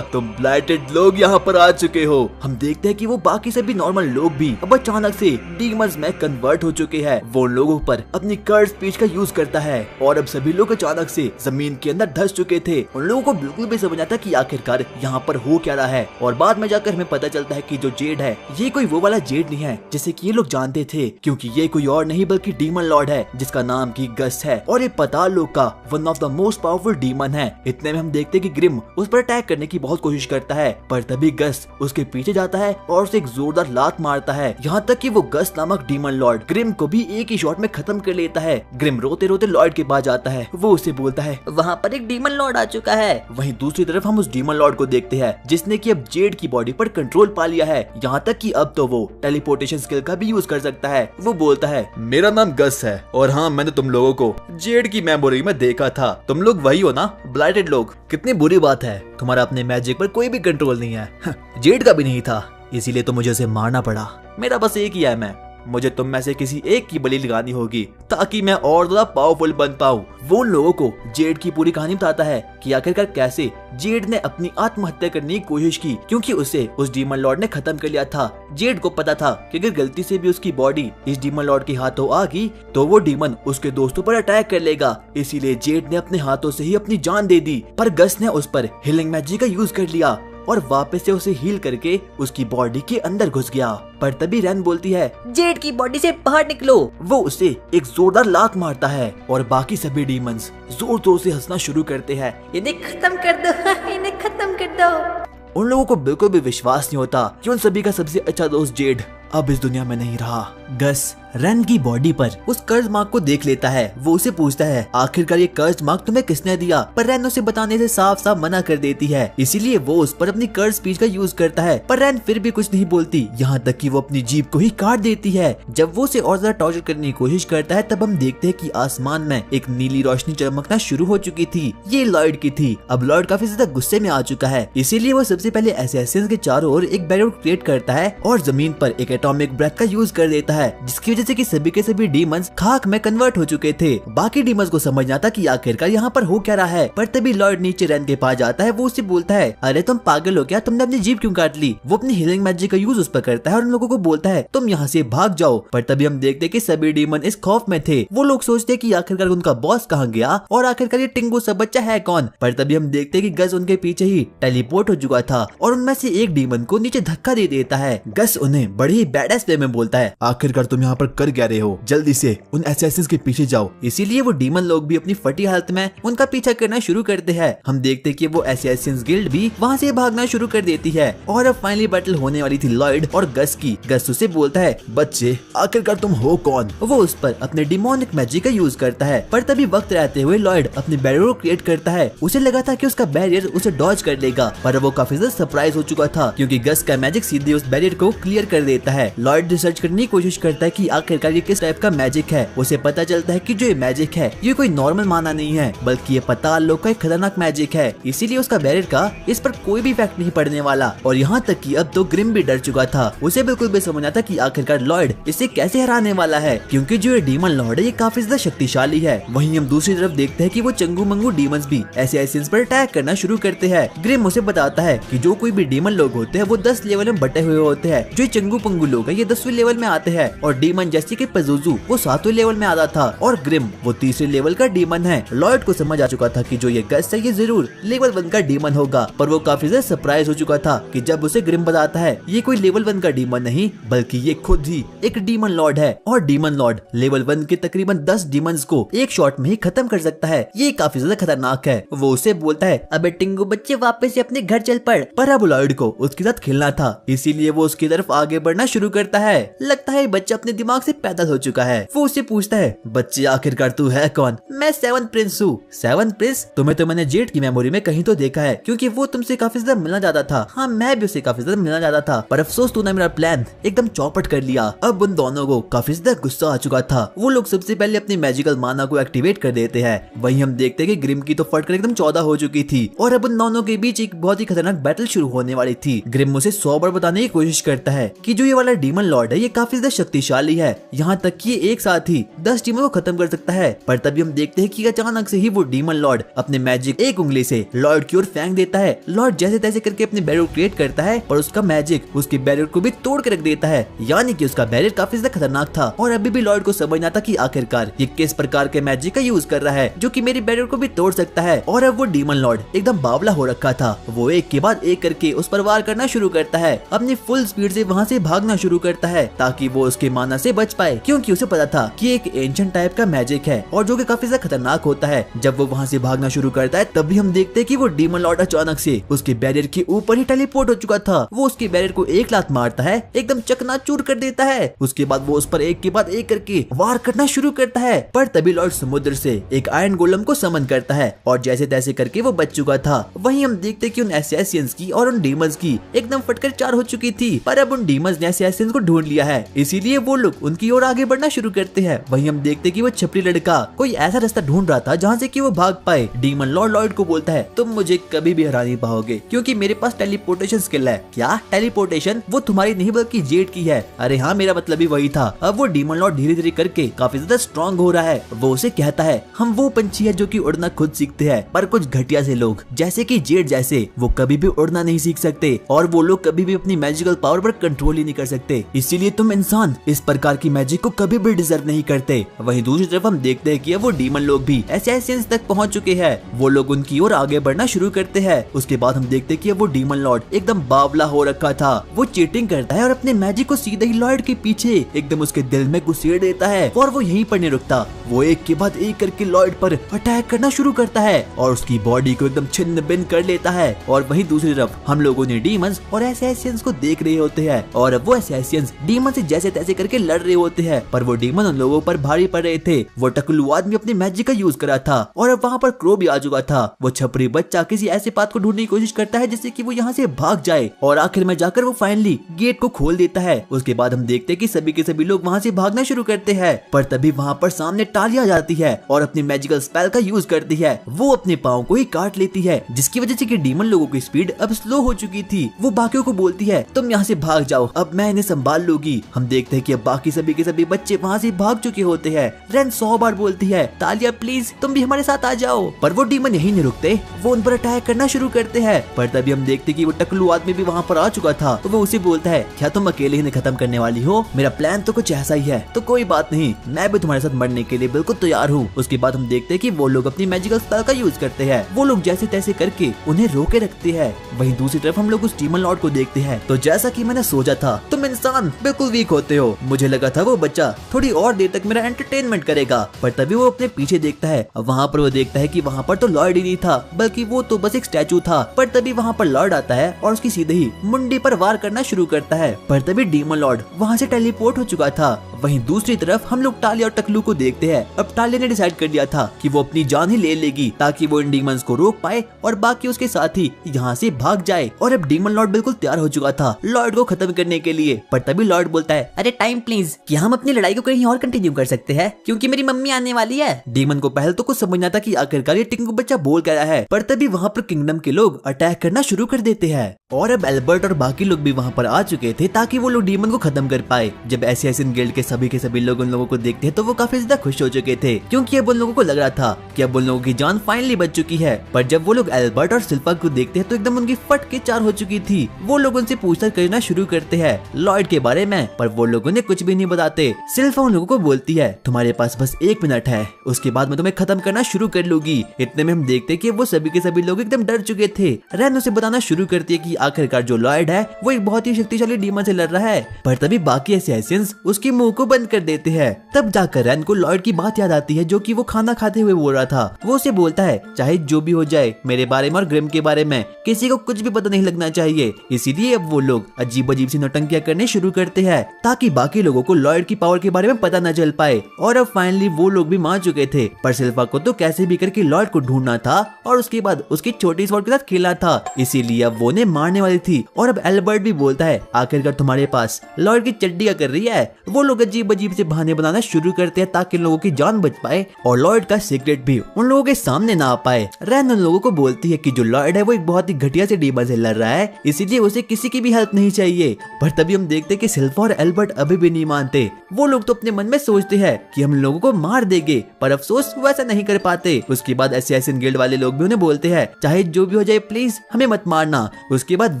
तुम ब्लाइटेड लोग यहाँ पर आ चुके हो। हम देखते हैं कि वो बाकी सभी नॉर्मल लोग भी अब अचानक से डीमंस में कन्वर्ट हो चुके हैं। वो लोगों पर अपनी कर्स स्पीच का यूज करता है और अब सभी लोग अचानक से जमीन के अंदर धंस चुके थे। उन लोगों को बिल्कुल भी समझ आता कि आखिरकार यहाँ पर हो क्या रहा है। और बाद में जाकर हमें पता चलता है कि जो जेड है ये कोई वो वाला जेड नहीं है जिसे कि ये लोग जानते थे, क्योंकि ये कोई और नहीं बल्कि डीमन लॉर्ड है जिसका नाम की गस है और ये पाताल लोक का one of the most powerful demon है। इतने में हम देखते हैं कि ग्रिम उस पर अटैक करने की बहुत कोशिश करता है। पर तभी गस उसके पीछे जाता है और उसे एक जोरदार लात मारता है, यहाँ तक कि वो गस नामक डीमन लॉर्ड ग्रिम को भी एक ही शॉट में खत्म कर लेता है। ग्रिम रोते रोते लॉर्ड के पास जाता है। वो उसे बोलता है, वहाँ पर एक डीमन लॉर्ड आ चुका है। वहीं दूसरी तरफ हम उस डीमन लॉर्ड को देखते हैं जिसने कि अब जेड की बॉडी पर कंट्रोल पा लिया है, यहाँ तक कि अब तो वो टेलीपोर्टेशन स्किल का भी यूज कर सकता है। वो बोलता है, मेरा नाम गस है और हाँ, मैंने तुम लोगों को जेड की मेमोरी में देखा था। तुम लोग वही हो ना, ब्लाइटेड लोग? कितनी बुरी बात है, तुम्हारा अपने मैजिक पर कोई भी कंट्रोल नहीं है। जेड का भी नहीं था, इसीलिए तो मुझे उसे मारना पड़ा। मेरा बस एक ही है, मुझे तुम में से किसी एक की बलि लगानी होगी ताकि मैं और ज्यादा पावरफुल बन पाऊं। वो लोगों को जेड की पूरी कहानी बताता है कि आखिरकार कैसे जेड ने अपनी आत्महत्या करने की कोशिश की क्योंकि उसे उस डीमन लॉर्ड ने खत्म कर लिया था। जेड को पता था कि अगर गलती से भी उसकी बॉडी इस डीमन लॉर्ड के हाथों आ गई तो वो डीमन उसके दोस्तों पर अटैक कर लेगा, इसीलिए जेड ने अपने हाथों से ही अपनी जान दे दी। पर गस ने उस पर हीलिंग मैजिक का यूज कर लिया और वापस से उसे हील करके उसकी बॉडी के अंदर घुस गया। पर तभी रेन बोलती है, जेड की बॉडी से बाहर निकलो। वो उसे एक जोरदार लात मारता है और बाकी सभी डीमंस जोर जोर से हंसना शुरू करते हैं। इन्हें खत्म कर दो, इन्हें खत्म कर दो। उन लोगों को बिल्कुल भी विश्वास नहीं होता कि उन सभी का सबसे अच्छा दोस्त जेड अब इस दुनिया में नहीं रहा। गस रेन की बॉडी पर उस कर्ज मार्क को देख लेता है। वो उसे पूछता है, आखिरकार ये कर्ज मार्क तुम्हें किसने दिया? पर रेन उसे बताने से साफ साफ मना कर देती है, इसीलिए वो उस पर अपनी कर्ज स्पीच का यूज करता है। पर रेन फिर भी कुछ नहीं बोलती, यहाँ तक कि वो अपनी जीभ को ही काट देती है। जब वो उसे और ज्यादा टॉर्चर करने की कोशिश करता है तब हम देखते हैं कि आसमान में एक नीली रोशनी चमकना शुरू हो चुकी थी। ये लॉर्ड की थी। अब लॉर्ड काफी ज्यादा गुस्से में आ चुका है, इसीलिए वो सबसे पहले असैसिन्स के चारों ओर एक बैरियर क्रिएट करता है और जमीन पर एक एटॉमिक ब्रेथ का यूज कर देता है, जिसकी वजह से कि सभी के सभी डीमंस खाक में कन्वर्ट हो चुके थे। बाकी डीमंस को समझ आता कि आखिरकार यहाँ पर हो क्या रहा है। पर तभी लॉर्ड नीचे रेन के पास जाता है। वो उसे बोलता है, अरे तुम पागल हो क्या, तुमने अपनी जीभ क्यों काट ली? वो अपनी हीलिंग मैजिक का यूज उस पर करता है और उन लोगों को बोलता है, तुम यहाँ से भाग जाओ। पर तभी हम देखते हैं कि सभी डीमन इस खौफ में थे। वो लोग सोचते हैं कि आखिरकार उनका बॉस कहाँ गया और आखिरकार ये टिंगू सब बच्चा है कौन। पर तभी हम देखते हैं कि गस उनके पीछे ही टेलीपोर्ट हो चुका था और उनमें से एक डीमन को नीचे धक्का दे देता है। गस उन्हें बड़ी ही बैडएस वे में बोलता है, आखिरकार तुम यहाँ पर कर क्या रहे हो, जल्दी से उन असैसिन्स के पीछे जाओ। इसीलिए वो डीमन लोग भी अपनी फटी हालत में उनका पीछा करना शुरू करते हैं। हम देखते हैं कि वो असैसिन्स गिल्ड भी वहाँ से भागना शुरू कर देती है और अब फाइनली बैटल होने वाली थी लॉर्ड और गस की। गस उसे बोलता है, बच्चे आखिरकार तुम हो कौन? वो उस पर अपने डिमोनिक मैजिक का यूज करता है। पर तभी वक्त रहते हुए लॉर्ड अपने बैरियर को क्रिएट करता है। उसे लगा था कि उसका बैरियर उसे डॉज कर लेगा, पर वो काफी ज्यादा सरप्राइज हो चुका था क्योंकि गस का मैजिक सीधे उस बैरियर को क्लियर कर देता है। लॉर्ड रिसर्च करने की कोशिश करता है कि आखिरकार ये किस टाइप का मैजिक है। उसे पता चलता है कि जो ये मैजिक है ये कोई नॉर्मल माना नहीं है, बल्कि ये पाताल लोक का एक खतरनाक मैजिक है, इसीलिए उसका बैरियर का इस पर कोई भी इफेक्ट नहीं पड़ने वाला। और यहाँ तक कि अब तो ग्रिम भी डर चुका था। उसे बिल्कुल भी समझ आता कि आखिरकार लॉर्ड इसे कैसे हराने वाला है, क्योंकि जो ये डीमन लॉर्ड है ये काफी ज्यादा शक्तिशाली है। वहीं हम दूसरी तरफ देखते हैं कि वो चंगू मंगू डीमंस भी असैसिन्स पर अटैक करना शुरू करते हैं। ग्रिम उसे बताता है कि जो कोई भी डीमन लोग होते हैं वो 10 लेवल में बटे हुए होते हैं। जो चंगू पंगू लोग हैं ये 10वें लेवल में आते हैं। और डीमन जैसे कि पजुजू वो 7वें लेवल में आता था और ग्रिम वो 3रे लेवल का डीमन है। लॉयड को समझ आ चुका था कि जो ये गस्ट है ये जरूर लेवल 1 का डीमन होगा, पर वो काफी ज्यादा सरप्राइज हो चुका था कि जब उसे ग्रिम बताता है ये कोई लेवल 1 का डीमन नहीं बल्कि ये खुद ही एक डीमन लॉर्ड है और डीमन लॉर्ड लेवल 1 के तकरीबन 10 डीमंस को एक शॉट में ही खत्म कर सकता है। ये काफी ज्यादा खतरनाक है। वो उसे बोलता है अबे टिंगू बच्चे वापस से अपने घर चल पड़। पर अब लॉयड को उसके साथ खेलना था, इसीलिए वो उसकी तरफ आगे बढ़ना शुरू करता है। लगता है बच्चा अपने दिमाग से पैदा हो चुका है। वो उससे पूछता है बच्चे आखिरकार तू है कौन? मैं 7th प्रिंस हूँ। 7th Prince? तुम्हें तो मैंने जेड की मेमोरी में कहीं तो देखा है, क्योंकि वो तुमसे काफी ज्यादा मिलना चाहता था। हाँ मैं भी उससे काफी ज्यादा मिलना चाहता था, पर अफसोस तूने मेरा प्लान एकदम चौपट कर लिया। अब उन दोनों को काफी ज्यादा गुस्सा आ चुका था। वो लोग सबसे पहले अपनी मैजिकल माना को एक्टिवेट कर देते हैं। वहीं हम देखते हैं कि ग्रिम की तो फटकर एकदम 14 हो चुकी थी और अब उन दोनों के बीच एक बहुत ही खतरनाक बैटल शुरू होने वाली थी। ग्रिम उसे 100 बार बताने की कोशिश करता है कि जो ये वाला डीमन लॉर्ड है ये काफी ज्यादा शक्तिशाली है, यहाँ तक कि ये एक साथ ही 10 टीमों को खत्म कर सकता है। पर तभी हम देखते हैं कि अचानक से ही वो डीमन लॉर्ड अपने मैजिक एक उंगली से लॉर्ड की ओर फेंक देता है। लॉर्ड जैसे तैसे करके अपने बैरियर क्रिएट करता है और उसका मैजिक उसके बैरियर को भी तोड़ के रख देता है, यानी कि उसका बैरियर काफी ज्यादा खतरनाक था। और अभी भी लॉर्ड को समझना था कि आखिरकार ये किस प्रकार के मैजिक का यूज कर रहा है जो कि मेरी बैरियर को भी तोड़ सकता है। और अब वो डीमन लॉर्ड एकदम बावला हो रखा था। वो एक के बाद एक करके उस पर वार करना शुरू करता है, अपनी फुल स्पीड से वहाँ से भागना शुरू करता है ताकि वो उसके माना से बच पाए, क्योंकि उसे पता था कि एक एंशिएंट टाइप का मैजिक है और जो कि काफी ज्यादा खतरनाक होता है। जब वो वहाँ से भागना शुरू करता है तभी हम देखते हैं कि वो डीमन लॉर्ड अचानक से उसके बैरियर के ऊपर ही टेलीपोर्ट हो चुका था। वो उसके बैरियर को एक लात मारता है, एकदम चकनाचूर कर देता है। उसके बाद वो उस पर एक के बाद एक करके वार करना शुरू करता है, पर तभी लॉर्ड समुद्र से एक आयरन गोलम को समन करता है और जैसे तैसे करके वो बच चुका था। वहीं हम देखते हैं कि उन असैसिन्स की और उन डीमंस की एकदम फटकर 4 हो चुकी थी, पर अब उन डीमंस ने असैसिन्स को ढूंढ लिया है, इसीलिए वो लोग उनकी ओर आगे बढ़ना शुरू करते हैं। वहीं हम देखते हैं कि वो छपरी लड़का कोई ऐसा रास्ता ढूंढ रहा था जहाँ से कि वो भाग पाए। डीमन लॉर्ड को बोलता है तुम मुझे कभी भी हरा नहीं पाओगे क्योंकि मेरे पास टेलीपोर्टेशन स्किल है। क्या टेलीपोर्टेशन? वो तुम्हारी नहीं बल्कि जेड की है। अरे हाँ मेरा मतलब ही वही था। अब वो डीमन लॉर्ड धीरे धीरे करके काफी ज्यादा स्ट्रॉन्ग हो रहा है। वो उसे कहता है हम वो पंछी है जो कि उड़ना खुद सीखते हैं, पर कुछ घटिया से लोग जैसे कि जेड जैसे वो कभी भी उड़ना नहीं सीख सकते और वो लोग कभी भी अपनी मैजिकल पावर पर कंट्रोल ही नहीं कर सकते, इसीलिए तुम इंसान इस प्रकार की मैजिक को कभी भी डिजर्व नहीं करते। वहीं दूसरी तरफ हम देखते हैं कि वो डीमन लोग भी असैसिन्स तक पहुंच चुके हैं। वो लोग उनकी ओर आगे बढ़ना शुरू करते हैं। उसके बाद हम देखते हैं कि वो डीमन लॉर्ड एकदम बावला हो रखा था। वो चीटिंग करता है और अपने मैजिक को सीधे ही लॉर्ड के पीछे एकदम उसके दिल में घुसेड़ देता है और वो यहीं पर नहीं रुकता। वो एक के बाद एक करके लॉर्ड पर अटैक करना शुरू करता है और उसकी बॉडी को एकदम छिन्न भिन्न कर लेता है। और वहीं दूसरी तरफ हम लोगों ने डीमंस और असैसिन्स को देख रहे होते हैं और वो असैसिन्स डीमन से जैसे तैसे करके लड़ रहे होते हैं, पर वो डीमन उन लोगों पर भारी पड़ रहे थे। वो टकलू आदमी अपने मैजिक का यूज करा था और अब वहाँ पर क्रो भी आ चुका था। वो छपरी बच्चा किसी ऐसे पाथ को ढूंढने की कोशिश करता है जिससे कि वो यहाँ से भाग जाए और आखिर में जाकर वो फाइनली गेट को खोल देता है। उसके बाद हम देखते हैं कि सभी के सभी लोग वहाँ से भागना शुरू करते हैं, पर तभी वहाँ पर सामने टालिया जाती है और अपनी मैजिकल स्पेल का यूज करती है। वो अपने पाँव को ही काट लेती है जिसकी वजह से कि डीमन लोगों की स्पीड अब स्लो हो चुकी थी। वो बाकियों को बोलती है तुम यहाँ से भाग जाओ, अब मैं इन्हें संभाल लूंगी। हम देखते हैं कि अब बाकी सभी के सभी बच्चे वहाँ से भाग चुके होते हैं। रेन 100 बार बोलती है तालिया प्लीज तुम भी हमारे साथ आ जाओ, पर वो डीमन यही नहीं रुकते। वो उन पर अटैक करना शुरू करते हैं, पर तभी हम देखते कि वो टकलू आदमी भी वहाँ पर आ चुका था। तो वो उसे बोलता है क्या तुम अकेले ही खत्म करने वाली हो? मेरा प्लान तो कुछ ऐसा ही है, तो कोई बात नहीं, मैं भी तुम्हारे साथ मरने के लिए बिल्कुल तैयार हूँ। उसके बाद हम देखते हैं कि वो लोग अपनी मैजिकल स्पेल का यूज करते हैं। वो लोग जैसे तैसे करके उन्हें रोके रखते हैं। वहीं दूसरी तरफ हम लोग उस डीमन लॉर्ड को देखते हैं। तो जैसा कि मैंने सोचा था तुम इंसान बिल्कुल वीक होते हो। मुझे लगा था वो बच्चा थोड़ी और देर तक मेरा एंटरटेनमेंट करेगा, पर तभी वो अपने पीछे देखता है। वहाँ पर वो देखता है कि वहाँ पर तो लॉर्ड ही नहीं था बल्कि वो तो बस एक स्टैचू था। पर तभी वहाँ पर लॉर्ड आता है और उसकी सीधे ही मुंडी पर वार करना शुरू करता है, पर तभी डीमन लॉर्ड वहाँ से टेलीपोर्ट हो चुका था। वहीं दूसरी तरफ हम लोग टालिया और टकलू को देखते हैं। अब टालिया ने डिसाइड कर लिया था कि वो अपनी जान ही ले लेगी ताकि वो इन डीमंस को रोक पाए और बाकी उसके साथ ही यहाँ से भाग जाए। और अब डीमन लॉर्ड बिल्कुल तैयार हो चुका था लॉर्ड को खत्म करने के लिए, पर तभी लॉर्ड बोलता है अरे टाइम प्लीज, क्या हम अपनी लड़ाई को कहीं और कंटिन्यू कर सकते हैं क्योंकि मेरी मम्मी आने वाली है। डीमन को पहले तो कुछ समझना था कि आखिरकार ये टिंकू बच्चा बोल क्या रहा है, पर तभी वहाँ पर किंगडम के लोग अटैक करना शुरू कर देते हैं और अब एल्बर्ट और बाकी लोग भी वहाँ पर आ चुके थे ताकि वो लोग डीमन को खत्म कर पाए। जब असैसिन गिल्ड के सभी के सभी लोग उन लोगों को देखते हैं तो वो काफी ज्यादा खुश हो चुके थे, क्योंकि अब उन लोगों को लग रहा था कि अब उन लोगों की जान फाइनली बच चुकी है। पर जब वो लोग एल्बर्ट और शिल्पा को देखते हैं तो एकदम उनकी फट के चार हो चुकी थी। वो लोग उनसे पूछताछ करना शुरू करते हैं लॉयड के बारे में, पर वो लोग उन्हें कुछ भी नहीं बताते। शिल्पा उन लोगों को बोलती है तुम्हारे पास बस 1 मिनट है, उसके बाद मैं तुम्हें खत्म करना शुरू कर लूंगी। इतने में हम देखते कि वो सभी के सभी लोग एकदम डर चुके थे। रैन उसे बताना शुरू करती है कि आखिरकार जो लॉयड है वो एक बहुत ही शक्तिशाली डीमन से लड़ रहा है, पर तभी बाकी असैसिन्स उसके मुंह को बंद कर देते हैं। तब जाकर रैन को लॉयड की बात याद आती है जो कि वो खाना खाते हुए बोल रहा था। वो उसे बोलता है चाहे जो भी हो जाए मेरे बारे में और ग्रिम के बारे में किसी को कुछ भी पता नहीं लगना चाहिए। इसीलिए अब वो लोग अजीब अजीब सी नौटंकियां करने शुरू करते हैं ताकि बाकी लोगों को लॉयड की पावर के बारे में पता न चल पाए। और अब फाइनली वो लोग भी मान चुके थे, पर शिल्पा को तो कैसे भी करके लॉयड को ढूंढना था और उसके बाद उसकी छोटी स्वॉर्ड के साथ खेलना था, इसीलिए अब वो ने मारने वाली थी। और अब एल्बर्ट भी बोलता है आखिरकार तुम्हारे पास लॉयड की चड्डियां कर रही है। वो लोग अजीब अजीब से बहाने बनाना शुरू करते हैं ताकि लोगों की जान बच पाए और लॉयड का सीक्रेट भी उन लोगों के सामने ना आ पाए। रैन उन लोगों को बोलती है कि जो लॉयड है वो एक बहुत ही घटिया से डीमन से लड़ रहा है, इसीलिए उसे किसी की भी हेल्प नहीं चाहिए। पर तभी हम देखते कि शिल्पा और एल्बर्ट अभी भी नहीं मानते। वो लोग तो अपने मन में सोचते हैं कि हम लोगों को मार देंगे, पर अफसोस वैसा नहीं कर पाते। उसके बाद असैसिन गिल्ड वाले लोग भी उन्हें बोलते हैं चाहे जो भी हो जाए प्लीज हमें मत मारना। उसके बाद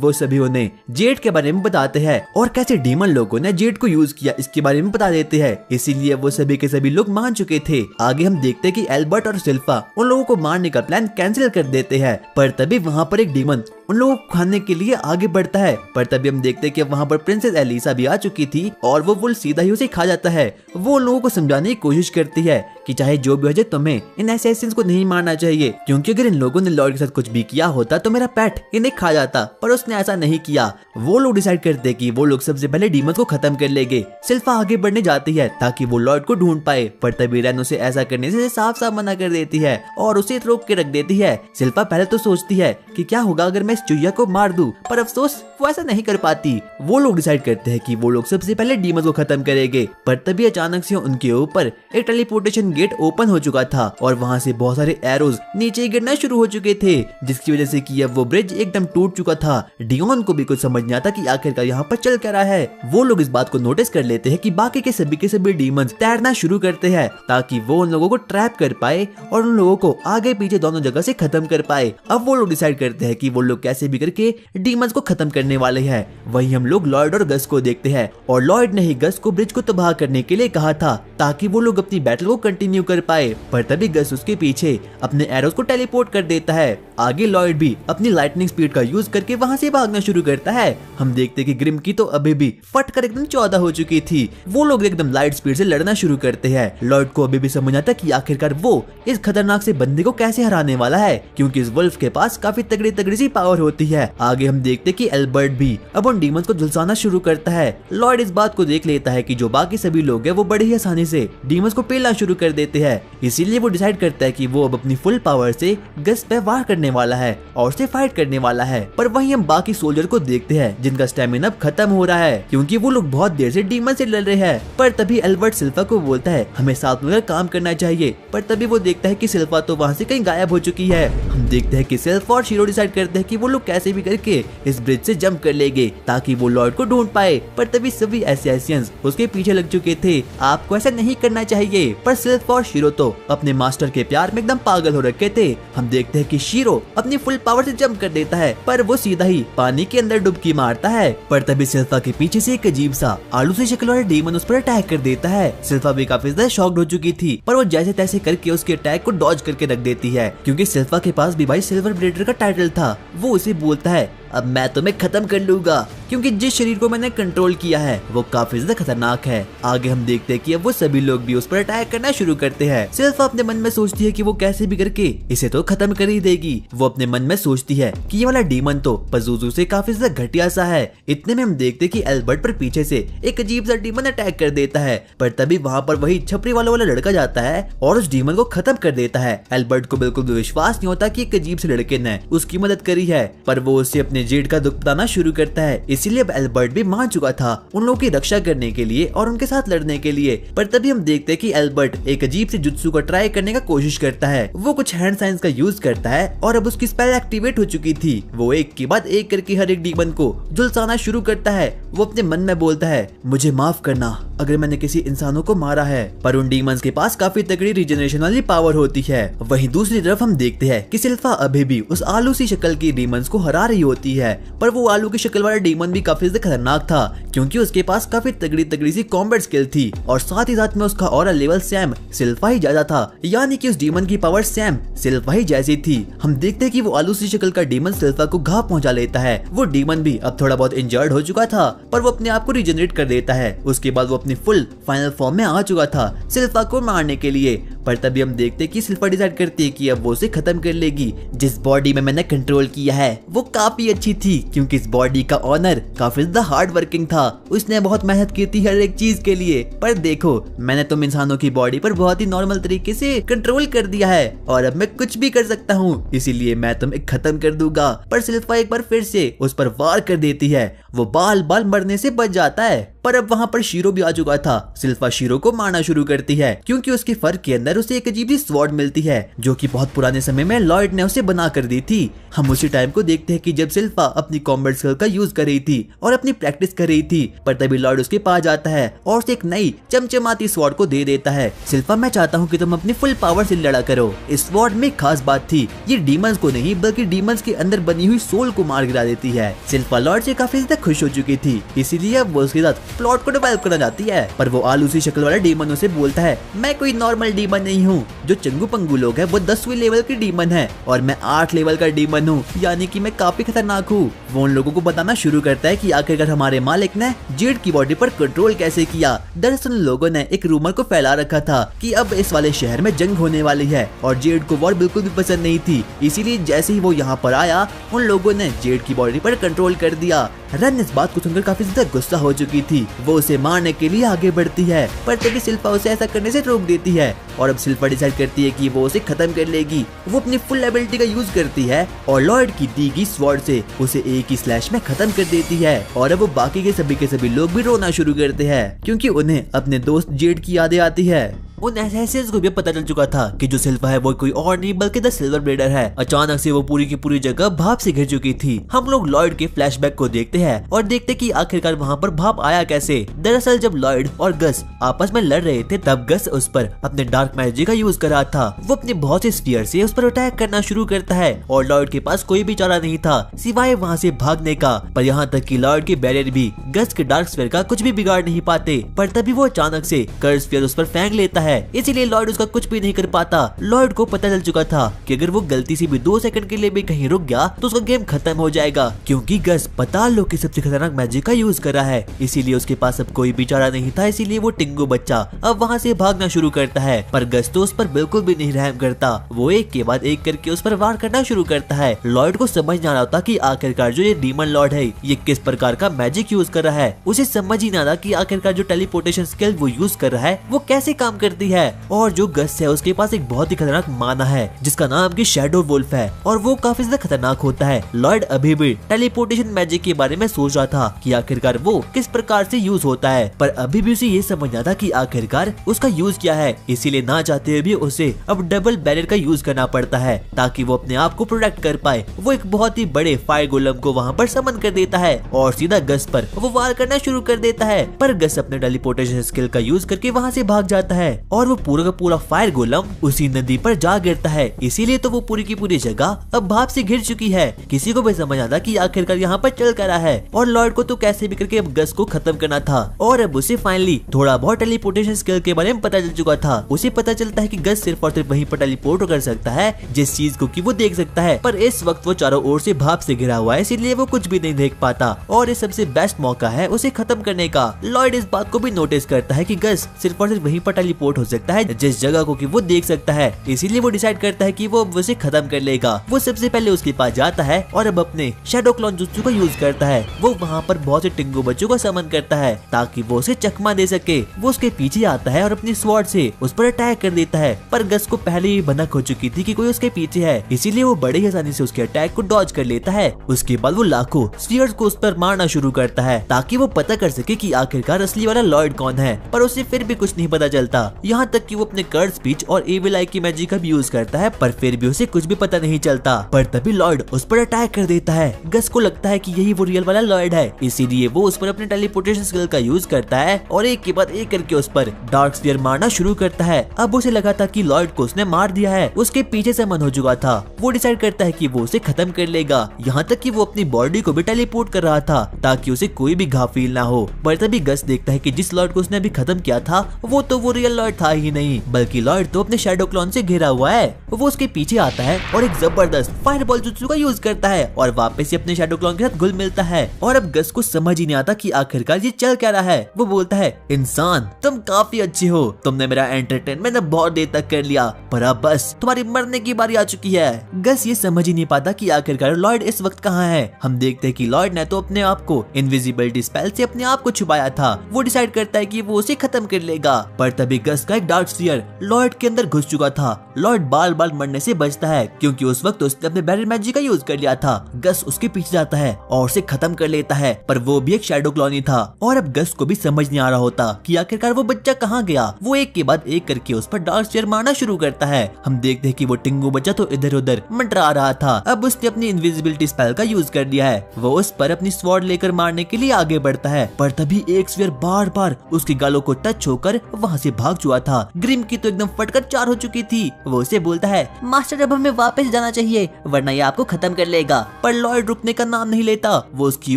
वो सभी उन्हें जेड के बारे में बताते हैं और कैसे डीमन लोगों ने जेड को यूज किया इसके बारे में बता देते हैं, इसीलिए वो सभी के सभी लोग मान चुके थे। आगे हम देखते कि एल्बर्ट और शिल्पा उन लोगों को मारने का प्लान कैंसिल कर देते हैं, पर तभी वहाँ पर एक डीमन उन लोगों को खाने के लिए आगे बढ़ता है। पर तभी हम देखते कि वहाँ पर प्रिंसेस एलिसा भी आ चुकी थी और वो वुल्फ सीधा ही उसे खा जाता है। वो लोगों को समझाने की कोशिश करती है कि चाहे जो भी हो जाए तुम्हें इन असैसिन्स को नहीं मारना चाहिए, क्योंकि अगर इन लोगों ने लॉर्ड के साथ कुछ भी किया होता तो मेरा पेट इन्हें खा जाता, पर उसने ऐसा नहीं किया। वो लोग डिसाइड करते कि वो लोग सबसे पहले डीमन को खत्म कर लेंगे। शिल्पा आगे बढ़ने जाती है ताकि वो लॉर्ड को ढूंढ पाए, पर तभी रैन उसे ऐसा करने से साफ साफ मना कर देती है और उसे रोक के रख देती है। शिल्पा पहले तो सोचती है कि क्या होगा अगर मैं इस चुहिया को मार दूं, पर अफसोस वो ऐसा नहीं कर पाती। वो लोग डिसाइड करते हैं कि वो लोग सबसे पहले डीमन को खत्म करेंगे, पर तभी अचानक से उनके ऊपर एक टेलीपोर्टेशन गेट ओपन हो चुका था और वहाँ से बहुत सारे एरोज नीचे गिरना शुरू हो चुके थे, जिसकी वजह से कि अब वो ब्रिज एकदम टूट चुका था। डियोन को भी कुछ समझ नहीं आता कि आखिरकार यहाँ पर चल क्या रहा है। वो लोग इस बात को नोटिस कर लेते हैं कि बाकी के सभी डीमंस तैरना शुरू करते हैं ताकि वो उन लोगों को ट्रैप कर पाए और उन लोगों को आगे पीछे दोनों जगह से खत्म कर पाए। अब वो लोग डिसाइड करते हैं कि वो लोग कैसे भी करके डीमंस को खत्म करने वाले हैं। वहीं हम लोग लॉयड और गस को देखते हैं और लॉयड ने ही गस को ब्रिज को तबाह करने के लिए कहा था ताकि वो लोग अपनी बैटल को कंटिन्यू कर पाए, पर तभी गस उसके पीछे अपने एरोस को टेलीपोर्ट कर देता है। आगे लॉयड भी अपनी लाइटनिंग स्पीड का यूज करके वहां से भागना शुरू करता है। हम देखते कि ग्रिम की तो अभी भी फटकर एकदम 14 हो चुकी थी। वो लोग एकदम लाइट स्पीड से लड़ना शुरू करते हैं। लॉयड को अभी भी समझ आता कि आखिरकार वो इस खतरनाक से बंदे को कैसे हराने वाला है, क्योंकि इस वुल्फ के पास काफी तगड़ी सी पावर होती है। आगे हम देखते कि एल्बर्ट भी अब उन डीमंस को झुलसाना शुरू करता है। लॉयड इस बात को देख लेता है कि जो बाकी सभी लोग हैं वो बड़ी ही आसानी से डीमंस को पेलना शुरू कर देते हैं, इसीलिए वो डिसाइड करता है कि वो अब अपनी फुल पावर से गस पे वार करने वाला है और उससे फाइट करने वाला है। पर वहीं हम बाकी सोल्जर को देखते हैं जिनका स्टेमिना अब खत्म हो रहा है, क्योंकि वो लोग बहुत देर से डीमन से लड़ रहे हैं। पर तभी एल्बर्ट शिल्पा को बोलता है हमें साथ मिलकर काम करना चाहिए, पर तभी वो देखता है कि शिल्पा तो वहाँ से कहीं गायब हो चुकी है। हम देखते हैं कि शिल्पा और शीरो डिसाइड करते हैं कि वो लोग कैसे भी करके इस ब्रिज से जंप कर लेंगे ताकि वो लॉर्ड को ढूंढ पाए, पर तभी सभी असैसिन्स उसके पीछे लग चुके थे। आपको ऐसा नहीं करना चाहिए, पर शिल्पा और शीरो तो अपने मास्टर के प्यार में एकदम पागल हो रखे थे। हम देखते हैं कि शीरो अपनी फुल पावर से जंप कर देता है, पर वो सीधा ही पानी के अंदर डुबकी मारता है। पर तभी शिल्पा के पीछे से एक अजीब सा आलू से शक्ल वाला डीमन उस पर अटैक कर देता है। शिल्पा भी काफी ज्यादा शॉक्ड हो चुकी थी, पर वो जैसे तैसे करके उसके अटैक को डॉज करके रख देती है, क्योंकि शिल्पा के पास भी भाई सिल्वर ब्लेडर का टाइटल था। वो उसे बोलता है अब मैं तुम्हें खत्म कर लूंगा, क्योंकि जिस शरीर को मैंने कंट्रोल किया है वो काफी ज्यादा खतरनाक है। आगे हम देखते हैं कि अब वो सभी लोग भी उस पर अटैक करना शुरू करते हैं। शिल्पा अपने मन में सोचती है कि वो कैसे भी करके इसे तो खत्म कर ही देगी। वो अपने मन में सोचती है कि ये वाला डीमन तो पजूजू से काफी ज्यादा घटिया सा है। इतने में हम देखते हैं कि एल्बर्ट पर पीछे से एक अजीब सा डीमन अटैक कर देता है, पर तभी वहाँ पर वही छपरी वाला लड़का जाता है और उस डीमन को खत्म कर देता है। एल्बर्ट को बिल्कुल विश्वास नहीं होता कि एक अजीब से लड़के ने उसकी मदद करी है, पर वो उसे अपने जेड का दुख बताना शुरू करता है। इसीलिए अब एल्बर्ट भी मान चुका था उन लोगों की रक्षा करने के लिए और उनके साथ लड़ने के लिए। पर तभी हम देखते हैं कि एल्बर्ट एक अजीब सी जुत्सु को ट्राई करने का कोशिश करता है। वो कुछ हैंड साइंस का यूज करता है और अब उसकी स्पेल एक्टिवेट हो चुकी थी। वो एक के बाद एक करके हर एक डीमन को झुलसाना शुरू करता है। वो अपने मन में बोलता है मुझे माफ करना, अगर मैंने किसी इंसानों को मारा है। पर उन डीमंस के पास काफी तगड़ी रिजनरेशन वाली पावर होती है। वहीं दूसरी तरफ हम देखते हैं कि सिल्फा अभी भी उस आलू सी शक्ल की डीमंस को हरा रही होती है। पर वो आलू की शक्ल वाला डीमन भी काफी खतरनाक था, क्योंकि उसके पास काफी तगड़ी सी कॉम्बैट स्किल थी और साथ ही साथ में उसका ऑरा लेवल सैम सिल्फा ही ज्यादा था, यानी कि उस डीमन की पावर सैम सिल्फा ही जैसी थी। हम देखते हैं कि वो आलू सी शक्ल का डीमन सिल्फा को घाव पहुंचा लेता है। वो डीमन भी अब थोड़ा बहुत इंजर्ड हो चुका था, पर वो अपने आप को रिजनरेट कर देता है। उसके बाद वो अपनी फुल फाइनल फॉर्म में आ चुका था सिल्फा को मारने के लिए। पर तभी हम देखते हैं कि सिल्फा डिसाइड करती है कि अब वो उसे खत्म कर लेगी। जिस बॉडी में मैंने कंट्रोल किया है वो काफी अच्छी थी, क्योंकि इस बॉडी का ऑनर काफी ज्यादा हार्ड वर्किंग था। उसने बहुत मेहनत की थी हर एक चीज के लिए। पर देखो, मैंने तुम इंसानों की बॉडी पर बहुत ही नॉर्मल तरीके से कंट्रोल कर दिया है और अब मैं कुछ भी कर सकता हूँ, इसीलिए मैं तुम्हें खत्म कर दूंगा। पर सिल्फा एक बार फिर से उस पर वार कर देती है। वो बाल बाल मरने से बच जाता है। पर अब वहाँ पर शीरो भी आ चुका था। सिल्फा शीरो को मारना शुरू करती है, क्योंकि उसके फर के अंदर उसे एक अजीब सी स्वॉर्ड मिलती है, जो कि बहुत पुराने समय में लॉयड ने उसे बना कर दी थी। हम उसी टाइम को देखते हैं कि जब सिल्फा अपनी कॉम्बैट स्किल का यूज कर रही थी और अपनी प्रैक्टिस कर रही थी, पर तभी लॉयड उसके पास जाता है और उसे एक नई चमचमाती स्वॉर्ड को दे देता है। सिल्फा, मैं चाहता हूँ कि तुम अपनी फुल पावर से लड़ा करो। इस स्वॉर्ड में एक खास बात थी, ये डीमंस को नहीं बल्कि डीमंस के अंदर बनी हुई सोल को मार गिरा देती है। सिल्फा लॉयड से काफी ज्यादा खुश हो चुकी थी, इसीलिए अब वो उसके साथ प्लॉट को डेवलप करना चाहती है। पर वो आलू सी शक्ल वाला डीमन उसे बोलता है, मैं कोई नॉर्मल डीमन नहीं हूँ। जो चंगू पंगू लोग हैं वो 10वीं लेवल की डीमन है और मैं 8 लेवल का डीमन हूँ, यानी कि मैं काफी खतरनाक हूँ। वो उन लोगों को बताना शुरू करता है कि आखिरकार हमारे मालिक ने जेड की बॉडी पर कंट्रोल कैसे किया। दरअसल लोगों ने एक रूमर को फैला रखा था कि अब इस वाले शहर में जंग होने वाली है और जेड को वॉर बिल्कुल भी पसंद नहीं थी, इसीलिए जैसे ही वो यहाँ पर आया उन लोगों ने जेड की बॉडी पर कंट्रोल कर दिया। रन इस बात को सुनकर काफी ज्यादा गुस्सा हो चुकी थी। वो उसे मारने के लिए आगे बढ़ती है, पर तभी सिल्फा उसे ऐसा करने से रोक देती है और अब सिल्फा डिसाइड करती है कि वो उसे खत्म कर लेगी। वो अपनी फुल एबिलिटी का यूज करती है और लॉयड की दी गई स्वॉर्ड से उसे एक ही स्लैश में खत्म कर देती है। और अब वो बाकी के सभी लोग भी रोना शुरू करते हैं, क्योंकि उन्हें अपने दोस्त जेड की यादें आती है। उन एसेसिन्स को भी पता चल चुका था कि जो सिल्फा है वो कोई और नहीं बल्कि द सिल्वर ब्लेडर है। अचानक से वो पूरी की पूरी जगह भाप से घिर चुकी थी। हम लोग लॉयड के फ्लैशबैक को देखते हैं और देखते कि आखिरकार वहाँ पर भाप आया कैसे। दरअसल जब लॉयड और गस आपस में लड़ रहे थे तब गस उस पर अपने डार्क मैजिक का यूज कर रहा था। वो अपने बहुत से स्फीयर से उस पर अटैक करना शुरू करता है और लॉयड के पास कोई भी चारा नहीं था सिवाय वहाँ से भागने का। पर यहाँ तक कि लॉयड के बैरियर भी गस के डार्क स्फीयर का कुछ भी बिगाड़ नहीं पाते। पर तभी वो अचानक से कर्स स्फीयर उस पर फेंक लेता है, इसीलिए लॉयड उसका कुछ भी नहीं कर पाता। लॉयड को पता चल चुका था कि अगर वो गलती से भी 2 सेकंड के लिए भी कहीं रुक गया तो उसका गेम खत्म हो जाएगा, क्योंकि गस पताल लोग की सबसे खतरनाक मैजिक का यूज कर रहा है। इसीलिए उसके पास अब कोई भी चारा नहीं था, इसीलिए वो टिंगू बच्चा अब वहाँ से भागना शुरू करता है। पर गस तो उस पर बिल्कुल भी नहीं रहम करता। वो एक के बाद एक करके उस पर वार करना शुरू करता है। लॉयड को समझ ना आता कि आखिरकार जो ये डीमन लॉर्ड है ये किस प्रकार का मैजिक यूज कर रहा है। उसे समझ ही ना आता कि आखिरकार जो टेलीपोर्टेशन स्किल वो यूज कर रहा है वो कैसे काम करती है। और जो गस है उसके पास एक बहुत ही खतरनाक माना है जिसका नाम की शैडो वुल्फ है और वो काफी ज्यादा खतरनाक होता है। लॉयड अभी भी टेलीपोर्टेशन मैजिक के बारे में सोच रहा था कि आखिरकार वो किस प्रकार से यूज होता है, पर अभी भी उसे ये समझ आता कि आखिरकार उसका यूज क्या है। इसीलिए ना चाहते हुए भी उसे अब डबल बैरियर का यूज करना पड़ता है ताकि वो अपने आप को प्रोटेक्ट कर पाए। वो एक बहुत ही बड़े फायर गोलम को वहाँ पर समन कर देता है और सीधा गस पर वो वार करना शुरू कर देता है। पर गस अपने टेलीपोर्टेशन स्किल का यूज करके वहाँ से भाग जाता है और वो पूरा का पूरा फायर गोलम उसी नदी पर जा गिरता है। इसीलिए तो वो पूरी की पूरी जगह अब भाप से घिर चुकी है। किसी को भी समझ आता कि आखिरकार यहाँ पर चल कर रहा है और लॉयड को तो कैसे भी करके अब गस को खत्म करना था। और अब उसे फाइनली थोड़ा बहुत टेलीपोर्टेशन स्किल के बारे में पता चल चुका था। उसे पता चलता है कि गस सिर्फ और सिर्फ वहीं पर टेलीपोर्ट कर सकता है जिस चीज को कि वो देख सकता है, पर इस वक्त वो चारों ओर से भाप से घिरा हुआ है, इसीलिए वो कुछ भी नहीं देख पाता और ये सबसे बेस्ट मौका है उसे खत्म करने का। लॉयड इस बात को भी नोटिस करता है कि गस सिर्फ और सिर्फ वहीं पर टेलीपोर्ट हो सकता है जिस जगह को कि वो देख सकता है, इसीलिए वो डिसाइड करता है कि वो उसे खत्म कर लेगा। वो सबसे पहले उसके पास जाता है और अब अपने शैडो क्लॉन जुत्सु का यूज करता है। वो वहाँ पर बहुत से टिंगू बच्चों को समन करता है ताकि वो उसे चकमा दे सके। वो उसके पीछे आता है और अपनी स्वॉर्ड से उस पर अटैक कर देता है, पर गस को पहले ही भनक हो चुकी थी कि कोई उसके पीछे है, इसीलिए वो बड़े ही आसानी से उसके अटैक को डॉज कर लेता है। उसके बाद वो लाखों स्फीयर्स को उस पर मारना शुरू करता है ताकि वो पता कर सके कि आखिरकार असली वाला लॉयड कौन है, पर उसे फिर भी कुछ नहीं पता चलता। यहाँ तक कि वो अपने कर्ड स्पीच और एविल आई की मैजिक का भी यूज करता है, पर फिर भी उसे कुछ भी पता नहीं चलता। पर तभी लॉयड उस पर अटैक कर देता है। गस को लगता है कि यही वो रियल वाला लॉयड है, इसीलिए वो उस पर अपने टेलीपोर्टेशन स्किल का यूज करता है और एक के बाद एक करके उस पर डार्क स्फीयर मारना शुरू करता है। अब उसे लगा था कि लॉयड को उसने मार दिया है, उसके पीछे से मन हो चुका था। वो डिसाइड करता है कि वो उसे खत्म कर लेगा, यहाँ तक कि वो अपनी बॉडी को भी टेलीपोर्ट कर रहा था ताकि उसे कोई भी घाव फील ना हो। पर तभी गस देखता है कि जिस लॉयड को उसने अभी खत्म किया था वो तो वो रियल लॉयड था ही नहीं, बल्कि लॉयड तो अपने शैडो क्लॉन से घिरा हुआ है। वो उसके पीछे आता है और एक जबरदस्त फायरबॉल जुत्सु का यूज करता है और वापस से अपने शैडो क्लॉन के साथ घुल मिलता है। और अब गस को समझ ही नहीं आता कि आखिरकार ये चल क्या रहा है। वो बोलता है, इंसान तुम काफी अच्छे हो, तुमने मेरा एंटरटेनमेंट बहुत देर तक कर लिया, पर अब बस तुम्हारी मरने की बारी आ चुकी है। गस ये समझ ही नहीं पाता कि आखिरकार लॉयड इस वक्त कहाँ है। हम देखते हैं कि लॉयड ने तो अपने आप को इनविजिबिलिटी स्पेल से अपने आप को छुपाया था। वो डिसाइड करता है कि वो उसे खत्म कर लेगा, पर तभी गस का एक डार्क स्फीयर लॉयड के अंदर घुस चुका था। लॉयड बाल बाल मरने से बचता है क्योंकि उस वक्त उसने अपने बैरियर मैजिक का यूज कर लिया था। गस उसके पीछे जाता है और उसे खत्म कर लेता है, पर वो भी एक शैडो क्लॉन ही था। और अब गस को भी समझ नहीं आ रहा होता कि आखिरकार वो बच्चा कहाँ गया। वो एक के बाद एक करके उस पर डार्क स्फीयर मारना शुरू करता है। हम देखते हैं कि वो टिंगू बच्चा तो इधर उधर मंडरा रहा था। अब उसने अपनी इनविजिबिलिटी स्पेल का यूज कर दिया है। वो उस पर अपनी स्वॉर्ड लेकर मारने के लिए आगे बढ़ता है, पर तभी एक स्फीयर बार बार उसके गालों को टच होकर वहाँ से भाग चुका था। ग्रिम की तो एकदम फटकर चार हो चुकी थी। वो उसे बोलता है, मास्टर अब हमें वापस जाना चाहिए वरना ये आपको खत्म कर लेगा। पर लॉयड रुकने का नाम नहीं लेता। वो उसकी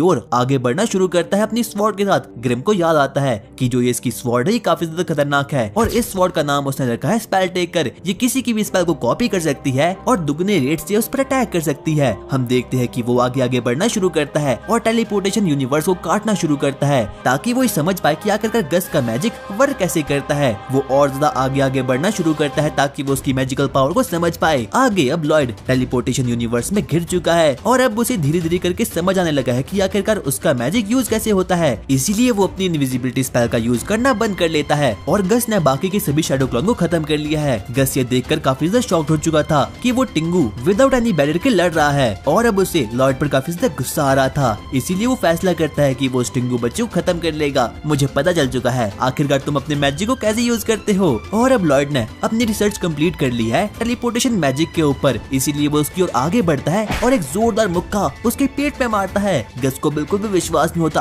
ओर आगे बढ़ना शुरू करता है अपनी स्वॉर्ड के साथ। ग्रिम को याद आता है कि जो ये इसकी स्वॉर्ड है ये काफी ज्यादा खतरनाक है और इस स्वॉर्ड का नाम उसने रखा है स्पेल टेकर। ये किसी की भी स्पेल को कॉपी कर सकती है और दुगने रेट से उस पर अटैक कर सकती है। हम देखते हैं कि वो आगे आगे बढ़ना शुरू करता है और टेलीपोर्टेशन यूनिवर्स को काटना शुरू करता है ताकि वो समझ पाए कि आखिरकार गस का मैजिक वर्क कैसे करता है। वो और ज्यादा आगे आगे बढ़ना शुरू करता है ताकि वो उसकी मैजिकल पावर को समझ पाए। आगे अब लॉयड टेलीपोर्टेशन यूनिवर्स में घिर चुका है और अब उसे धीरे धीरे करके समझ आने लगा है कि आखिरकार उसका मैजिक यूज कैसे होता है। इसीलिए वो अपनी इनविजिबिलिटी स्पेल का यूज करना बंद कर लेता है और गस ने बाकी के सभी शैडो क्लॉन को खत्म कर लिया है। गस ये देखकर काफी ज्यादा शॉक्ड हो चुका था कि वो टिंगू विदाउट एनी बैरियर के लड़ रहा है और अब उसे लॉयड पर काफी ज्यादा गुस्सा आ रहा था। इसीलिए वो फैसला करता है कि वो उस टिंगू बच्चे को खत्म कर लेगा। मुझे पता चल चुका है आखिरकार तुम अपने मैजिक को कैसे यूज करते हो। और अब लॉयड ने अपनी रिसर्च कंप्लीट कर ली है टेलीपोर्टेशन मैजिक के ऊपर, इसीलिए वो उसकी ओर आगे बढ़ता है और एक जोरदार मुक्का उसके पेट पे मारता है। गस को बिल्कुल भी विश्वास नहीं होता।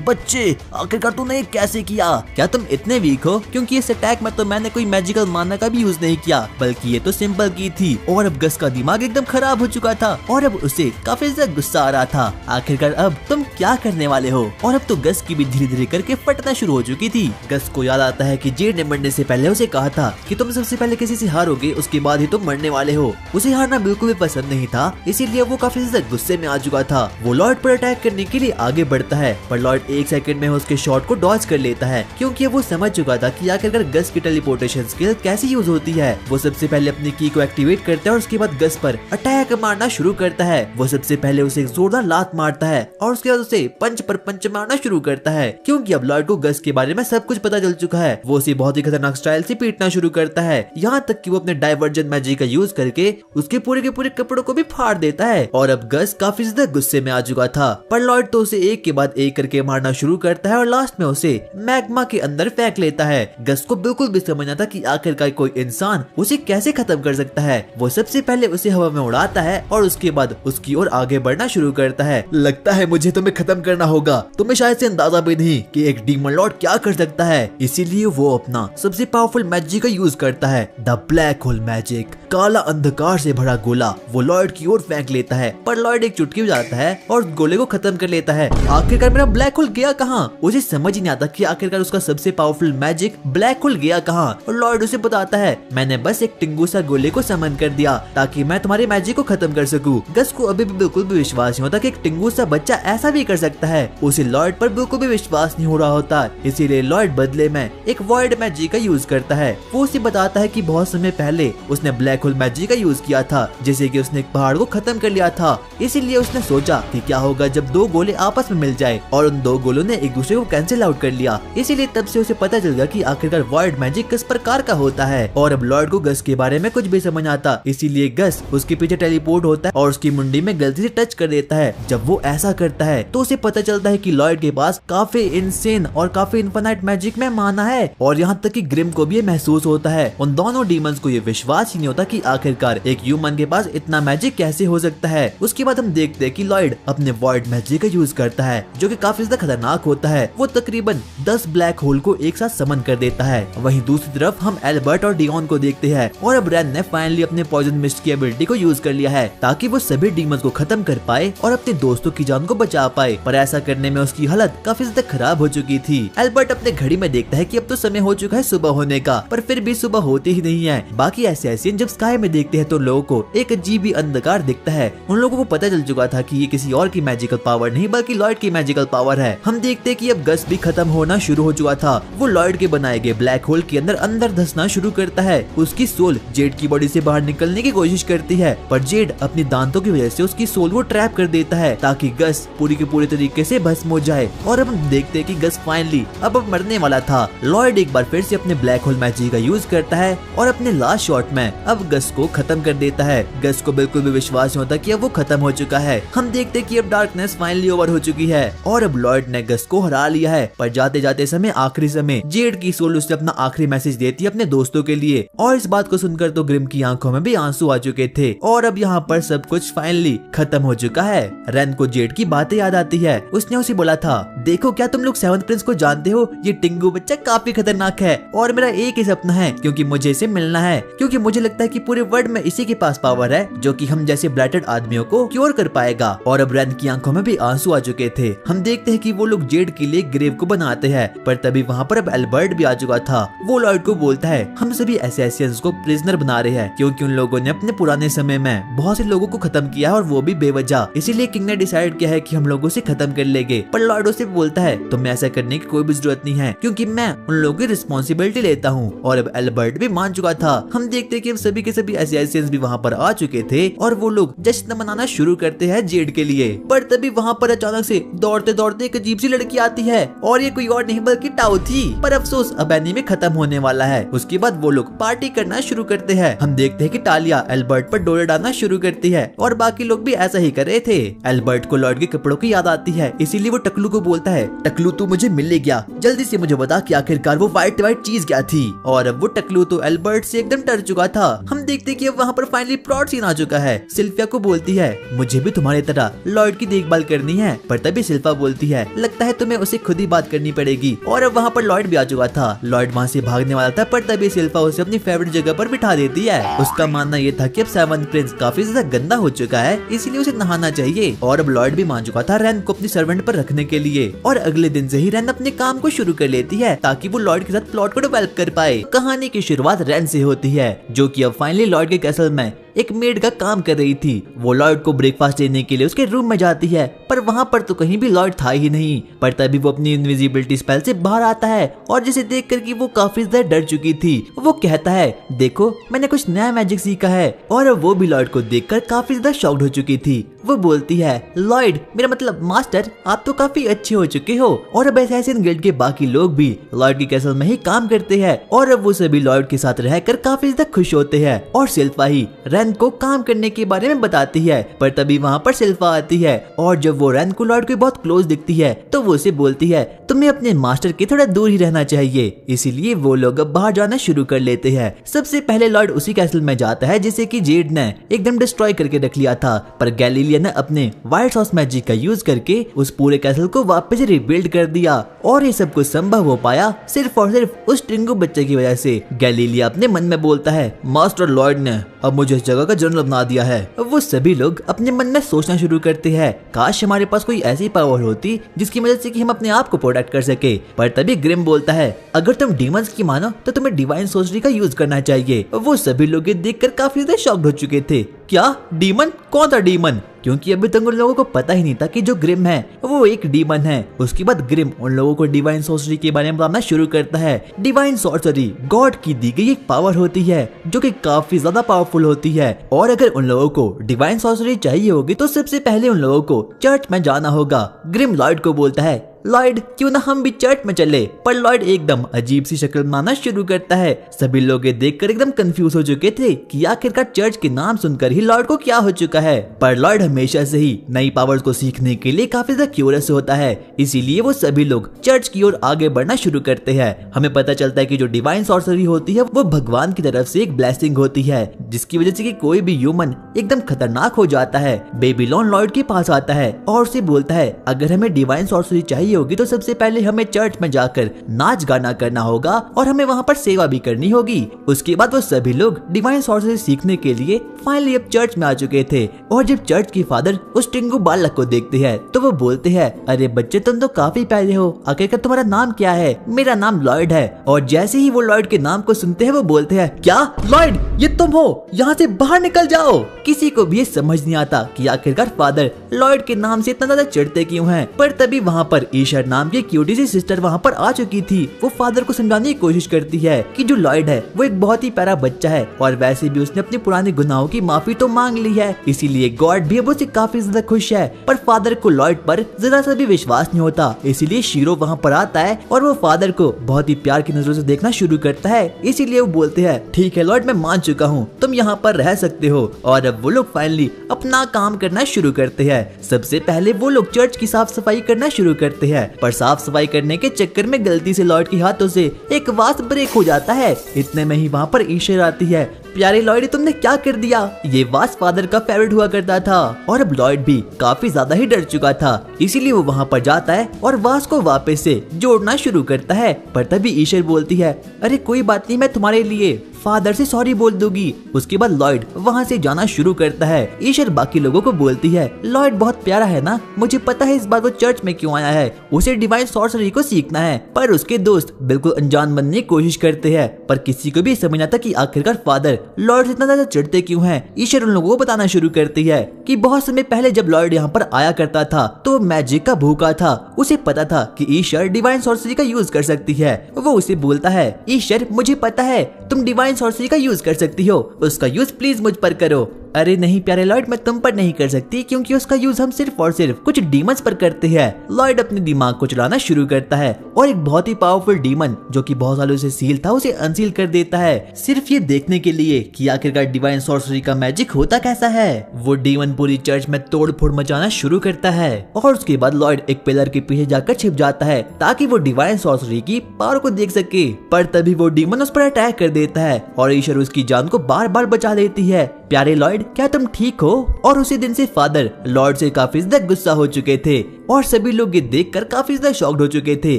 बच्चे, आखिरकार तूने ये कैसे किया? क्या तुम इतने वीक हो? क्योंकि इस अटैक में तो मैंने कोई मैजिकल माना का भी यूज नहीं किया, बल्कि ये तो सिंपल की थी। और अब गस का दिमाग एकदम खराब हो चुका था और अब उसे काफी ज्यादा गुस्सा आ रहा था। आखिरकार अब तुम क्या करने वाले हो? और अब तो गस की भी धीरे धीरे करके फटना शुरू हो चुकी थी। गस को याद आता है कि जेड ने मरने से पहले उसे कहा था कि तुम सबसे पहले किसी से हारोगे, उसके बाद ही तुम मरने वाले हो। उसे हारना बिल्कुल भी पसंद नहीं था, इसीलिए वो काफी ज्यादा गुस्से में आ चुका था। वो लॉयड पर अटैक करने के लिए आगे बढ़ता है, पर लॉयड एक सेकंड में उसके शॉट को डॉज कर लेता है क्योंकि वो समझ चुका था कि आखिरकार गस की टेलीपोर्टेशन स्किल कैसे यूज होती है। वो सबसे पहले अपनी की को एक्टिवेट करता है और उसके बाद गस पर अटैक मारना शुरू करता है। वो सबसे पहले उसे एक जोरदार लात मारता है और उसके बाद उसे पंच पर पंच मारना शुरू करता है क्योंकि अब लॉयड को गस के बारे में सब कुछ पता चल चुका है। वो उसे बहुत ही खतरनाक स्टाइल से पीटना शुरू करता है, यहाँ तक कि वो अपने डाइवर्जन मैजिक का यूज करके उसके पूरे के पूरे कपड़ों को भी फाड़ देता है। और अब गस काफी ज्यादा गुस्से में आ चुका था, पर लॉयड तो उसे एक के बाद एक करके मारना शुरू करता है और लास्ट में उसे मैग्मा के अंदर फेंक लेता है। गस को बिल्कुल भी समझ नहीं आता कि आखिरकार कोई इंसान उसे कैसे खत्म कर सकता है। वो सबसे पहले उसे हवा में उड़ाता है और उसके बाद उसकी ओर आगे बढ़ना शुरू करता है। लगता है मुझे तुम्हें खत्म करना होगा, तुम्हें शायद से अंदाजा भी नहीं कि एक डीमन लॉर्ड क्या कर सकता है। इसीलिए वो अपना सबसे पावरफुल मैजिक का यूज करता है, द ब्लैक होल मैजिक। काला अंधकार से भरा गोला वो लॉयड की ओर फेंक लेता है, पर लॉयड एक चुटकी बजाता है और गोले को खत्म कर लेता है। आखिरकार मेरा ब्लैक होल गया कहाँ? उसे समझ ही नहीं आता कि आखिरकार उसका सबसे पावरफुल मैजिक ब्लैक होल गया कहाँ। और लॉयड उसे बताता है, मैंने बस एक टिंगू सा गोले को समन कर दिया ताकि मैं तुम्हारे मैजिक को खत्म कर सकूं। गस को अभी भी बिल्कुल भी विश्वास नहीं होता कि एक टिंगू सा बच्चा ऐसा भी कर सकता है। उसे लॉयड पर बिल्कुल भी विश्वास नहीं हो रहा होता, इसीलिए लॉयड बदले में एक वॉइड मैजिक का यूज करता है। वो उसे बताता है कि बहुत समय पहले उसने ब्लैक होल मैजिक का यूज किया था, जैसे कि उसने एक पहाड़ को खत्म कर लिया था। इसीलिए उसने सोचा कि क्या होगा जब दो गोले आपस में मिल जाए, और उन दो गोलों ने एक दूसरे को कैंसिल आउट कर लिया। इसीलिए तब से उसे पता चल गया कि आखिरकार वॉइड मैजिक किस प्रकार का होता है। और अब लॉयड को गस के बारे में कुछ भी समझ आता, इसीलिए गस उसके पीछे टेलीपोर्ट होता है और उसकी मुंडी में गलती से टच कर देता है। जब वो ऐसा करता है तो उसे पता चलता है कि लॉयड के पास काफी इनसेन और काफी इनफाइनाइट मैजिक में माना है, और यहाँ तक कि ग्रिम को भी ये महसूस होता है। उन दोनों डीमंस को ये विश्वास ही नहीं होता कि आखिरकार एक ह्यूमन के पास इतना मैजिक कैसे हो सकता है। उसके बाद हम देखते हैं कि लॉयड अपने वॉइड मैजिक का यूज करता है जो कि काफी ज्यादा खतरनाक होता है। वो तकरीबन 10 ब्लैक होल को एक साथ समन कर देता है। वहीं दूसरी तरफ हम एल्बर्ट और डियोन को देखते हैं और अब रेन ने फाइनली अपने पॉइजन मिस्ट की एबिलिटी को यूज कर लिया है ताकि वो सभी डीमंस को खत्म कर पाए और अपने दोस्तों की जान को बचा पाए। पर ऐसा करने में उसकी हालत काफी ज्यादा खराब हो चुकी थी। एल्बर्ट अपने घड़ी में देखता है कि अब तो समय हो चुका है सुबह होने का, पर फिर भी सुबह होती ही नहीं है। बाकी एसेसियन जब स्काई में देखते हैं तो लोगों को एक अजीब ही अंधकार दिखता है। उन लोगों को पता चल चुका था कि ये किसी और की मैजिकल पावर नहीं बल्कि लॉयड की मैजिकल पावर है। हम देखते हैं कि अब गस भी खत्म होना शुरू हो चुका था। वो लॉयड के बनाए गए ब्लैक होल के अंदर धंसना शुरू करता है। उसकी सोल जेड की बॉडी से बाहर निकलने की कोशिश करती है, पर जेड अपनी दांतों की वजह से उसकी सोल को ट्रैप कर देता है ताकि गस पूरी के पूरे तरीके से भस्म हो जाए। और अब हम देखते हैं कि गस फाइनली अब मरने वाला था। लॉयड एक बार फिर से अपने ब्लैक होल मैजिक का यूज करता है और अपने लास्ट शॉट में अब गस को खत्म कर देता है। गस को बिल्कुल भी विश्वास नहीं होता कि अब वो खत्म हो चुका है। हम देखते हैं कि अब डार्कनेस फाइनली ओवर हो चुकी है और अब लॉयड ने गस को हरा लिया है। पर जाते जाते समय आखिरी समय जेड की सोल उसे अपना आखिरी मैसेज देती है अपने दोस्तों के लिए। और इस बात को सुनकर तो ग्रिम की आंखों में भी आंसू आ चुके थे। और अब यहाँ पर सब कुछ फाइनली खत्म हो चुका है। रेन को जेड की बातें याद आती है। उसने उसे बोला था, देखो क्या तुम लोग सेवंथ प्रिंस को जानते हो, ये टिंगू बच्चा काफी खतरनाक है और मेरा एक ही सपना है क्योंकि मुझे इसे मिलना है, क्योंकि मुझे लगता है कि पूरे वर्ल्ड में इसी के पास पावर है जो कि हम जैसे ब्लाइटेड आदमियों को क्योर कर पाएगा। और अब रेन की आंखों में भी आंसू आ चुके थे। हम देखते हैं कि वो लोग जेड के लिए ग्रेव को बनाते हैं, पर तभी वहाँ पर अब एल्बर्ट भी आ चुका था। वो लॉयड को बोलता है, हम सभी एसेसियंस को प्रिजनर बना रहे हैं क्योंकि उन लोगों ने अपने पुराने समय में बहुत से लोगों को खत्म किया है और वो भी बेवजह। इसीलिए किंग ने डिसाइड किया है कि हम लोगों से खत्म कर लेंगे। पर लॉयड उसे बोलता है, तुम्हें ऐसा करने की कोई भी जरूरत नहीं है क्योंकि मैं उन लोगों की रिस्पॉन्सिबिलिटी लेता हूँ। और अब एल्बर्ट भी मान चुका था। हम देखते हैं कि अब सभी के सभी एसेसियंस भी वहाँ पर आ चुके थे और वो लोग जश्न मनाना शुरू करते हैं जेड के लिए। पर तभी वहाँ पर अचानक से दौड़ते दौड़ते एक अजीब सी लड़की आती है और ये कोई और नहीं बल्कि टाओ थी। पर अफसोस अब एनीमे खत्म होने वाला है। उसके बाद वो लोग पार्टी करना शुरू करते हैं। हम देखते हैं कि टालिया एल्बर्ट पर डोले डालना शुरू करती है और बाकी लोग भी ऐसा ही कर रहे थे। एल्बर्ट को लॉयड के कपड़ों की याद आती है, इसीलिए वो टकलू को बोलता है, टकलू तू मुझे मिल ले गया, जल्दी से मुझे बता कि आखिरकार वो व्हाइट चीज क्या थी। और अब वो टकलू तो एल्बर्ट से एकदम डर चुका था। हम देखते हैं कि अब वहाँ पर फाइनली प्लॉट सीन आ चुका है। सिल्फिया को बोलती है, मुझे भी तुम्हारी तरह लॉयड की देखभाल करनी है। पर तभी सिल्फा बोलती है, लगता है तुम्हें उसे खुद ही बात करनी पड़ेगी। और अब वहाँ पर लॉयड भी आ चुका था। लॉयड वहाँ से भागने वाला था, पर तभी सिल्फा उसे अपनी फेवरेट जगह पर बिठा देती है। उसका मानना ये था कि अब सेवंथ प्रिंस काफी ज्यादा गंदा हो चुका है, इसीलिए उसे नहाना चाहिए। और अब लॉयड भी मान चुका था रेन को अपनी सर्वेंट पर रखने के लिए। और अगले दिन से ही रेन अपने काम को शुरू कर लेती है ताकि वो लॉयड के साथ प्लॉट को डेवलप कर पाए। कहानी की शुरुआत रेन से होती है जो कि अब फाइनली लॉयड के कैसल में एक मेड का काम कर रही थी। वो लॉयड को ब्रेकफास्ट देने के लिए उसके रूम में जाती है, पर वहाँ पर तो कहीं भी लॉयड था ही नहीं। पर तभी वो अपनी इनविजिबिलिटी स्पेल से बाहर आता है और जिसे देख कर कि वो काफी ज्यादा डर चुकी थी। वो कहता है, देखो मैंने कुछ नया मैजिक सीखा है। और वो भी लॉयड को देखकर काफी ज्यादा शॉक्ड हो चुकी थी। वो बोलती है, लॉयड मेरा मतलब मास्टर, आप तो काफी अच्छे हो चुके हो। और अब असैसिन गिल्ड के बाकी लोग भी लॉयड के कैसल में ही काम करते हैं और अब वो सभी लॉयड के साथ रहकर काफी ज्यादा खुश होते हैं। और सिल्फा ही रेन को काम करने के बारे में बताती है। पर तभी वहाँ पर सिल्फा आती है और जब वो रेन को लॉयड को बहुत क्लोज दिखती है तो वो उसे बोलती है, तुम्हें अपने मास्टर के थोड़ा दूर ही रहना चाहिए। इसीलिए वो लोग अब बाहर जाना शुरू कर लेते हैं। सबसे पहले लॉयड उसी कैसल में जाता है जिसे कि जेड ने एकदम डिस्ट्रॉय करके रख लिया था, पर गैलीलिया ने अपने व्हाइट सॉस मैजिक का यूज करके उस पूरे कैसल को वापस रिबिल्ड कर दिया। और ये सब कुछ संभव हो पाया सिर्फ और सिर्फ उस टिंगू बच्चे की वजह से। गैलीलिया अपने मन में बोलता है, मास्टर लॉयड ने अब मुझे इस जगह का जनरल बना दिया है। वो सभी लोग अपने मन में सोचना शुरू करते हैं, काश हमारे पास कोई ऐसी पावर होती जिसकी मदद से कि हम अपने आप को प्रोटेक्ट कर सके। पर तभी ग्रिम बोलता है, अगर तुम डीमंस की मानो तो तुम्हें डिवाइन सोर्सरी का यूज करना चाहिए। वो सभी लोग ये देखकर काफी ज्यादा शॉक्ड हो चुके थे। क्या डीमन? कौन था डीमन? क्योंकि अभी तक उन लोगों को पता ही नहीं था कि जो ग्रिम है वो एक डीमन है। उसके बाद ग्रिम उन लोगों को डिवाइन सॉर्सरी के बारे में बताना शुरू करता है। डिवाइन सॉर्सरी गॉड की दी गई एक पावर होती है जो कि काफी ज्यादा पावरफुल होती है। और अगर उन लोगों को डिवाइन सॉर्सरी चाहिए होगी तो सबसे पहले उन लोगों को चर्च में जाना होगा। ग्रिम लॉयड को बोलता है, लॉयड क्यों ना हम भी चर्च में चले। पर लॉयड एकदम अजीब सी शक्ल बनाना शुरू करता है। सभी लोग ये देखकर एकदम कंफ्यूज हो चुके थे कि आखिरकार चर्च के नाम सुनकर ही लॉयड को क्या हो चुका है। पर लॉयड हमेशा से ही नई पावर्स को सीखने के लिए काफी ज्यादा क्यूरियस होता है, इसीलिए वो सभी लोग चर्च की ओर आगे बढ़ना शुरू करते हैं। हमें पता चलता है कि जो डिवाइन सॉर्सरी होती है वो भगवान की तरफ से एक ब्लेसिंग होती है, जिसकी वजह से कि कोई भी ह्यूमन एकदम खतरनाक हो जाता है। बेबीलोन लॉयड के पास आता है और उसे बोलता है अगर हमें डिवाइन सॉर्सरी चाहिए होगी तो सबसे पहले हमें चर्च में जाकर नाच गाना करना होगा और हमें वहाँ पर सेवा भी करनी होगी। उसके बाद वो सभी लोग डिवाइन सॉर्सरी सीखने के लिए फाइनली अब चर्च में आ चुके थे। और जब चर्च के फादर उस टिंगू बालक को देखते हैं तो वो बोलते हैं अरे बच्चे तुम तो काफी प्यारे हो, आखिरकार तुम्हारा नाम क्या है? मेरा नाम लॉयड है। और जैसे ही वो लॉयड के नाम को सुनते हैं वो बोलते हैं क्या लॉयड ये तुम हो, यहाँ से बाहर निकल जाओ। किसी को भी ये समझ नहीं आता कि आखिरकार फादर लॉयड के नाम से इतना ज्यादा चिढ़ते क्यों हैं। पर तभी वहाँ पर ईशर नाम की क्यूटी सी सिस्टर वहाँ पर आ चुकी थी। वो फादर को समझाने की कोशिश करती है कि जो लॉयड है वो एक बहुत ही प्यारा बच्चा है और वैसे भी उसने अपने पुराने गुनाहों की माफी तो मांग ली है, इसीलिए गॉड भी अब उससे काफी ज्यादा खुश है। पर फादर को लॉयड पर जरा सा भी विश्वास नहीं होता, इसीलिए शीरो वहाँ पर आता है और वो फादर को बहुत ही प्यार की नजरों से देखना शुरू करता है। इसीलिए वो बोलते हैं ठीक है लॉयड मैं मान चुका हूँ, तुम यहाँ पर रह सकते हो। और अब वो लोग फाइनली अपना काम करना शुरू करते हैं। सबसे पहले वो लोग चर्च की साफ सफाई करना शुरू करते हैं, पर साफ सफाई करने के चक्कर में गलती से लॉयड के हाथों से एक वास ब्रेक हो जाता है। इतने में ही वहाँ पर ईशर आती है। प्यारे लॉयड तुमने क्या कर दिया? ये वास फादर का फेवरेट हुआ करता था और अब लॉयड भी काफी ज्यादा ही डर चुका था, इसीलिए वो वहाँ पर जाता है और वास को वापस से जोड़ना शुरू करता है। पर तभी ईशर बोलती है अरे कोई बात नहीं, मैं तुम्हारे लिए फादर से सॉरी बोल दूंगी। उसके बाद लॉयड वहाँ से जाना शुरू करता है। ईशर बाकी लोगों को बोलती है लॉयड बहुत प्यारा है ना, मुझे पता है इस बार वो चर्च में क्यों आया है, उसे डिवाइन सॉर्सरी को सीखना है। पर उसके दोस्त बिल्कुल अनजान बनने की कोशिश करते हैं, पर किसी को भी समझ आता कि आखिरकार फादर लॉयड से इतना ज्यादा चिढ़ते क्यों हैं। ईशर उन लोगों को बताना शुरू करती है कि बहुत समय पहले जब लॉयड यहाँ पर आया करता था तो मैजिक का भूखा था, उसे पता था कि ईशर डिवाइन सॉर्सरी का यूज कर सकती है। वो उसे बोलता है ईशर मुझे पता है तुम डिवाइन सॉर्सरी का यूज कर सकती हो, उसका यूज प्लीज मुझ पर करो। अरे नहीं प्यारे लॉयड मैं तुम पर नहीं कर सकती, क्योंकि उसका यूज हम सिर्फ और सिर्फ कुछ डीमंस पर करते हैं। लॉयड अपने दिमाग को चलाना शुरू करता है और एक बहुत ही पावरफुल डीमन जो कि बहुत सालों से सील था उसे अनसील कर देता है, सिर्फ ये देखने के लिए कि आखिरकार डिवाइन सॉर्सरी का मैजिक होता कैसा है। वो डीमन पूरी चर्च में तोड़ फोड़ मचाना शुरू करता है और उसके बाद लॉयड एक पिलर के पीछे जाकर छिप जाता है ताकि वो डिवाइन सॉर्सरी की पावर को देख सके। पर तभी वो डीमन उस पर अटैक कर देता है और ईशर उसकी जान को बार बार बचा लेती है। प्यारे लॉयड क्या तुम ठीक हो? और उसी दिन से फादर लॉर्ड से काफी ज्यादा गुस्सा हो चुके थे और सभी लोग ये देखकर काफी ज्यादा शॉक्ड हो चुके थे।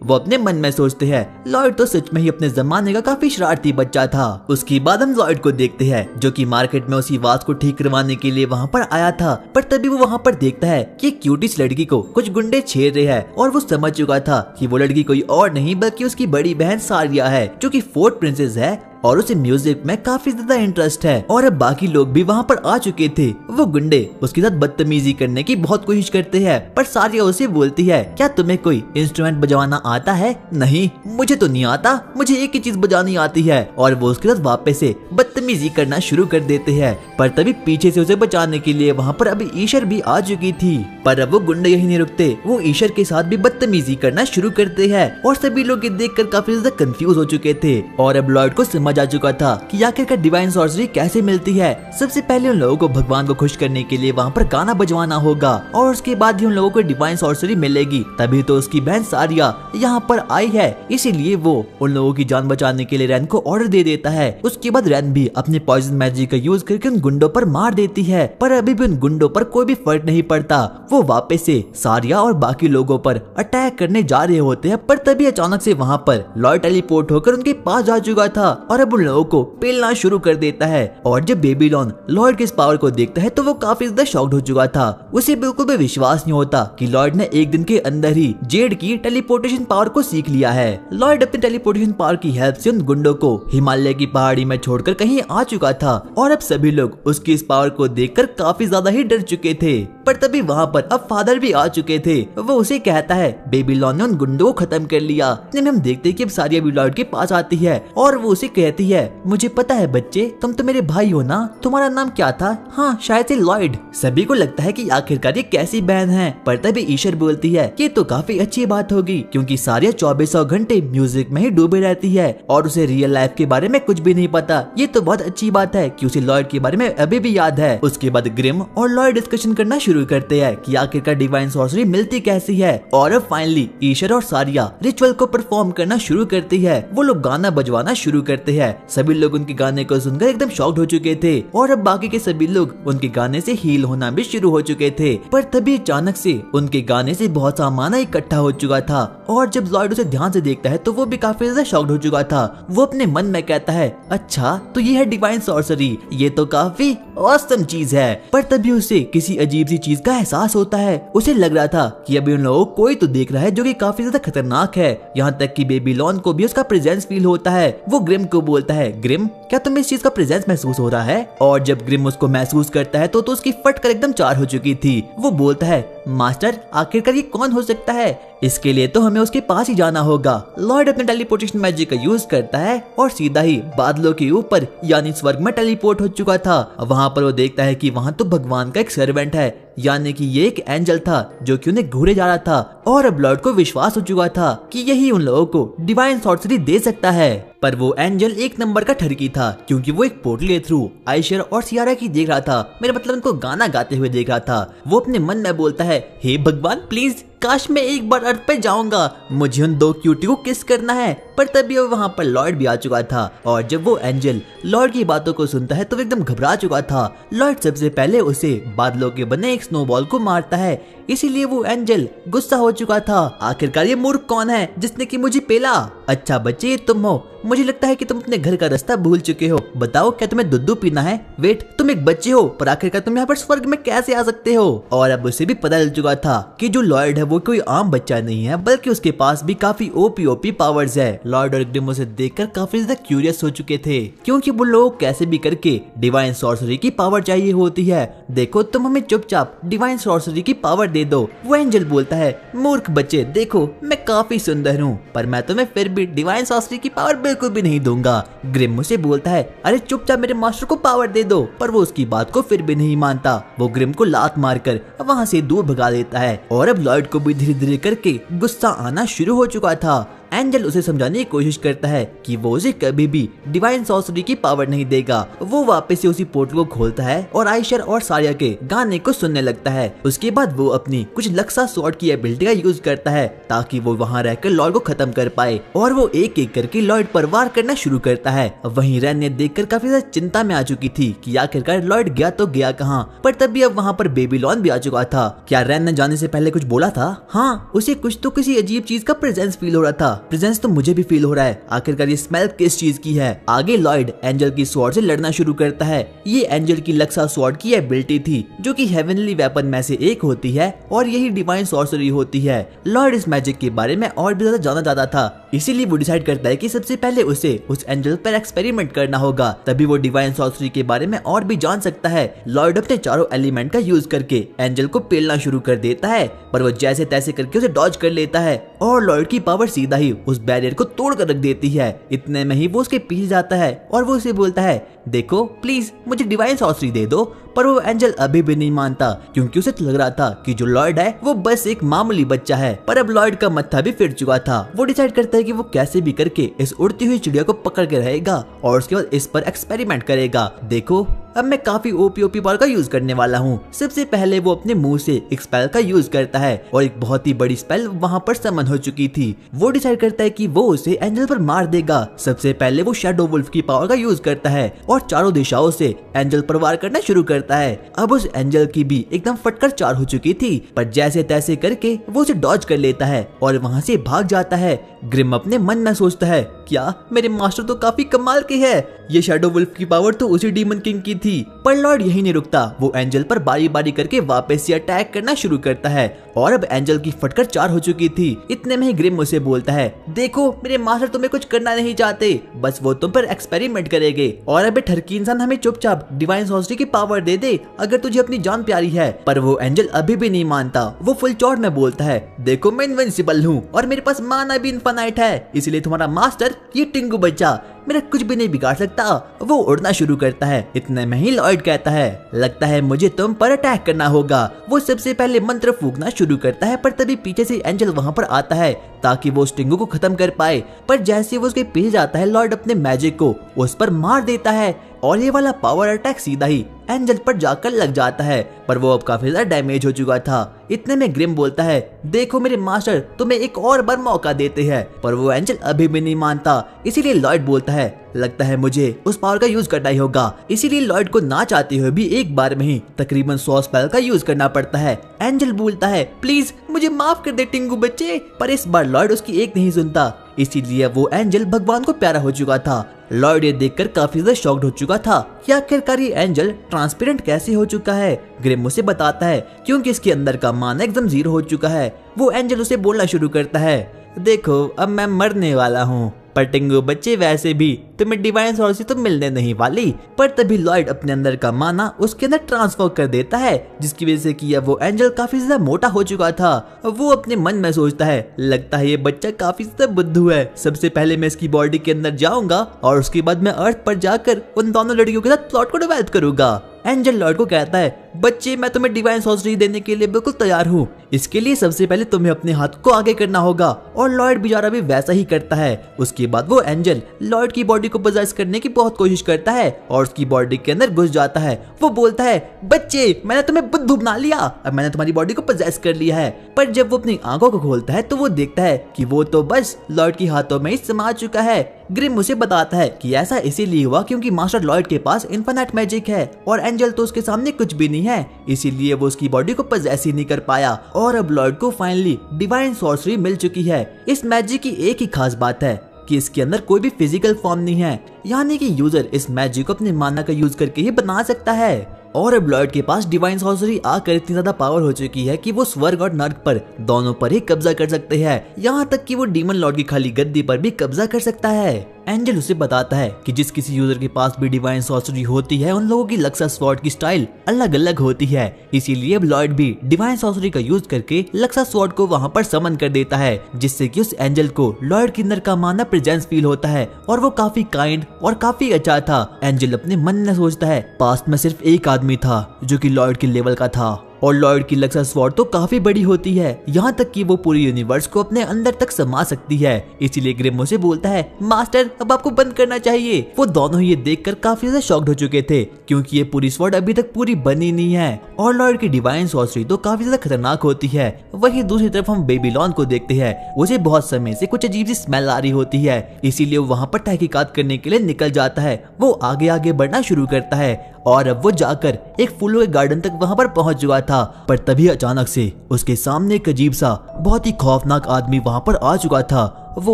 वो अपने मन में सोचते हैं लॉयड तो सच में ही अपने जमाने का काफी शरारती बच्चा था। उसके बाद हम लॉयड को देखते हैं जो कि मार्केट में उसी वास को ठीक करवाने के लिए वहाँ पर आया था। पर तभी वो वहाँ पर देखता है कि क्यूटिस लड़की को कुछ गुंडे छेड़ रहे हैं और वो समझ चुका था कि वो लड़की कोई और नहीं बल्कि उसकी बड़ी बहन सारिया है जो कि फोर्थ प्रिंसेस है और उसे म्यूजिक में काफी ज्यादा इंटरेस्ट है। और अब बाकी लोग भी वहाँ पर आ चुके थे। वो गुंडे उसके साथ बदतमीजी करने की बहुत कोशिश करते हैं, पर सारिया उसे बोलती है क्या तुम्हें कोई इंस्ट्रूमेंट बजाना आता है? नहीं मुझे तो नहीं आता, मुझे एक ही चीज बजानी आती है। और वो उसके साथ वापस से बदतमीजी करना शुरू कर देते हैं। पर तभी पीछे से उसे बचाने के लिए वहाँ पर अभी ईशर भी आ चुकी थी। पर अब वो गुंडे यही नहीं रुकते, वो ईशर के साथ भी बदतमीजी करना शुरू करते हैं और सभी लोग ये देखकर काफी ज्यादा कंफ्यूज हो चुके थे। और अब लॉयड को समझ आ चुका था कि आखिरकार डिवाइन सॉर्सरी कैसे मिलती है। सबसे पहले उन लोगों को भगवान को खुश करने के लिए वहाँ पर गाना बजवाना होगा और उसके बाद ही उन लोगों को डिवाइन सॉर्सरी मिलेगी। तभी तो उसकी बहन सारिया यहाँ पर आई है, इसीलिए वो उन लोगों की जान बचाने के लिए रैन को ऑर्डर दे देता है। उसके बाद रैन भी अपने पॉइजन मैजिक का यूज करके उन गुंडों पर मार देती है, पर अभी भी उन गुंडों पर कोई भी फर्क नहीं पड़ता। वो वापस से सारिया और बाकी लोगों पर अटैक करने जा रहे होते हैं। पर तभी अचानक से वहाँ पर लॉयड टेलीपोर्ट होकर उनके पास जा चुका था और अब उन लोगों को पेलना शुरू कर देता है। और जब बेबीलोन लॉयड के इस पावर को देखता है तो वो काफी ज्यादा शॉक्ड हो चुका था। उसे बिल्कुल भी विश्वास नहीं होता कि लॉयड ने एक दिन के अंदर ही जेड की टेलीपोर्टेशन पावर को सीख लिया है। लॉयड अपनी टेलीपोर्टेशन पावर की हेल्प से उन गुंडों को हिमालय की पहाड़ी में छोड़कर कहीं आ चुका था और अब सभी लोग उसकी इस पावर को देखकर काफी ज्यादा ही डर चुके थे। पर तभी वहाँ पर अब फादर भी आ चुके थे। वो उसे कहता है बेबीलोन ने उन गुंडों को खत्म कर लिया। इतने में हम देखते हैं कि अब सारिया भी लॉर्ड के पास आती है और वो उसे कहती है मुझे पता है बच्चे, तुम तो मेरे भाई हो ना, तुम्हारा नाम क्या था? हाँ शायद से लॉयड। सभी को लगता है कि आखिरकार ये कैसी बहन है, पर तभी ईशर बोलती है ये तो काफी अच्छी बात होगी क्योंकि सारिया 2400 घंटे म्यूजिक में ही डूबे रहती है और उसे रियल लाइफ के बारे में कुछ भी नहीं पता। ये तो बहुत अच्छी बात है कि उसे लॉयड के बारे में अभी भी याद है। उसके बाद ग्रिम और लॉयड डिस्कशन करना शुरू करते हैं कि आखिरकार डिवाइन सॉर्सरी मिलती कैसी है और अब फाइनली ईशर और सारिया रिचुअल को परफॉर्म करना शुरू करती है। वो लोग गाना बजवाना शुरू करते हैं। सभी लोग उनके गाने को सुनकर एकदम शॉक्ड हो चुके थे और अब बाकी के सभी लोग उनके गाने से हील होना भी शुरू हो चुके थे। पर तभी अचानक से उनके गाने से बहुत सामान इकट्ठा हो चुका था और जब लॉयड उसे ध्यान से देखता है तो वो भी काफी ज्यादा शॉक्ड हो चुका था। वो अपने मन में कहता है अच्छा तो ये है डिवाइन सॉर्सरी, ये तो काफी ऑसम चीज है। पर तभी उसे किसी अजीब सी चीज का एहसास होता है। उसे लग रहा था कि अभी उन लोगों को कोई तो देख रहा है जो कि काफी ज्यादा खतरनाक है। यहाँ तक कि बेबीलोन को भी उसका प्रेजेंस फील होता है। वो ग्रिम को बोलता है ग्रिम क्या तुम्हें इस चीज का प्रेजेंस महसूस हो रहा है? और जब ग्रिम उसको महसूस करता है तो उसकी फट कर एकदम चार हो चुकी थी। वो बोलता है मास्टर आखिरकार ये कौन हो सकता है? इसके लिए तो हमें उसके पास ही जाना होगा। लॉयड अपने टेलीपोर्टेशन मैजिक का यूज करता है और सीधा ही बादलों के ऊपर यानी स्वर्ग में टेलीपोर्ट हो चुका था। वहाँ पर वो देखता है कि वहाँ तो भगवान का एक सर्वेंट है, यानी कि ये एक एंजल था जो कि उन्हें घूरे जा रहा था। और अब लॉयड को विश्वास हो चुका था कि यही उन लोगों को डिवाइन सॉर्सरी दे सकता है। पर वो एंजल एक नंबर का ठरकी था क्योंकि वो एक पोर्टल के थ्रू आयशर और सियारा की देख रहा था। मेरा मतलब उनको गाना गाते हुए देख रहा था। वो अपने मन में बोलता है हे भगवान प्लीज काश मैं एक बार अर्थ पे जाऊंगा, मुझे उन दो क्यूटी को किस करना है। पर तभी वहाँ पर लॉयड भी आ चुका था और जब वो एंजल लॉयड की बातों को सुनता है तो वो एकदम घबरा चुका था। लॉयड सबसे पहले उसे बादलों के बने एक स्नोबॉल को मारता है, इसीलिए वो एंजल गुस्सा हो चुका था। आखिरकार ये मूर्ख कौन है जिसने की मुझे पेला? अच्छा बच्चे ये तुम हो, मुझे लगता है कि तुम अपने घर का रास्ता भूल चुके हो। बताओ क्या तुम्हें दूध पीना है? वेट तुम एक बच्चे हो पर आखिरकार तुम यहाँ पर स्वर्ग में कैसे आ सकते हो? और अब उसे भी पता चल चुका था कि जो लॉयड है वो कोई आम बच्चा नहीं है बल्कि उसके पास भी काफी ओपी पावर्स है। लॉयड और ग्रिम उसे देखकर काफी ज्यादा क्यूरियस हो चुके थे क्योंकि वो लोग कैसे भी करके डिवाइन सॉर्सरी की पावर चाहिए होती है। देखो तुम हमें चुपचाप डिवाइन सॉर्सरी की पावर दे दो। वो एंजल बोलता है मूर्ख बच्चे देखो मैं काफी सुंदर हूँ पर मैं तुम्हें फिर भी डिवाइन सॉर्सरी की पावर बिल्कुल भी नहीं दूंगा। ग्रिम मुझे बोलता है अरे चुपचाप मेरे मास्टर को पावर दे दो, पर वो उसकी बात को फिर भी नहीं मानता। वो ग्रिम को लात मारकर वहाँ से दूर भगा देता है और अब लॉयड को भी धीरे धीरे करके गुस्सा आना शुरू हो चुका था। एंजल उसे समझाने की कोशिश करता है कि वो उसे कभी भी डिवाइन सॉर्सरी की पावर नहीं देगा। वो वापस से उसी पोर्टल को खोलता है और आयशर और सारिया के गाने को सुनने लगता है। उसके बाद वो अपनी कुछ लक्सा स्वॉर्ड की एबिलिटी का यूज करता है ताकि वो वहाँ रहकर लॉयड को खत्म कर पाए और वो एक एक करके लॉयड पर वार करना शुरू करता है। वहीं रैन ने देखकर काफी ज्यादा चिंता में आ चुकी थी कि आखिरकार लॉयड गया तो गया कहाँ। पर तभी अब वहाँ पर बेबीलोन भी आ चुका था। क्या रैन ने जाने से पहले कुछ बोला था? हाँ उसे कुछ तो किसी अजीब चीज का प्रेजेंस फील हो रहा था। प्रेजेंस तो मुझे भी फील हो रहा है। आखिरकार ये स्मेल किस चीज की है? आगे लॉयड एंजल की स्वॉर्ड से लड़ना शुरू करता है। ये एंजल की लक्सा स्वॉर्ड की एबिलिटी थी जो कि हेवनली वेपन में से एक होती है और यही डिवाइन सॉर्सरी होती है। लॉयड इस मैजिक के बारे में और भी ज्यादा जानना चाहता था, इसीलिए वो डिसाइड करता है कि सबसे पहले उसे उस एंजल पर एक्सपेरिमेंट करना होगा, तभी वो डिवाइन सॉर्सरी के बारे में और भी जान सकता है। लॉयड अपने चारों एलिमेंट का यूज करके एंजल को पेलना शुरू कर देता है पर वो जैसे तैसे करके उसे डॉज कर लेता है और लॉयड की पावर सीधा ही उस बैरियर को तोड़ कर रख देती है। इतने में ही वो उसके पीछे जाता है और वो उसे बोलता है देखो प्लीज मुझे डिवाइन सॉर्सरी दे दो। पर वो एंजल अभी भी नहीं मानता क्योंकि उसे लग रहा था कि जो लॉयड है वो बस एक मामूली बच्चा है। पर अब लॉयड का मत्था भी फिर चुका था। वो डिसाइड करता है कि वो कैसे भी करके इस उड़ती हुई चिड़िया को पकड़ के रहेगा और उसके बाद इस पर एक्सपेरिमेंट करेगा। देखो अब मैं काफी ओपी पावर का यूज करने वाला हूँ। सबसे पहले वो अपने मुंह से एक स्पेल का यूज करता है और एक बहुत ही बड़ी स्पेल वहाँ पर समन हो चुकी थी। वो डिसाइड करता है कि वो उसे एंजल पर मार देगा। सबसे पहले वो शैडो वुल्फ की पावर का यूज करता है और चारों दिशाओं से एंजल पर वार करना शुरू करता है। अब उस एंजल की भी एकदम फटकर चार हो चुकी थी पर जैसे तैसे करके वो उसे डॉज कर लेता है और वहाँ से भाग जाता है। ग्रिम अपने मन में सोचता है क्या मेरे मास्टर तो काफी कमाल के है। ये शैडो वुल्फ की पावर तो उसी डीमन किंग की थी। पर लॉर्ड यही नहीं रुकता, वो एंजल पर बारी बारी करके वापस से अटैक करना शुरू करता है और अब एंजल की फटकर 4 हो चुकी थी। इतने में ही ग्रिम उसे बोलता है, देखो मेरे मास्टर तुम्हें कुछ करना नहीं चाहते, बस वो तुम पर एक्सपेरिमेंट करेंगे और अब ठरकी इंसान हमें चुपचाप डिवाइन सॉर्सरी की पावर दे दे अगर तुझे अपनी जान प्यारी है। पर वो एंजल अभी भी नहीं मानता। वो फुल चौड़ में बोलता है, देखो मैं इनविंसिबल हूँ और मेरे पास माना भी इनफाइनाइट है, इसलिए तुम्हारा मास्टर ये टिंगू बच्चा मेरा कुछ भी नहीं बिगाड़ सकता। वो उड़ना शुरू करता है। इतने में ही लॉयड कहता है, लगता है मुझे तुम पर अटैक करना होगा। वो सबसे पहले मंत्र फूंकना शुरू करता है, पर तभी पीछे से एंजल वहां पर आता है ताकि वो स्टिंगो को खत्म कर पाए। पर जैसे वो उसके पीछे जाता है, लॉर्ड अपने मैजिक को उस पर मार देता है और ये वाला पावर अटैक सीधा ही एंजल पर जाकर लग जाता है। पर वो अब काफी ज्यादा डैमेज हो चुका था। इतने में ग्रिम बोलता है, देखो मेरे मास्टर तुम्हें एक और बार मौका देते हैं। पर वो एंजल अभी भी नहीं मानता। इसीलिए लॉयड बोलता है, लगता है मुझे उस पावर का यूज करना ही होगा। इसीलिए लॉयड को ना चाहते हुए भी एक बार में ही तकरीबन 100 स्पेल का यूज करना पड़ता है। एंजल बोलता है, प्लीज मुझे माफ कर दे टिंगू बच्चे। पर इस बार लॉयड उसकी एक नहीं सुनता। इसीलिए वो एंजल भगवान को प्यारा हो चुका था। लॉर्ड ये देखकर काफी ज्यादा शॉक्ड हो चुका था कि आखिरकार ये एंजल ट्रांसपेरेंट कैसे हो चुका है। ग्रिम उसे बताता है क्योंकि इसके अंदर का मान एकदम 0 हो चुका है। वो एंजल उसे बोलना शुरू करता है, देखो अब मैं मरने वाला हूँ, पर टिंगू बच्चे वैसे भी तुम्हें डिवाइन सॉर्सरी तो मिलने नहीं वाली। पर तभी लॉयड अपने अंदर का माना उसके अंदर ट्रांसफर कर देता है, जिसकी वजह से कि वो एंजल काफी ज्यादा मोटा हो चुका था। वो अपने मन में सोचता है, लगता है ये बच्चा काफी ज्यादा बुद्धू है। सबसे पहले मैं इसकी बॉडी के अंदर जाऊंगा और उसके बाद मैं अर्थ पर जाकर उन दोनों लड़कियों के साथ प्लॉट को डेवलप करूंगा। एंजल लॉर्ड को कहता है, बच्चे मैं तुम्हें डिवाइन सॉर्सरी देने के लिए बिल्कुल तैयार हूँ। इसके लिए सबसे पहले तुम्हें अपने हाथ को आगे करना होगा। और लॉर्ड बेचारा भी वैसा ही करता है। उसके बाद वो एंजल लॉर्ड की बॉडी को पोजेस करने की बहुत कोशिश करता है और उसकी बॉडी के अंदर घुस जाता है। वो बोलता है, बच्चे मैंने तुम्हें बुद्धू बना लिया, अब मैंने तुम्हारी बॉडी को पोजेस कर लिया है। पर जब वो अपनी आंखों को खोलता है तो वो देखता है कि वो तो बस लॉर्ड के हाथों में ही समा चुका है। ग्रिम उसे बताता है कि ऐसा इसीलिए हुआ क्योंकि मास्टर लॉर्ड के पास इनफिनिट मैजिक है और एंजल तो उसके सामने कुछ भी नहीं है, इसीलिए वो उसकी बॉडी को पोजेस ही नहीं कर पाया। और अब लॉर्ड को फाइनली डिवाइन सॉर्सरी मिल चुकी है। इस मैजिक की एक ही खास बात है कि इसके अंदर कोई भी फिजिकल फॉर्म नहीं है, यानी कि यूजर इस मैजिक को अपने माना का यूज करके ही बना सकता है। और अब लॉर्ड के पास डिवाइन सॉर्सरी आकर इतनी ज्यादा पावर हो चुकी है कि वो स्वर्ग और नर्क पर दोनों पर ही कब्जा कर सकते हैं। यहाँ तक कि वो डीमन लॉर्ड की खाली गद्दी पर भी कब्जा कर सकता है। एंजल उसे बताता है कि जिस किसी यूजर के पास भी डिवाइन सॉर्सरी होती है उन लोगों की लक्सा स्वॉर्ड की स्टाइल अलग अलग होती है। इसीलिए अब लॉर्ड भी डिवाइन सॉर्सरी का यूज करके लक्सा स्वॉर्ड को वहाँ पर समन कर देता है, जिससे कि उस एंजल को लॉर्ड के अंदर का माना प्रेजेंस फील होता है और वो काफी काइंड और काफी अच्छा था। एंजल अपने मन में सोचता है, पास्ट में सिर्फ एक आदमी था जो कि लॉर्ड के लेवल का था और लॉर्ड की लक्सा स्वॉर्ड तो काफी बड़ी होती है, यहाँ तक कि वो पूरी यूनिवर्स को अपने अंदर तक समा सकती है। इसीलिए ग्रिम उसे बोलता है, मास्टर अब आपको बंद करना चाहिए। वो दोनों ये देखकर काफी ज्यादा शॉक्ड हो चुके थे क्योंकि ये पूरी स्वॉर्ड अभी तक पूरी बनी नहीं है और लॉर्ड की डिवाइन सॉर्सरी तो काफी ज्यादा खतरनाक होती है। वहीं दूसरी तरफ हम बेबीलोन को देखते हैं। उसे बहुत समय से कुछ अजीब सी स्मेल आ रही होती है, इसीलिए वो वहाँ पर तहकीकात करने के लिए निकल जाता है। वो आगे आगे बढ़ना शुरू करता है और अब वो जाकर एक फूलों के गार्डन तक वहाँ पर पहुंच चुका था। पर तभी अचानक से उसके सामने एक अजीब सा बहुत ही खौफनाक आदमी वहाँ पर आ चुका था। वो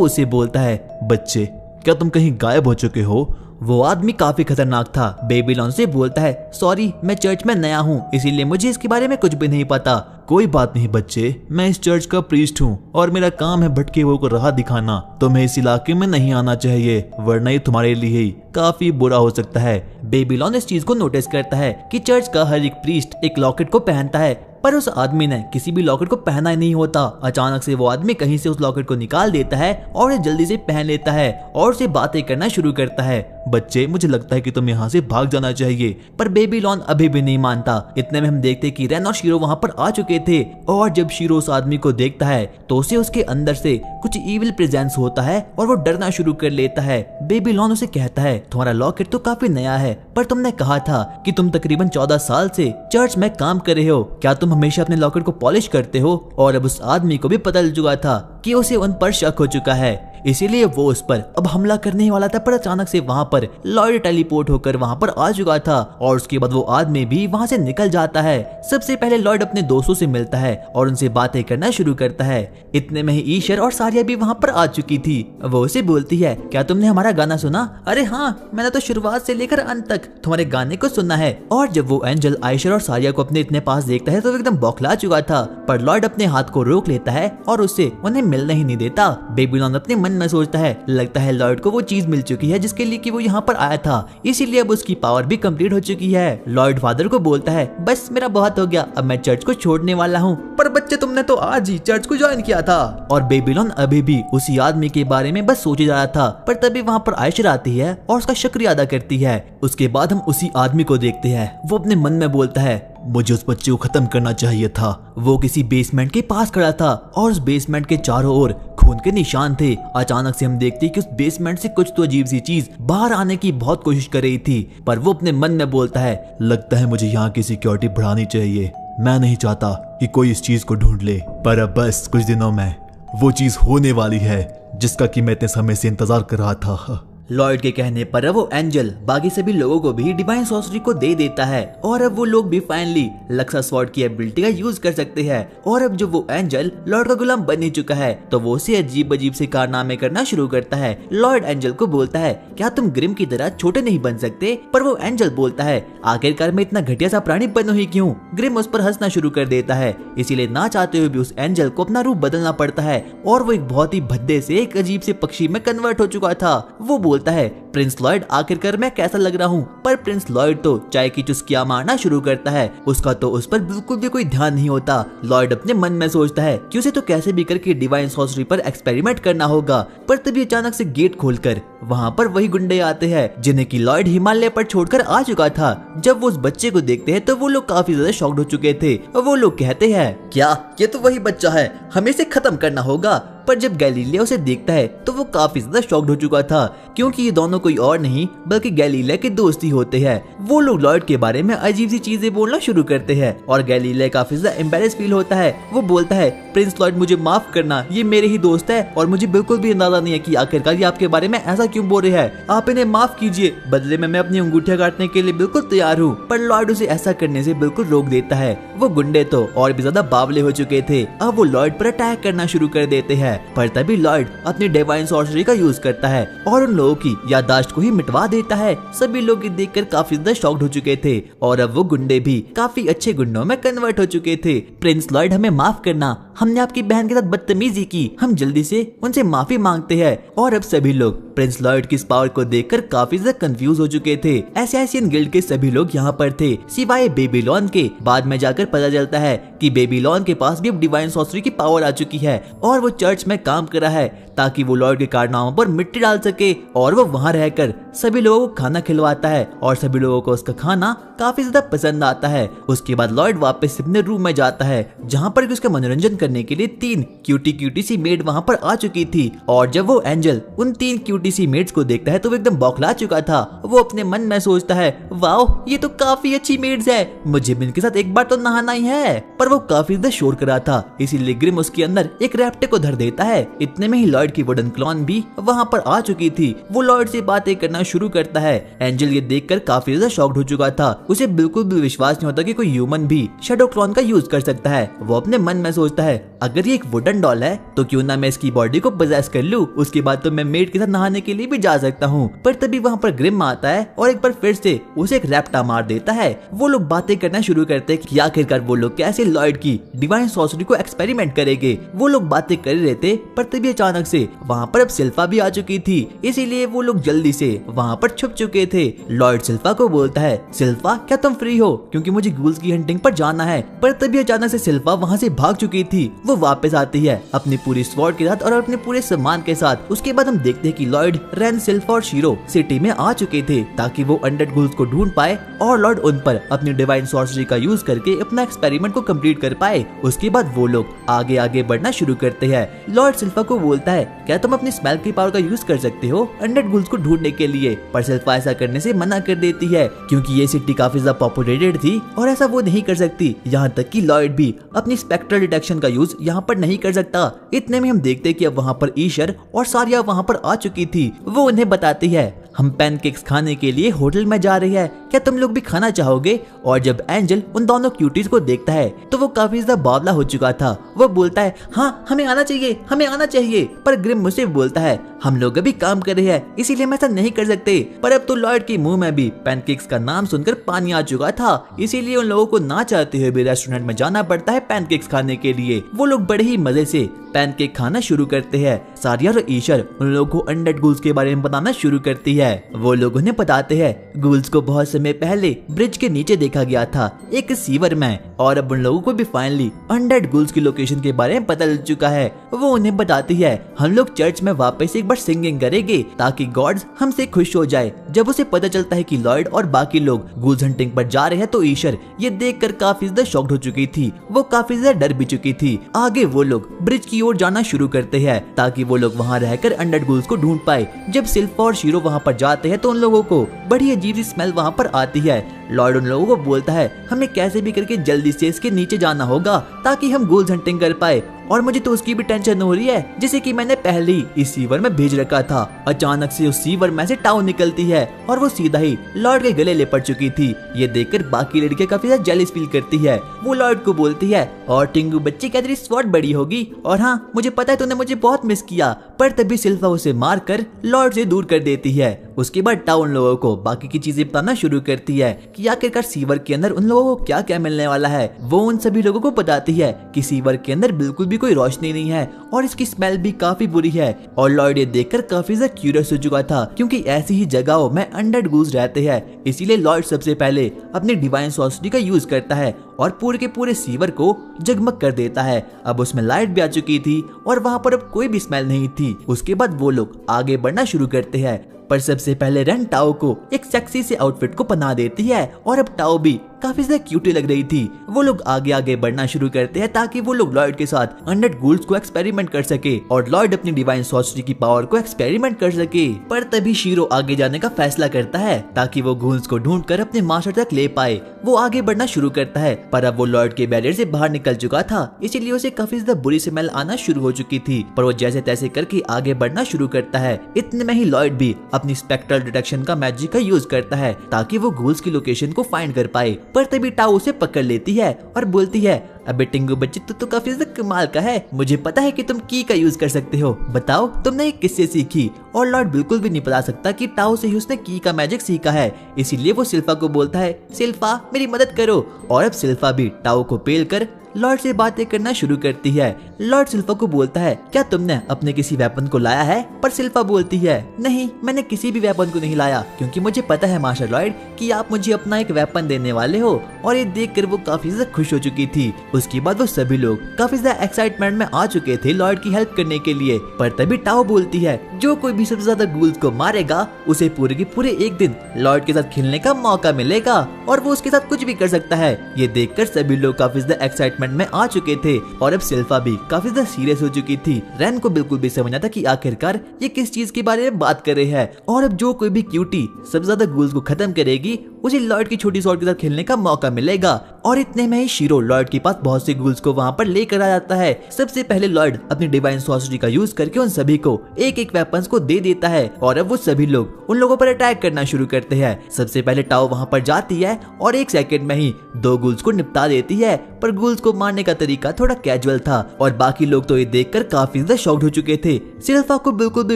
उसे बोलता है, बच्चे क्या तुम कहीं गायब हो चुके हो? वो आदमी काफी खतरनाक था। बेबीलोन से बोलता है, सॉरी मैं चर्च में नया हूँ इसीलिए मुझे इसके बारे में कुछ भी नहीं पता। कोई बात नहीं बच्चे, मैं इस चर्च का प्रीस्ट हूँ और मेरा काम है भटके हुए को राह दिखाना। तुम्हें इस इलाके में नहीं आना चाहिए वरना ये तुम्हारे लिए ही काफी बुरा हो सकता है। बेबीलोन इस चीज को नोटिस करता है कि चर्च का हर एक प्रीस्ट एक लॉकेट को पहनता है, पर उस आदमी ने किसी भी लॉकेट को पहना ही नहीं होता। अचानक से वो आदमी कहीं से उस लॉकेट को निकाल देता है और उसे जल्दी से पहन लेता है और उसे बातें करना शुरू करता है। बच्चे मुझे लगता है कि तुम यहाँ से भाग जाना चाहिए, पर बेबीलोन अभी भी नहीं मानता। इतने में हम देखते कि रेन और शीरो वहाँ पर आ चुके थे और जब शीरो उस आदमी को देखता है तो उसे उसके अंदर से कुछ इविल प्रेजेंस होता है और वो डरना शुरू कर लेता है। बेबीलोन उसे कहता है, तुम्हारा लॉकेट तो काफी नया है पर तुमने कहा था कि तुम तकरीबन 14 साल से चर्च में काम कर रहे हो, क्या तुम हमेशा अपने लॉकेट को पॉलिश करते हो? और अब उस आदमी को भी पता चल चुका था कि उसे उन पर शक हो चुका है, इसीलिए वो उस पर अब हमला करने वाला था, पर अचानक से वहाँ पर लॉयड टेलीपोर्ट होकर वहाँ पर आ चुका था और उसके बाद वो आदमी भी वहाँ से निकल जाता है। सबसे पहले लॉयड अपने दोस्तों से मिलता है और उनसे बातें करना शुरू करता है। इतने में ही ईशर और सारिया भी वहाँ पर आ चुकी थी। वो उसे बोलती है, क्या तुमने हमारा गाना सुना? अरे हाँ, मैंने तो शुरुआत से लेकर अंत तक तुम्हारे गाने को सुना है। और जब वो एंजल आयशर और सारिया को अपने इतने पास देखता है तो वो एकदम बौखला चुका था, पर लॉयड अपने हाथ को रोक लेता है और उससे उन्हें मिलने ही नहीं देता। बेबीलोन अपने मन में सोचता है, लगता है लॉयड को वो चीज मिल चुकी है जिसके लिए कि वो यहाँ पर आया था, इसीलिए अब उसकी पावर भी कंप्लीट हो चुकी है। लॉयड फादर को बोलता है, बस मेरा बहुत हो गया, अब मैं चर्च को छोड़ने वाला हूँ। पर बच्चे, तुमने तो आज ही चर्च को ज्वाइन किया था। और बेबीलोन अभी भी उसी आदमी के बारे में बस सोचे जा रहा था, पर तभी वहाँ पर आयशर आती है और उसका शुक्रिया अदा करती है। उसके बाद हम उसी आदमी को देखते हैं। वो अपने मन में बोलता है, मुझे उस बच्चे को खत्म करना चाहिए था। वो किसी बेसमेंट के पास खड़ा था और उस बेसमेंट के चारों ओर खून के निशान थे। अचानक से हम देखते हैं कि उस बेसमेंट से कुछ तो अजीब सी चीज बाहर आने की बहुत कोशिश कर रही थी, पर वो अपने मन में बोलता है, लगता है मुझे यहाँ की सिक्योरिटी बढ़ानी चाहिए। मैं नहीं चाहता कि कोई इस चीज को ढूंढ ले, पर अब बस कुछ दिनों में वो चीज होने वाली है जिसका कि मैं इतने समय से इंतजार कर रहा था। लॉयड के कहने पर अब वो एंजल बाकी सभी लोगों को भी डिवाइन सॉर्सरी को दे देता है और अब वो लोग भी फाइनली लक्सा स्वॉर्ड की एबिलिटी का यूज कर सकते हैं। और अब जब वो एंजल लॉयड का गुलाम बन ही चुका है तो वो उसे अजीब अजीब से कारनामे करना शुरू करता है। लॉयड एंजल को बोलता है, क्या तुम ग्रिम की तरह छोटे नहीं बन सकते? पर वो एंजल बोलता है, आखिरकार मैं इतना घटिया सा प्राणी बनूं ही क्यों? ग्रिम उस पर हंसना शुरू कर देता है। इसीलिए ना चाहते हुए भी उस एंजल को अपना रूप बदलना पड़ता है और वो एक बहुत ही भद्दे से एक अजीब से पक्षी में कन्वर्ट हो चुका था। वो बोलता है, प्रिंस लॉयड, आखिरकार मैं कैसा लग रहा हूँ? पर प्रिंस लॉयड तो चाय की चुस्कियां मारना शुरू करता है। उसका तो उस पर बिल्कुल भी कोई ध्यान नहीं होता। लॉयड अपने मन में सोचता है कि उसे तो कैसे भी करके डिवाइन सॉर्सरी पर एक्सपेरिमेंट करना होगा। पर तभी अचानक से गेट खोलकर वहाँ पर वही गुंडे आते हैं जिन्हें कि लॉयड हिमालय पर छोड़कर आ चुका था। जब वो उस बच्चे को देखते हैं तो वो लोग काफी ज्यादा शॉक्ड हो चुके थे। वो लोग कहते हैं, क्या ये तो वही बच्चा है, हमें इसे खत्म करना होगा। पर जब गैलीलिया उसे देखता है तो वो काफी ज्यादा शॉक्ड हो चुका था, क्योंकि ये दोनों कोई और नहीं बल्कि गैलीलिया के दोस्त ही होते हैं। वो लोग लॉयड के बारे में अजीब सी चीजें बोलना शुरू करते हैं और गैलीलिया काफी ज्यादा एम्बैरेस फील होता है। वो बोलता है, प्रिंस लॉयड मुझे माफ करना, ये मेरे ही दोस्त है और मुझे बिल्कुल भी अंदाजा नहीं है कि आखिरकार ये आपके बारे में ऐसा क्यों बोल रहे हैं। आप इन्हें माफ कीजिए, बदले में मैं अपनी अंगूठियां काटने के लिए बिल्कुल तैयार हूँ। पर लॉयड उसे ऐसा करने से बिल्कुल रोक देता है। वो गुंडे तो और भी ज्यादा बावले हो चुके थे। अब वो लॉयड पर अटैक करना शुरू कर देते हैं, पर तभी लॉयड अपनी डिवाइन सॉर्सरी का यूज करता है और उन लोगों की याददाश्त को ही मिटवा देता है। सभी लोग देखकर काफी ज्यादा शॉक्ड हो चुके थे और अब वो गुंडे भी काफी अच्छे गुंडों में कन्वर्ट हो चुके थे। प्रिंस लॉयड, हमें माफ करना, हमने आपकी बहन के साथ बदतमीजी की, हम जल्दी से उनसे माफी मांगते हैं। और अब सभी लोग प्रिंस लॉयड की इस पावर को देखकर काफी ज्यादा कंफ्यूज हो चुके थे। एसएसियन गिल्ड के सभी लोग यहाँ पर थे सिवाय बेबीलोन के। बाद में जाकर पता चलता है कि बेबीलोन के पास भी अब डिवाइन सॉर्सरी की पावर आ चुकी है और वो चर्च में काम कर रहा है ताकि वो लॉयड के कारनामों पर मिट्टी डाल सके। और वो वहाँ रहकर सभी लोगों को खाना खिलवाता है और सभी लोगों को उसका खाना काफी ज्यादा पसंद आता है। उसके बाद लॉयड वापस अपने रूम में जाता है जहाँ पर उसका मनोरंजन करने के लिए 3 क्यूटी सी मेड वहाँ पर आ चुकी थी। और जब वो एंजल उन 3 क्यूटी सी मेड्स को देखता है तो वो एकदम बौखला चुका था। वो अपने मन में सोचता है, वाओ ये तो काफी अच्छी मेड्स है, मुझे भी इनके साथ एक बार तो नहाना ही है। पर वो काफी ज्यादा शोर कर रहा था, इसीलिए ग्रिम उसके अंदर एक रैप्टे को धर देता है। इतने में ही लॉयड की वुडन क्लॉन भी वहाँ पर आ चुकी थी। वो लॉयड से बातें करना शुरू करता है। एंजल ये देखकर काफी ज्यादा शॉक्ड हो चुका था। उसे बिल्कुल भी विश्वास नहीं होता कि कोई ह्यूमन भी शैडो क्लॉन का यूज कर सकता है। वो अपने मन में सोचता है, अगर ये एक वुडन डॉल है तो क्यों ना मैं इसकी बॉडी को पोजेस कर लूं, उसके बाद तो मैं मेड के साथ नहाने के लिए भी जा सकता हूँ। पर तभी वहाँ पर ग्रिम आता है और एक बार फिर से उसे एक रैप्टा मार देता है। वो लोग बातें करना शुरू करते हैं कि आखिरकार वो लोग कैसे लॉयड की डिवाइन सॉर्सरी को एक्सपेरिमेंट करेंगे। वो लोग बातें कर रहे थे पर तभी अचानक से वहाँ पर अब सिल्फा भी आ चुकी थी, इसीलिए वो लोग जल्दी से वहाँ पर छुप चुके थे। लॉयड सिल्फा को बोलता है, सिल्फा क्या तुम फ्री हो, क्योंकि मुझे गूल्स की हंटिंग पर जाना है। पर तभी अचानक से सिल्फा वहाँ से भाग चुकी थी। वो वापस आती है अपनी पूरी स्वॉर्ड के साथ और अपने पूरे सामान के साथ। उसके बाद हम देखते हैं कि लॉयड, रेन, सिल्फा और शीरो सिटी में आ चुके थे ताकि वो अनडेड गूल्स को ढूंढ पाए और लॉयड उन पर अपनी डिवाइन सॉर्सरी का यूज करके अपना एक्सपेरिमेंट को कंप्लीट कर पाए। उसके बाद वो लोग आगे आगे बढ़ना शुरू करते हैं। लॉयड सिल्फा को बोलता है, क्या तुम अपनी स्मेल की पावर का यूज कर सकते हो अनडेड गूल्स को ढूंढने के लिए? पर सिल्फा ऐसा करने से मना कर देती है क्योंकि ये सिटी काफी ज्यादा पॉपुलेटेड थी और ऐसा वो नहीं कर सकती। यहाँ तक कि लॉयड भी अपनी स्पेक्ट्रल डिटेक्शन का यूज यहाँ पर नहीं कर सकता। इतने में हम देखते कि अब वहाँ पर ईशर और सारिया वहाँ पर आ चुकी थी। वो उन्हें बताती है हम पैनकेक्स खाने के लिए होटल में जा रही है, क्या तुम लोग भी खाना चाहोगे? और जब एंजल उन दोनों क्यूटीज को देखता है तो वो काफी ज्यादा बावला हो चुका था। वो बोलता है हाँ हमें आना चाहिए, हमें आना चाहिए। पर ग्रिम मुझसे बोलता है हम लोग अभी काम कर रहे हैं इसीलिए हम ऐसा नहीं कर सकते। पर अब तो लॉयड के मुंह में भी पैनकेक्स का नाम सुनकर पानी आ चुका था, इसीलिए उन लोगों को ना चाहते हुए भी रेस्टोरेंट में जाना पड़ता है पैनकेक्स खाने के लिए। वो लोग बड़े ही मजे से पैनकेक खाना शुरू करते हैं। सारिया और ईशर उन लोगों को अनडेड गूल्स के बारे में बताना शुरू करती है। वो लोग उन्हें बताते हैं गूल्स को बहुत समय पहले ब्रिज के नीचे देखा गया था एक सीवर में, और अब उन लोगों को भी फाइनली अनडेड गूल्स की लोकेशन के बारे में पता चल चुका है। वो उन्हें बताती है हम लोग चर्च में वापस एक बार सिंगिंग करेंगे ताकि गॉड्स हमसे खुश हो जाए। जब उसे पता चलता है कि लॉयड और बाकी लोग गूल्स हंटिंग पर जा रहे हैं तो ईशर ये देखकर काफी ज्यादा शॉक्ड हो चुकी थी। वो काफी ज्यादा डर भी चुकी थी। आगे वो लोग ब्रिज की ओर जाना शुरू करते हैं ताकि वो लोग वहाँ रहकर अनडेड गूल्स को ढूंढ पाए। जब सिल्फा और शीरो वहाँ पर जाते हैं तो उन लोगों को बड़ी अजीब सी स्मेल वहाँ पर आती है। लॉर्ड उन लोगों को बोलता है हमें कैसे भी करके जल्दी से इसके नीचे जाना होगा ताकि हम गूल्स हंटिंग कर पाए, और मुझे तो उसकी भी टेंशन हो रही है जिसे कि मैंने पहले ही इस सीवर में भेज रखा था। अचानक से उस सीवर में से टाउ निकलती है और वो सीधा ही लॉर्ड के गले ले पड़ चुकी थी। ये देखकर बाकी लड़कियां काफी ज्यादा जेलस फील करती है। वो लॉर्ड को बोलती है और टिंगू बच्ची क्या तेरी स्वॉट बड़ी होगी, और हाँ मुझे पता है तूने मुझे बहुत मिस किया। पर तभी सिल्फा उसे मार कर लॉर्ड से दूर कर देती है। उसके बाद टाउ उन लोगों को बाकी की चीजें बताना शुरू करती है कि आखिरकार सीवर के अंदर उन लोगों को क्या क्या मिलने वाला है। वो उन सभी लोगों को बताती है कि सीवर के अंदर बिल्कुल भी कोई रोशनी नहीं है और इसकी स्मेल भी काफी बुरी है। और लॉर्ड ये देखकर काफी ज्यादा क्यूरियस हो चुका था क्योंकि ऐसी ही जगहों में अनडेड गूल्स रहते हैं। इसीलिए लॉर्ड सबसे पहले अपनी डिवाइन सॉर्सरी का यूज करता है और पूरे के पूरे सीवर को जगमग कर देता है। अब उसमें लाइट भी आ चुकी थी और वहाँ पर अब कोई भी स्मेल नहीं थी। उसके बाद वो लोग आगे बढ़ना शुरू करते हैं, पर सबसे पहले रेन टाओ को एक सेक्सी से आउटफिट को पहना देती है और अब टाओ भी काफी ज्यादा क्यूटी लग रही थी। वो लोग आगे आगे बढ़ना शुरू करते हैं ताकि वो लोग लॉयड के साथ अनडेड गूल्स को एक्सपेरिमेंट कर सके और लॉयड अपनी डिवाइन सॉर्सरी की पावर को एक्सपेरिमेंट कर सके। पर तभी शीरो आगे जाने का फैसला करता है ताकि वो गूल्स को ढूंढकर अपने मास्टर तक ले पाए। वो आगे बढ़ना शुरू करता है पर अब वो लॉयड के बैरियर से बाहर निकल चुका था, इसीलिए उसे काफी ज्यादा बुरी स्मेल आना शुरू हो चुकी थी। पर वो जैसे तैसे करके आगे बढ़ना शुरू करता है। इतने में ही लॉयड भी अपनी स्पेक्ट्रल डिटेक्शन का मैजिक का यूज करता है ताकि वो गूल्स की लोकेशन को फाइंड कर पाए। पर तभी टाओ उसे पकड़ लेती है और बोलती है अबे टिंगू बच्ची तू तो काफी ज्यादा कमाल का है, मुझे पता है कि तुम की का यूज कर सकते हो, बताओ तुमने ये किससे सीखी। और लॉर्ड बिल्कुल भी नहीं बता सकता कि टाओ से ही उसने की का मैजिक सीखा है, इसीलिए वो सिल्फा को बोलता है सिल्फा मेरी मदद करो। और अब सिल्फा भी टाओ को पेल कर लॉर्ड से बातें करना शुरू करती है। लॉर्ड सिल्फा को बोलता है क्या तुमने अपने किसी वेपन को लाया है? पर सिल्फा बोलती है नहीं मैंने किसी भी वेपन को नहीं लाया क्योंकि मुझे पता है मास्टर लॉर्ड कि आप मुझे अपना एक वेपन देने वाले हो। और ये देखकर वो काफी ज्यादा खुश हो चुकी थी। उसके बाद वो सभी लोग काफी ज्यादा एक्साइटमेंट में आ चुके थे लॉर्ड की हेल्प करने के लिए। पर तभी टाओ बोलती है जो कोई भी सबसे ज्यादा गूल्स को मारेगा उसे पूरे के पूरे एक दिन लॉर्ड के साथ खेलने का मौका मिलेगा और वो उसके साथ कुछ भी कर सकता है। ये देखकर सभी लोग काफी ज्यादा एक्साइटमेंट में आ चुके थे और अब सिल्फा भी काफी ज्यादा सीरियस हो चुकी थी। रैन को बिल्कुल भी समझ ना था कि आखिरकार ये किस चीज के बारे में बात कर रहे हैं। और अब जो कोई भी क्यूटी सबसे ज्यादा गूल्स को खत्म करेगी उसे लॉर्ड की छोटी स्वॉर्ड के साथ खेलने का मौका मिलेगा। और इतने में ही शीरो लॉर्ड के पास बहुत से गूल्स को वहाँ पर लेकर आ जाता है। सबसे पहले लॉर्ड अपनी डिवाइन सॉर्सरी का यूज करके उन सभी को एक एक वेपन्स को दे देता है और अब वो सभी लोग उन लोगों पर अटैक करना शुरू करते हैं। सबसे पहले टाओ वहाँ पर जाती है और एक सेकंड में ही 2 गूल्स को निपटा देती है। पर गूल्स को मारने का तरीका थोड़ा कैजुअल था और बाकी लोग तो ये देखकर काफी ज्यादा शॉक्ड हो चुके थे। सिल्फा को बिल्कुल भी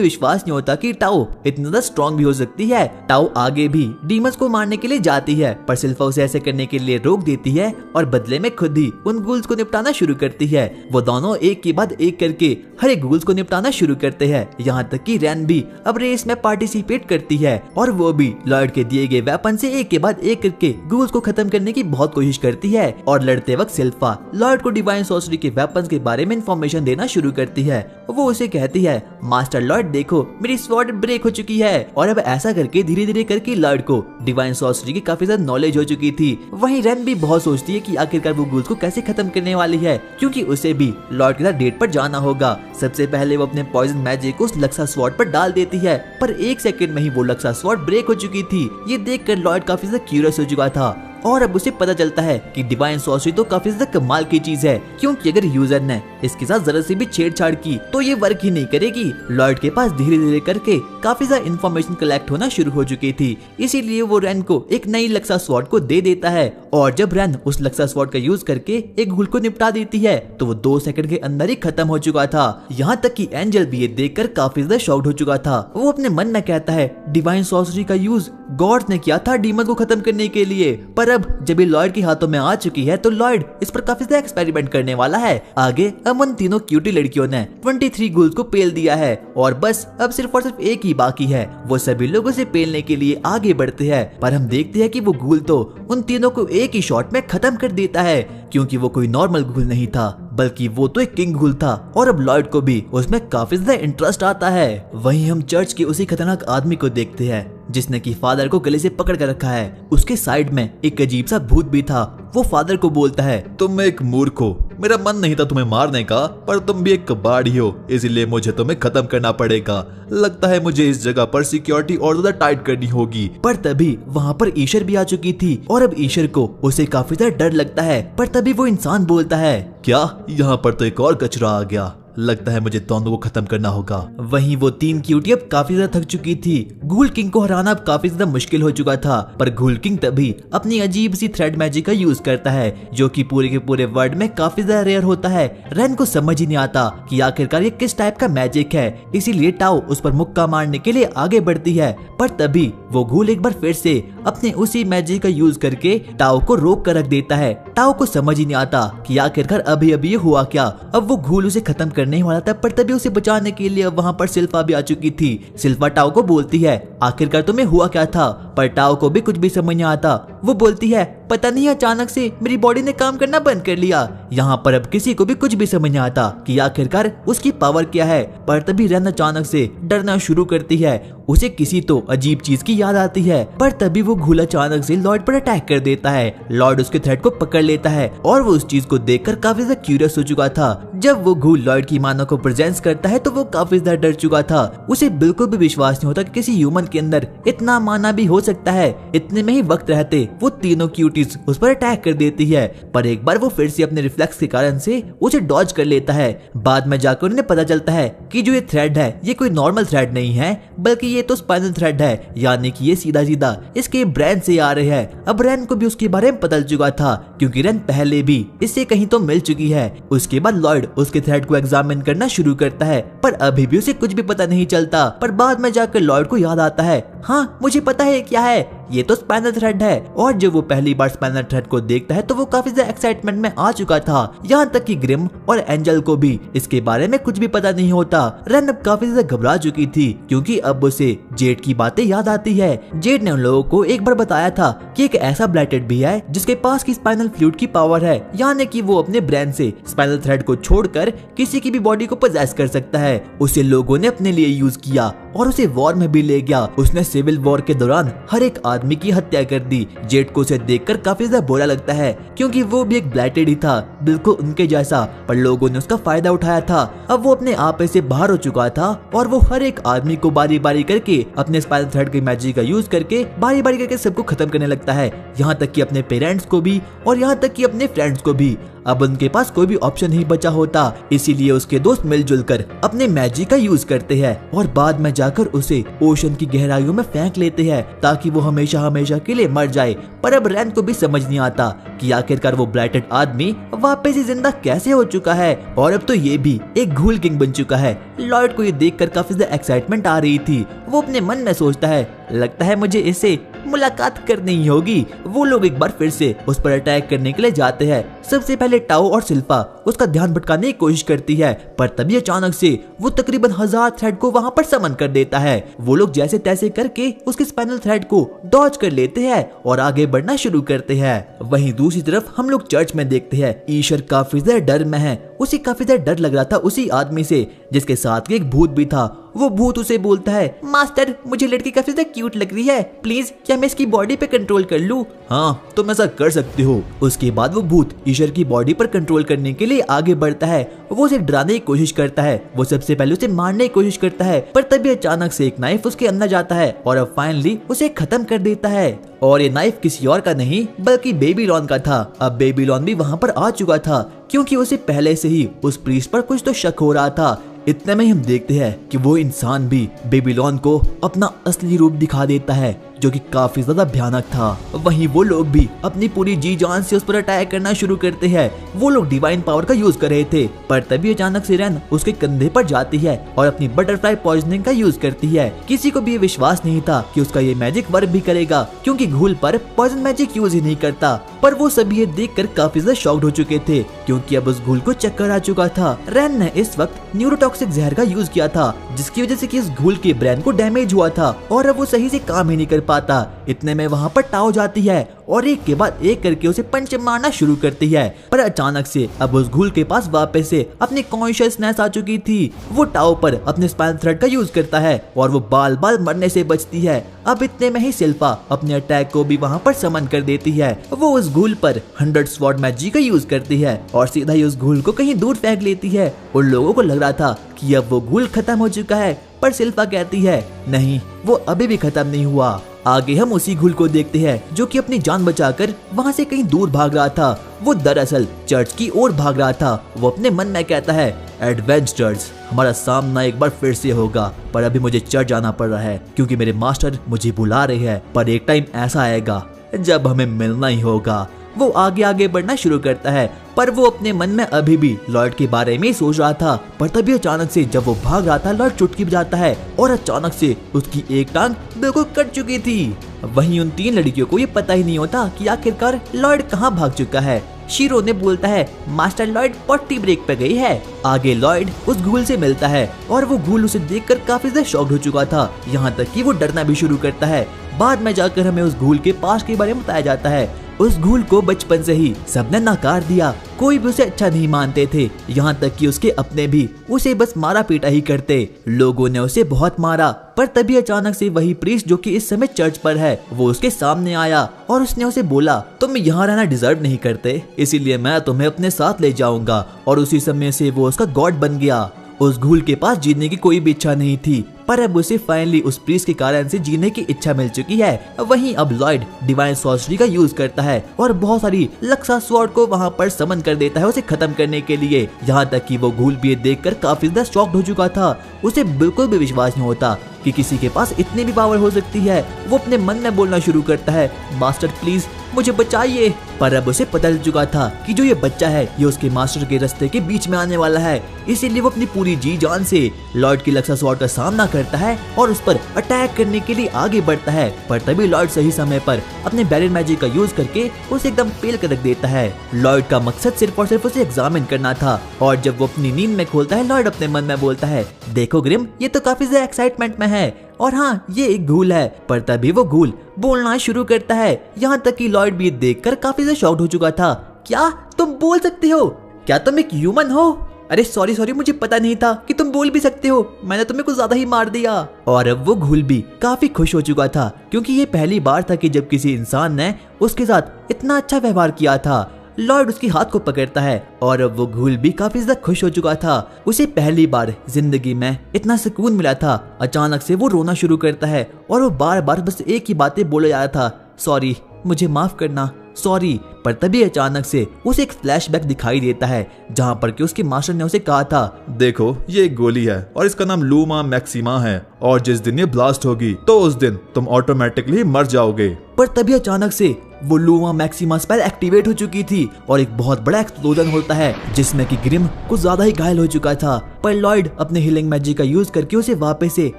विश्वास नहीं होता कि टाओ इतना ज्यादा स्ट्रॉन्ग भी हो सकती है। टाओ आगे भी डीमंस को मारने के लिए जाती है पर सिल्फा उसे ऐसे करने के लिए रोक देती है और बदले में खुद ही उन गूल्स को निपटाना शुरू करती है। वो दोनों एक के बाद एक करके हर एक गूल्स को निपटाना शुरू करते हैं। यहाँ तक कि रैन भी अब रेस में पार्टिसिपेट करती है और वो भी लॉर्ड के दिए गए वेपन से एक के बाद एक करके गूल्स को खत्म करने की बहुत कोशिश करती है। और लड़ते वक्त सिल्फा लॉर्ड को डिवाइन सॉर्सरी के वेपन्स के बारे में इंफॉर्मेशन देना शुरू करती है। वो उसे कहती है मास्टर लॉर्ड देखो मेरी स्वॉर्ड ब्रेक हो चुकी है। और अब ऐसा करके धीरे धीरे करके लॉर्ड को डिवाइन सॉर्सरी की काफी ज्यादा नॉलेज हो चुकी थी। वहीं रैन भी बहुत सोचती है कि आखिरकार वो गूल्स को कैसे खत्म करने वाली है क्योंकि उसे भी लॉर्ड के साथ डेट पर जाना होगा। सबसे पहले वो अपने पॉइजन मैजिक को उस लक्सा स्वॉर्ड पर डाल देती है पर एक सेकंड में ही वो लक्सा स्वॉर्ड ब्रेक हो चुकी थी। ये देखकर लॉर्ड काफी ज्यादा क्यूरियस हो चुका था और अब उसे पता चलता है कि डिवाइन सॉर्सरी तो काफी ज्यादा कमाल की चीज है, क्योंकि अगर यूजर ने इसके साथ जरा सी भी छेड़छाड़ की तो ये वर्क ही नहीं करेगी। लॉयड के पास धीरे धीरे करके काफी ज्यादा इन्फॉर्मेशन कलेक्ट होना शुरू हो चुकी थी, इसीलिए वो रैन को एक नई लक्सा स्वॉर्ड को दे देता है। और जब रैन उस लक्सा स्वॉर्ड का यूज करके एक घुल को निपटा देती है तो वो 2 सेकंड के अंदर ही खत्म हो चुका था। यहाँ तक कि एंजल भी ये देखकर काफी ज्यादा शॉक्ड हो चुका था। वो अपने मन में कहता है डिवाइन सॉर्सरी का यूज गॉड्स ने किया था डीमन को खत्म करने के लिए, पर अब जब ये लॉयड के हाथों में आ चुकी है तो लॉयड इस पर काफी ज्यादा एक्सपेरिमेंट करने वाला है। आगे अब उन तीनों क्यूटी लड़कियों ने 23 गूल्स को पेल दिया है और बस अब सिर्फ और सिर्फ एक ही बाकी है। वो सभी लोगों से पेलने के लिए आगे बढ़ते हैं, पर हम देखते हैं कि वो गूल तो उन तीनों को एक ही शॉट में खत्म कर देता है, क्योंकि वो कोई नॉर्मल गूल नहीं था बल्कि वो तो एक किंग गूल था। और अब लॉयड को भी उसमें काफी ज्यादा इंटरेस्ट आता है। वहीं हम चर्च के उसी खतरनाक आदमी को देखते हैं जिसने कि फादर को गले से पकड़ कर रखा है। उसके साइड में एक अजीब सा भूत भी था। वो फादर को बोलता है तुम एक मूर्ख हो, मेरा मन नहीं था तुम्हें मारने का, पर तुम भी एक कबाड़ी हो, इसीलिए मुझे तुम्हें खत्म करना पड़ेगा। लगता है मुझे इस जगह पर सिक्योरिटी और ज्यादा टाइट करनी होगी। पर तभी वहाँ पर ईशर भी आ चुकी थी और अब ईशर को उसे काफी ज्यादा डर लगता है। पर तभी वो इंसान बोलता है क्या यहाँ पर तो एक और कचरा आ गया, लगता है मुझे दोनों को खत्म करना होगा। वहीं वो 3 क्यूटी अब काफी ज्यादा थक चुकी थी। घूल किंग को हराना अब काफी ज्यादा मुश्किल हो चुका था, पर घूल किंग तभी अपनी अजीब सी थ्रेड मैजिक का यूज करता है जो कि पूरे के पूरे वर्ल्ड में काफी ज्यादा रेयर होता है। रैन को समझ ही नहीं आता कि आखिरकार ये किस टाइप का मैजिक है, इसीलिए टाओ उस पर मुक्का मारने के लिए आगे बढ़ती है। पर तभी वो घूल एक बार फिर से अपने उसी मैजिक का यूज करके टाओ को रोक कर रख देता है। टाओ को समझ ही नहीं आता कि आखिरकार अभी अभी ये हुआ क्या। अब वो घूल उसे खत्म करने वाला था, पर तभी उसे बचाने के लिए वहाँ पर सिल्फा भी आ चुकी थी। सिल्फा टाओ को बोलती है आखिरकार तुम्हें हुआ क्या था, पर टाओ को भी कुछ भी समझ नहीं आता। वो बोलती है पता नहीं अचानक से मेरी बॉडी ने काम करना बंद कर लिया। यहाँ पर अब किसी को भी कुछ भी समझ नहीं आता कि आखिरकार उसकी पावर क्या है। पर तभी रैन अचानक से डरना शुरू करती है। उसे किसी तो अजीब चीज की याद आती है, पर तभी वो घूल अचानक से लॉर्ड पर अटैक कर देता है। लॉर्ड उसके थ्रेड को पकड़ लेता है और वो उस चीज को देखकर काफी ज्यादा क्यूरियस हो चुका था। जब वो घूल लॉर्ड की मानो को प्रेजेंस करता है तो वो काफी ज्यादा डर चुका था। उसे बिल्कुल भी विश्वास नहीं होता कि किसी ह्यूमन के अंदर इतना माना भी हो सकता है। इतने में ही वक्त रहते वो तीनों क्यूटीज उस पर अटैक कर देती है, पर एक बार वो फिर से अपने रिफ्लेक्स के कारण से उसे डॉज कर लेता है। बाद में जाकर उन्हें पता चलता है कि जो ये थ्रेड है ये कोई नॉर्मल थ्रेड नहीं है, बल्कि ये तो स्पाइनल थ्रेड है, यानी कि ये सीधा सीधा इसके ब्रेन से आ रहे हैं। अब रैन को भी उसके बारे में पता चुका था, क्योंकि रैन पहले भी इससे कहीं तो मिल चुकी है। उसके बाद लॉयड उसके थ्रेड को एग्जामिन करना शुरू करता है, पर अभी भी उसे कुछ भी पता नहीं चलता। पर बाद में जाकर लॉयड को याद आता है हाँ मुझे पता है क्या है, ये तो स्पाइनल थ्रेड है। और जब वो पहली बार स्पाइनल थ्रेड को देखता है तो वो काफी ज्यादा एक्साइटमेंट में आ चुका था। यहाँ तक कि ग्रिम और एंजल को भी इसके बारे में कुछ भी पता नहीं होता। रैन अब काफी ज्यादा घबरा चुकी थी, क्योंकि अब उसे जेड की बातें याद आती है। जेड ने उन लोगों को एक बार बताया था कि एक ऐसा ब्लैटेड भी है जिसके पास की स्पाइनल फ्लूइड की पावर है, यानी कि वो अपने ब्रेन से स्पाइनल थ्रेड को छोड़कर किसी की भी बॉडी को पोजेस कर सकता है। उसे लोगों ने अपने लिए यूज किया और उसे वॉर में भी ले गया। उसने सिविल वॉर के दौरान हर एक आदमी की हत्या कर दी। जेड को उसे देखकर काफी ज्यादा बुरा लगता है, क्योंकि वो भी एक ब्लैटेड ही था, बिल्कुल उनके जैसा, पर लोगों ने उसका फायदा उठाया था। अब वो अपने आप से बाहर हो चुका था और वो हर एक आदमी को बारी बारी करके अपने स्पाइनल थ्रेड की मैजिक का यूज करके बारी बारी करके सबको खत्म करने लगता है, यहाँ तक कि अपने पेरेंट्स को भी और यहाँ तक कि अपने फ्रेंड्स को भी। अब उनके पास कोई भी ऑप्शन नहीं बचा होता, इसीलिए उसके दोस्त मिलजुल कर अपने मैजिक का यूज करते हैं और बाद में जाकर उसे ओशन की गहराइयों में फेंक लेते हैं ताकि वो हमेशा हमेशा के लिए मर जाए। पर अब रैन को भी समझ नहीं आता कि आखिरकार वो ब्लैटेड आदमी वापस ही जिंदा कैसे हो चुका है और अब तो ये भी एक घूल किंग बन चुका है। लॉर्ड को ये देखकर काफी ज्यादा एक्साइटमेंट आ रही थी। वो अपने मन में सोचता है लगता है मुझे इससे मुलाकात करनी ही होगी। वो लोग एक बार फिर से उस पर अटैक करने के लिए जाते हैं। सबसे पहले टाओ और सिल्फा उसका ध्यान भटकाने की कोशिश करती है, पर तभी अचानक से वो तकरीबन 1000 थ्रेड को वहां पर समन कर देता है। वो लोग जैसे तैसे करके उसके स्पाइनल थ्रेड को डॉज कर लेते हैं और आगे बढ़ना शुरू करते हैं। वहीं दूसरी तरफ हम लोग चर्च में देखते हैं ईशर काफी ज्यादा डर में है। उसे काफी ज्यादा डर लग रहा था उसी आदमी से जिसके साथ एक भूत भी था वो भूत उसे बोलता है, मास्टर मुझे लड़की काफी ज्यादा क्यूट लग रही है, प्लीज क्या मैं इसकी बॉडी पे कंट्रोल कर लूं? हाँ तुम ऐसा कर सकती हो। उसके बाद वो भूत ईशर की बॉडी पर कंट्रोल करने के लिए आगे बढ़ता है। वो उसे डराने की कोशिश करता है, वो सबसे पहले उसे मारने की कोशिश करता है, पर तभी अचानक से एक नाइफ उसके अंदर जाता है और अब फाइनली उसे खत्म कर देता है। और ये नाइफ किसी और का नहीं बल्कि बेबीलोन का था। अब बेबीलोन भी वहाँ पर आ चुका था क्योंकि उसे पहले से ही उस प्रीस्ट पर कुछ तो शक हो रहा था। इतने में हम देखते हैं कि वो इंसान भी बेबीलोन को अपना असली रूप दिखा देता है जो कि काफी ज्यादा भयानक था। वहीं वो लोग भी अपनी पूरी जी जान से उस पर अटैक करना शुरू करते हैं। वो लोग डिवाइन पावर का यूज कर रहे थे, पर तभी अचानक से रेन उसके कंधे पर जाती है और अपनी बटरफ्लाई पॉइजनिंग का यूज करती है। किसी को भी ये विश्वास नहीं था कि उसका ये मैजिक वर्क भी करेगा क्योंकि घूल पर पॉइजन मैजिक यूज ही नहीं करता। पर वो सभी ये देखकर काफी ज्यादा शॉक्ड हो चुके थे क्योंकि अब उस घूल को चक्कर आ चुका था। रेन ने इस वक्त न्यूरोटॉक्सिक जहर का यूज किया था जिसकी वजह से कि इस घूल के ब्रेन को डैमेज हुआ था और अब वो सही से काम ही नहीं कर पाता। इतने में वहाँ पर टाओ जाती है और एक के बाद एक करके उसे पंच मारना शुरू करती है, पर अचानक से अब उस घूल के पास वापस से अपनी कॉन्शियसनेस आ चुकी थी। वो टाओ पर अपने स्पाइनल थ्रेड का यूज करता है और वो बाल बाल मरने से बचती है। अब इतने में ही शिल्पा अपने अटैक को भी वहाँ पर समन कर देती है। वो उस घूल पर 100 स्वॉर्ड मैजिक का यूज करती है और सीधा ही उस घूल को कहीं दूर फेंक लेती है। उन लोगों को लग रहा था कि अब वो घूल खत्म हो चुका है, पर शिल्पा कहती है नहीं, वो अभी भी खत्म नहीं हुआ। आगे हम उसी घूल को देखते हैं जो कि अपनी जान बचाकर वहाँ से कहीं दूर भाग रहा था। वो दरअसल चर्च की ओर भाग रहा था। वो अपने मन में कहता है, एडवेंचर्स हमारा सामना एक बार फिर से होगा, पर अभी मुझे चर्च जाना पड़ रहा है क्योंकि मेरे मास्टर मुझे बुला रहे हैं। पर एक टाइम ऐसा आएगा जब हमें मिलना ही होगा। वो आगे आगे बढ़ना शुरू करता है, पर वो अपने मन में अभी भी लॉर्ड के बारे में ही सोच रहा था। पर तभी अचानक से जब वो भाग रहा था, लॉर्ड चुटकी बजाता है और अचानक से उसकी एक टांग बिल्कुल कट चुकी थी। वहीं उन 3 लड़कियों को ये पता ही नहीं होता कि आखिरकार लॉर्ड कहाँ भाग चुका है। शीरो ने बोलता है, मास्टर लॉर्ड पॉटी ब्रेक पे गई है। आगे लॉर्ड उस घूल से मिलता है और वो घूल उसे देखकर काफी ज्यादा शॉक्ड हो चुका था, यहाँ तक कि वो डरना भी शुरू करता है। बाद में जाकर हमें उस घूल के पास के बारे में बताया जाता है। उस घूल को बचपन से ही सबने नकार दिया, कोई भी उसे अच्छा नहीं मानते थे, यहाँ तक कि उसके अपने भी उसे बस मारा पीटा ही करते। लोगों ने उसे बहुत मारा, पर तभी अचानक से वही प्रीस्ट जो कि इस समय चर्च पर है, वो उसके सामने आया और उसने उसे बोला, तुम यहाँ रहना डिजर्व नहीं करते, इसीलिए मैं तुम्हें अपने साथ ले जाऊंगा। और उसी समय से वो उसका गॉड बन गया। उस घूल के पास जीने की कोई भी इच्छा नहीं थी, पर अब उसे फाइनली उस प्रीस्ट के कारण से जीने की इच्छा मिल चुकी है। वहीं अब लॉर्ड डिवाइन सॉर्सरी का यूज करता है और बहुत सारी लक्सा स्वॉर्ड को वहां पर समन कर देता है उसे खत्म करने के लिए। यहाँ तक कि वो घूल भी देखकर काफी ज्यादा शॉक्ड हो चुका था। उसे बिल्कुल भी विश्वास नहीं होता कि किसी के पास इतनी भी पावर हो सकती है। वो अपने मन में बोलना शुरू करता है, मास्टर प्लीज मुझे बचाइए। पर अब उसे पता चल चुका था कि जो ये बच्चा है ये उसके मास्टर के रास्ते के बीच में आने वाला है, इसीलिए वो अपनी पूरी जी जान से लॉर्ड की लक्सा स्वॉर्ड का सामना करता है और उस पर अटैक करने के लिए आगे बढ़ता है। पर तभी लॉर्ड सही समय पर अपने बैरियर मैजिक का यूज करके उसे एकदम पेल कर रख देता है। लॉर्ड का मकसद सिर्फ और सिर्फ उसे एग्जामिन करना था और जब वो अपनी नींद में खोलता है, लॉर्ड अपने मन में बोलता है, देखो ग्रिम ये तो काफी ज्यादा एक्साइटमेंट में है और हाँ ये एक घूल है। पर तभी वो घूल बोलना शुरू करता है, यहाँ तक कि लॉर्ड भी देखकर काफी ज्यादा शॉक्ड हो चुका था। क्या तुम बोल सकते हो? क्या तुम एक ह्यूमन हो? अरे सॉरी मुझे पता नहीं था कि तुम बोल भी सकते हो, मैंने तुम्हें कुछ ज्यादा ही मार दिया। और अब वो घूल भी काफी खुश हो चुका था क्योंकि ये पहली बार था कि जब किसी इंसान ने उसके साथ इतना अच्छा व्यवहार किया था। लॉर्ड उसके हाथ को पकड़ता है और अब वो घूल भी काफी ज्यादा खुश हो चुका था। उसे पहली बार जिंदगी में इतना सुकून मिला था। अचानक से वो रोना शुरू करता है और वो बार बार बस एक ही बातें बोले जा रहा था, सॉरी मुझे माफ करना, सॉरी। पर तभी अचानक से उसे एक फ्लैशबैक दिखाई देता है जहाँ पर कि उसके मास्टर ने उसे कहा था, देखो ये एक गोली है और इसका नाम लूमा मैक्सिमा है और जिस दिन ये ब्लास्ट होगी तो उस दिन तुम ऑटोमेटिकली मर जाओगे। पर तभी अचानक से वो लूमा मैक्सिमा स्पेल एक्टिवेट हो चुकी थी और एक बहुत बड़ा एक्सप्लोजन होता है जिसमें कि ग्रिम कुछ ज्यादा ही घायल हो चुका था। पर लॉर्ड अपने हीलिंग मैजिक का यूज करके उसे वापस से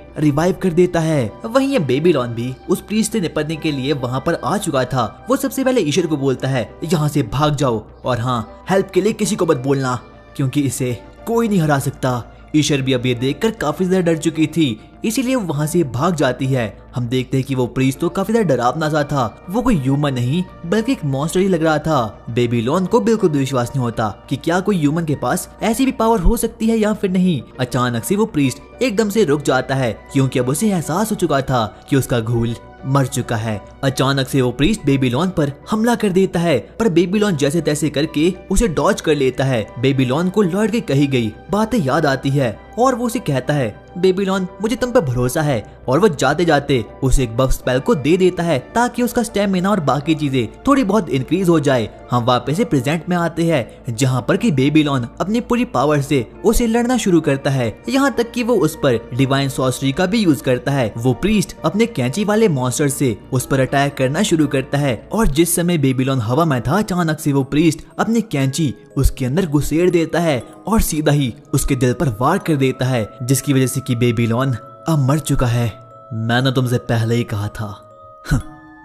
रिवाइव कर देता है। वहीं ये बेबीलोन भी उस प्रीस्ट से निपटने के लिए वहां पर आ चुका था। वो सबसे पहले ईशर को बोलता है, यहाँ से भाग जाओ और हाँ हेल्प के लिए किसी को मत बोलना क्योंकि इसे कोई नहीं हरा सकता। ईशर भी अब ये देखकर काफी ज्यादा डर चुकी थी, इसीलिए वो वहाँ से भाग जाती है। हम देखते हैं कि वो प्रीस्ट तो काफी ज्यादा डरावना सा था, वो कोई ह्यूमन नहीं बल्कि एक मॉन्स्टर ही लग रहा था। बेबीलोन को बिल्कुल भी विश्वास नहीं होता कि क्या कोई ह्यूमन के पास ऐसी भी पावर हो सकती है या फिर नहीं। अचानक से वो प्रीस्ट एकदम से रुक जाता है, क्योंकि अब उसे एहसास हो चुका था कि उसका घूल मर चुका है। अचानक से वो प्रीस्ट बेबीलोन पर हमला कर देता है, पर बेबीलोन जैसे तैसे करके उसे डॉज कर लेता है। बेबीलोन को लॉर्ड की कही गई बातें याद आती है और वो उसे कहता है, बेबीलोन मुझे तुम पे भरोसा है, और वो जाते जाते उसे एक बफ स्पेल को दे देता है ताकि उसका स्टेमिना और बाकी चीजें थोड़ी बहुत इंक्रीज हो जाए। हम वापस से प्रेजेंट में आते हैं, जहाँ पर कि बेबीलोन अपनी पूरी पावर से उसे लड़ना शुरू करता है, यहाँ तक कि वो उस पर डिवाइन सॉर्सरी का भी यूज करता है। वो प्रीस्ट अपने कैंची वाले मॉन्स्टर से उस पर अटैक करना शुरू करता है, और जिस समय बेबीलोन हवा में था, अचानक से वो प्रीस्ट अपनी कैंची उसके अंदर घुसेड़ देता है और सीधा ही उसके दिल पर वार कर देता है, जिसकी वजह से कि बेबीलोन अब मर चुका है। मैंने तुमसे पहले ही कहा था,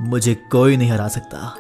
मुझे कोई नहीं हरा सकता।